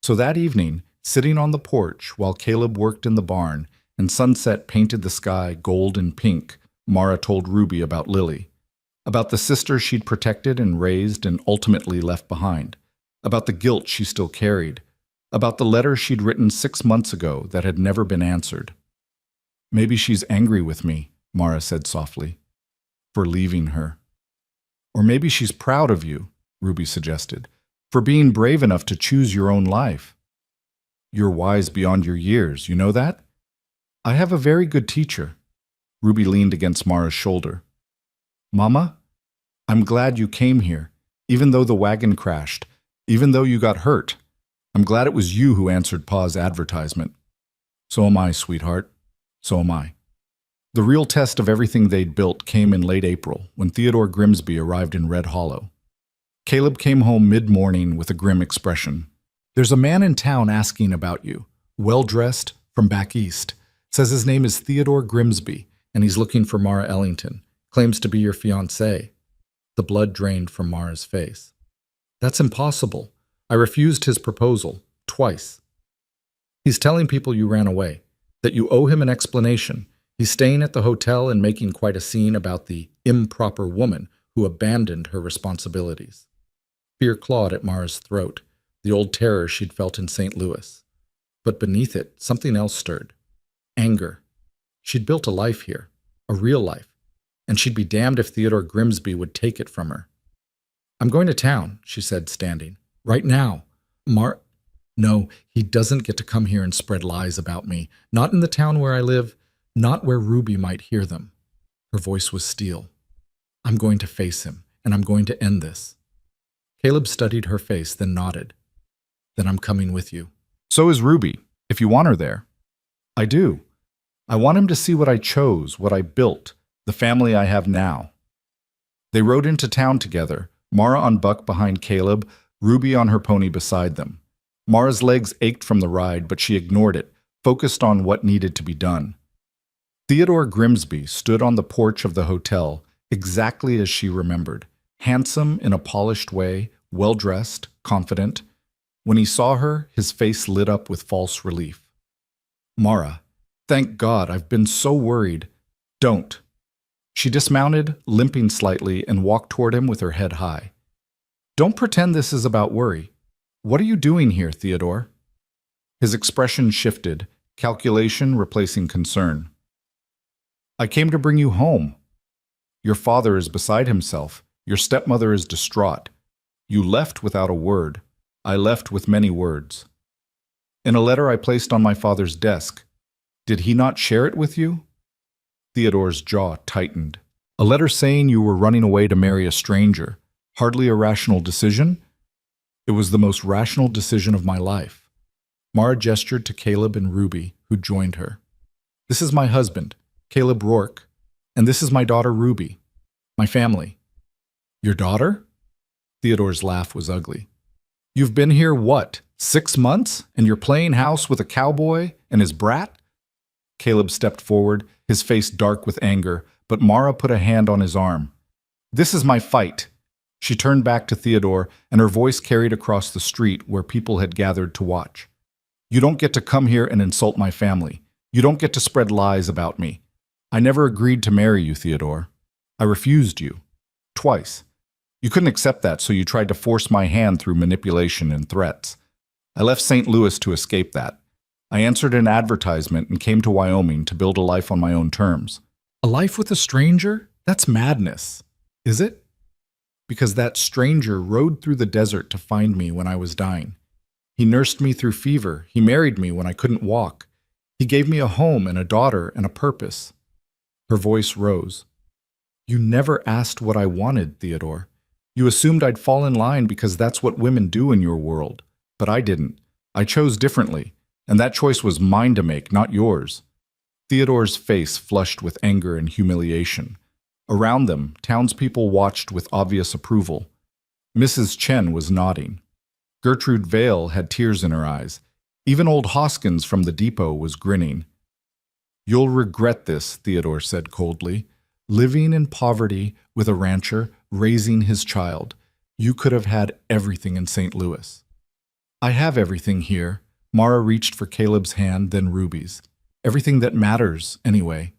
A: So that evening, sitting on the porch while Caleb worked in the barn and sunset painted the sky gold and pink, Mara told Ruby about Lily, about the sister she'd protected and raised and ultimately left behind, about the guilt she still carried, about the letter she'd written 6 months ago that had never been answered. "Maybe she's angry with me," Mara said softly, "for leaving her. Or maybe she's proud of you," Ruby suggested, "for being brave enough to choose your own life. You're wise beyond your years, you know that? I have a very good teacher." Ruby leaned against Mara's shoulder. "Mama, I'm glad you came here, even though the wagon crashed, even though you got hurt. I'm glad it was you who answered Pa's advertisement." "So am I, sweetheart. So am I." The real test of everything they'd built came in late April, when Theodore Grimsby arrived in Red Hollow. Caleb came home mid-morning with a grim expression. "There's a man in town asking about you, well-dressed, from back east. Says his name is Theodore Grimsby, and he's looking for Mara Ellington. Claims to be your fiancée." The blood drained from Mara's face. "That's impossible. I refused his proposal, twice." "He's telling people you ran away, that you owe him an explanation. He's staying at the hotel and making quite a scene about the improper woman who abandoned her responsibilities." Fear clawed at Mara's throat, the old terror she'd felt in St. Louis. But beneath it, something else stirred. Anger. She'd built a life here, a real life, and she'd be damned if Theodore Grimsby would take it from her. "I'm going to town," she said, standing. "Right now. No, he doesn't get to come here and spread lies about me. Not in the town where I live, not where Ruby might hear them." Her voice was steel. "I'm going to face him, and I'm going to end this." Caleb studied her face, then nodded. "Then I'm coming with you." "So is Ruby, if you want her there." "I do. I want him to see what I chose, what I built, the family I have now." They rode into town together, Mara on Buck behind Caleb, Ruby on her pony beside them. Mara's legs ached from the ride, but she ignored it, focused on what needed to be done. Theodore Grimsby stood on the porch of the hotel, exactly as she remembered, handsome in a polished way, well-dressed, confident. When he saw her, his face lit up with false relief. "Mara, thank God, I've been so worried." "Don't." She dismounted, limping slightly, and walked toward him with her head high. "Don't pretend this is about worry. What are you doing here, Theodore?" His expression shifted, calculation replacing concern. "I came to bring you home. Your father is beside himself. Your stepmother is distraught. You left without a word. I left with many words. In a letter I placed on my father's desk. Did he not share it with you?" Theodore's jaw tightened. "A letter saying you were running away to marry a stranger. Hardly a rational decision?" "It was the most rational decision of my life." Mara gestured to Caleb and Ruby, who joined her. "This is my husband, Caleb Rourke, and this is my daughter Ruby. My family." "Your daughter?" Theodore's laugh was ugly. "You've been here, what, 6 months, and you're playing house with a cowboy and his brat?" Caleb stepped forward, his face dark with anger, but Mara put a hand on his arm. "This is my fight." She turned back to Theodore, and her voice carried across the street where people had gathered to watch. "You don't get to come here and insult my family. You don't get to spread lies about me. I never agreed to marry you, Theodore. I refused you. Twice. You couldn't accept that, so you tried to force my hand through manipulation and threats. I left St. Louis to escape that. I answered an advertisement and came to Wyoming to build a life on my own terms." "A life with a stranger? That's madness. Is it?" "Because that stranger rode through the desert to find me when I was dying. He nursed me through fever. He married me when I couldn't walk. He gave me a home and a daughter and a purpose." Her voice rose. "You never asked what I wanted, Theodore. You assumed I'd fall in line because that's what women do in your world. But I didn't. I chose differently, and that choice was mine to make, not yours." Theodore's face flushed with anger and humiliation. Around them, townspeople watched with obvious approval. Mrs. Chen was nodding. Gertrude Vale had tears in her eyes. Even old Hoskins from the depot was grinning. "You'll regret this," Theodore said coldly. "Living in poverty with a rancher, raising his child. You could have had everything in St. Louis." "I have everything here." Mara reached for Caleb's hand, then Ruby's. "Everything that matters, anyway.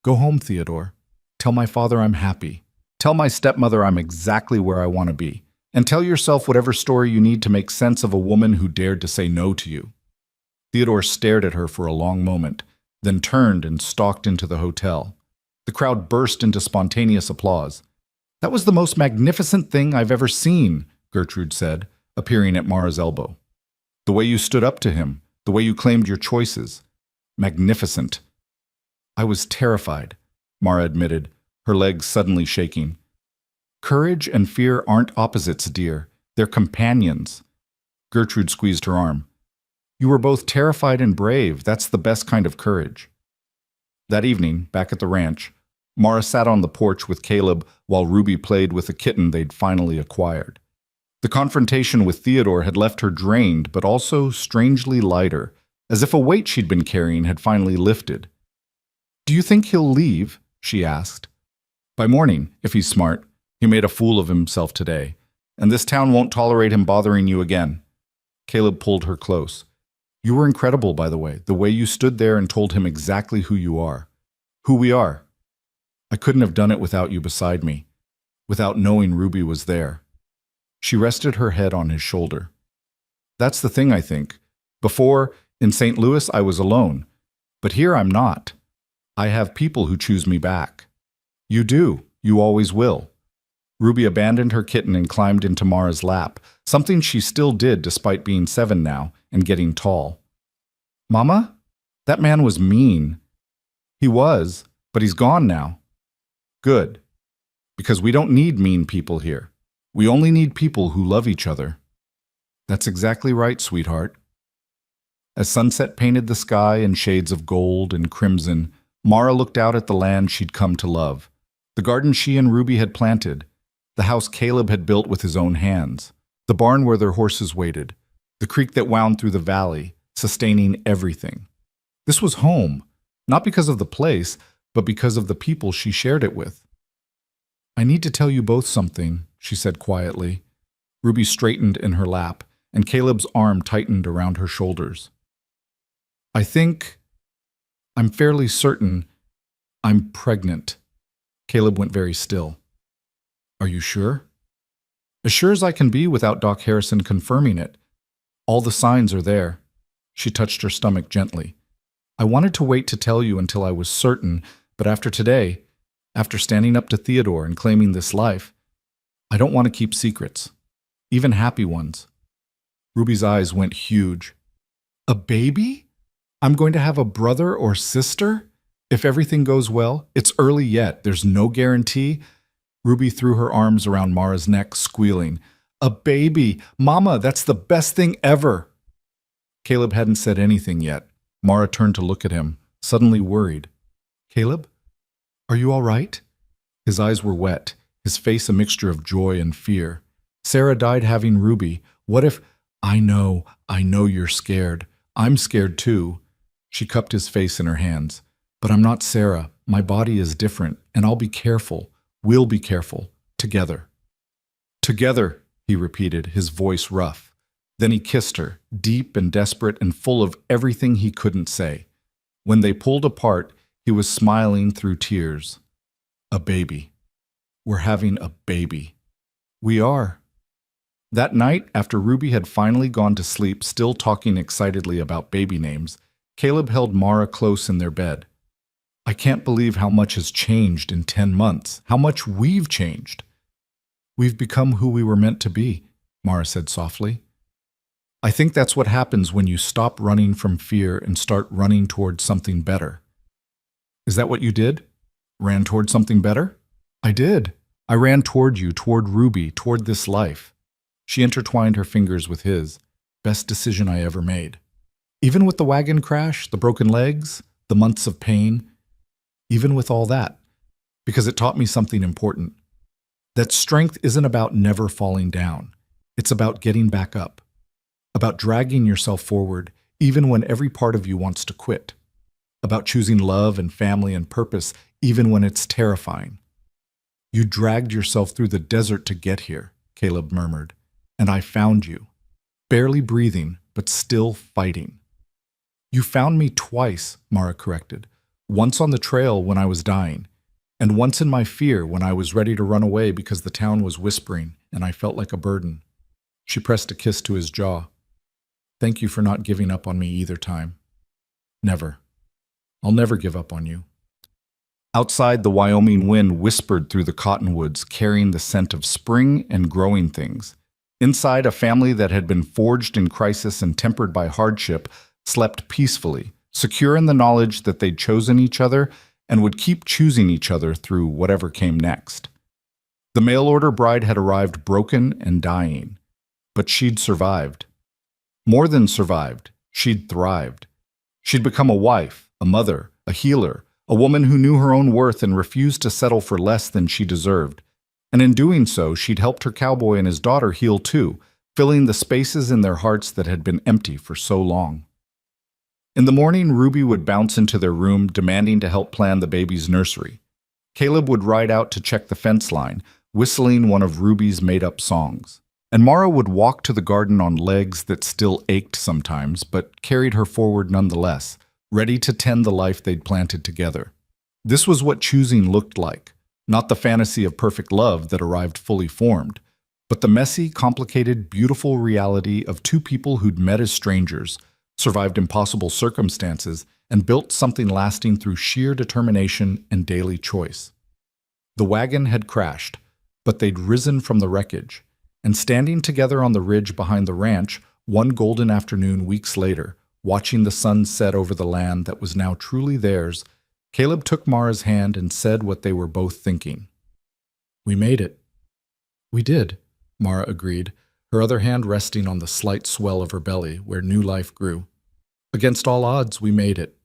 A: Go home, Theodore. Tell my father I'm happy. Tell my stepmother I'm exactly where I want to be. And tell yourself whatever story you need to make sense of a woman who dared to say no to you." Theodore stared at her for a long moment, then turned and stalked into the hotel. The crowd burst into spontaneous applause. "That was the most magnificent thing I've ever seen," Gertrude said, appearing at Mara's elbow. "The way you stood up to him, the way you claimed your choices. Magnificent." "I was terrified," Mara admitted, her legs suddenly shaking. "Courage and fear aren't opposites, dear. They're companions." Gertrude squeezed her arm. "You were both terrified and brave. That's the best kind of courage." That evening, back at the ranch, Mara sat on the porch with Caleb while Ruby played with a kitten they'd finally acquired. The confrontation with Theodore had left her drained, but also strangely lighter, as if a weight she'd been carrying had finally lifted. "Do you think he'll leave?" she asked. "By morning, if he's smart. He made a fool of himself today, and this town won't tolerate him bothering you again." Caleb pulled her close. "You were incredible, by the way you stood there and told him exactly who you are. Who we are. I couldn't have done it without you beside me, without knowing Ruby was there." She rested her head on his shoulder. "That's the thing, I think. Before, in St. Louis, I was alone. But here I'm not. I have people who choose me back." "You do. You always will." Ruby abandoned her kitten and climbed into Mara's lap, something she still did despite being 7 now and getting tall. "Mama? That man was mean." "He was, but he's gone now." "Good. Because we don't need mean people here. We only need people who love each other." "That's exactly right, sweetheart." As sunset painted the sky in shades of gold and crimson, Mara looked out at the land she'd come to love, the garden she and Ruby had planted, the house Caleb had built with his own hands, the barn where their horses waited, the creek that wound through the valley, sustaining everything. This was home, not because of the place, but because of the people she shared it with. "I need to tell you both something," she said quietly. Ruby straightened in her lap, and Caleb's arm tightened around her shoulders. I'm fairly certain I'm pregnant." Caleb went very still. "Are you sure?" "As sure as I can be without Doc Harrison confirming it. All the signs are there." She touched her stomach gently. "I wanted to wait to tell you until I was certain, but after today, after standing up to Theodore and claiming this life, I don't want to keep secrets, even happy ones." Ruby's eyes went huge. "A baby? I'm going to have a brother or sister? If everything goes well, it's early yet, there's no guarantee." Ruby threw her arms around Mara's neck, squealing. "A baby! Mama, that's the best thing ever!" Caleb hadn't said anything yet. Mara turned to look at him, suddenly worried. "Caleb, are you all right?" His eyes were wet, his face a mixture of joy and fear. "Sarah died having Ruby. What if—" I know you're scared. I'm scared too." She cupped his face in her hands. "But I'm not Sarah. My body is different, and I'll be careful. We'll be careful. Together." "Together," he repeated, his voice rough. Then he kissed her, deep and desperate and full of everything he couldn't say. When they pulled apart, he was smiling through tears. "A baby. We're having a baby." "We are." That night, after Ruby had finally gone to sleep, still talking excitedly about baby names, Caleb held Mara close in their bed. "I can't believe how much has changed in 10 months, how much we've changed." "We've become who we were meant to be," Mara said softly. I think that's what happens when you stop running from fear and start running towards something better. Is that what you did? Ran toward something better? I did. I ran toward you, toward Ruby, toward this life. She intertwined her fingers with his. Best decision I ever made. Even with the wagon crash, the broken legs, the months of pain, even with all that, because it taught me something important. That strength isn't about never falling down. It's about getting back up, about dragging yourself forward even when every part of you wants to quit, about choosing love and family and purpose even when it's terrifying. You dragged yourself through the desert to get here, Caleb murmured, and I found you, barely breathing, but still fighting. You found me twice, Mara corrected, once on the trail when I was dying, and once in my fear when I was ready to run away because the town was whispering and I felt like a burden. She pressed a kiss to his jaw. Thank you for not giving up on me either time. Never. I'll never give up on you. Outside, the Wyoming wind whispered through the cottonwoods, carrying the scent of spring and growing things. Inside, a family that had been forged in crisis and tempered by hardship slept peacefully, secure in the knowledge that they'd chosen each other and would keep choosing each other through whatever came next. The mail-order bride had arrived broken and dying, but she'd survived. More than survived, she'd thrived. She'd become a wife, a mother, a healer, a woman who knew her own worth and refused to settle for less than she deserved. And in doing so, she'd helped her cowboy and his daughter heal too, filling the spaces in their hearts that had been empty for so long. In the morning, Ruby would bounce into their room, demanding to help plan the baby's nursery. Caleb would ride out to check the fence line, whistling one of Ruby's made-up songs. And Mara would walk to the garden on legs that still ached sometimes, but carried her forward nonetheless, ready to tend the life they'd planted together. This was what choosing looked like, not the fantasy of perfect love that arrived fully formed, but the messy, complicated, beautiful reality of two people who'd met as strangers, survived impossible circumstances, and built something lasting through sheer determination and daily choice. The wagon had crashed, but they'd risen from the wreckage, and standing together on the ridge behind the ranch, one golden afternoon weeks later, watching the sun set over the land that was now truly theirs, Caleb took Mara's hand and said what they were both thinking. We made it. We did, Mara agreed, her other hand resting on the slight swell of her belly where new life grew. Against all odds, we made it.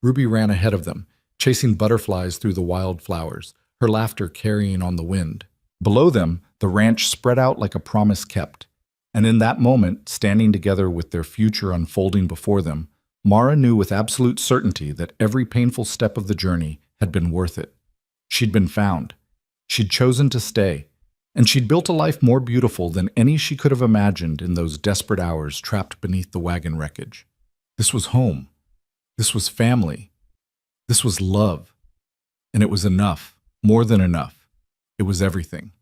A: Ruby ran ahead of them, chasing butterflies through the wildflowers, her laughter carrying on the wind. Below them, the ranch spread out like a promise kept. And in that moment, standing together with their future unfolding before them, Mara knew with absolute certainty that every painful step of the journey had been worth it. She'd been found. She'd chosen to stay. And she'd built a life more beautiful than any she could have imagined in those desperate hours trapped beneath the wagon wreckage. This was home. This was family. This was love. And it was enough, more than enough. It was everything.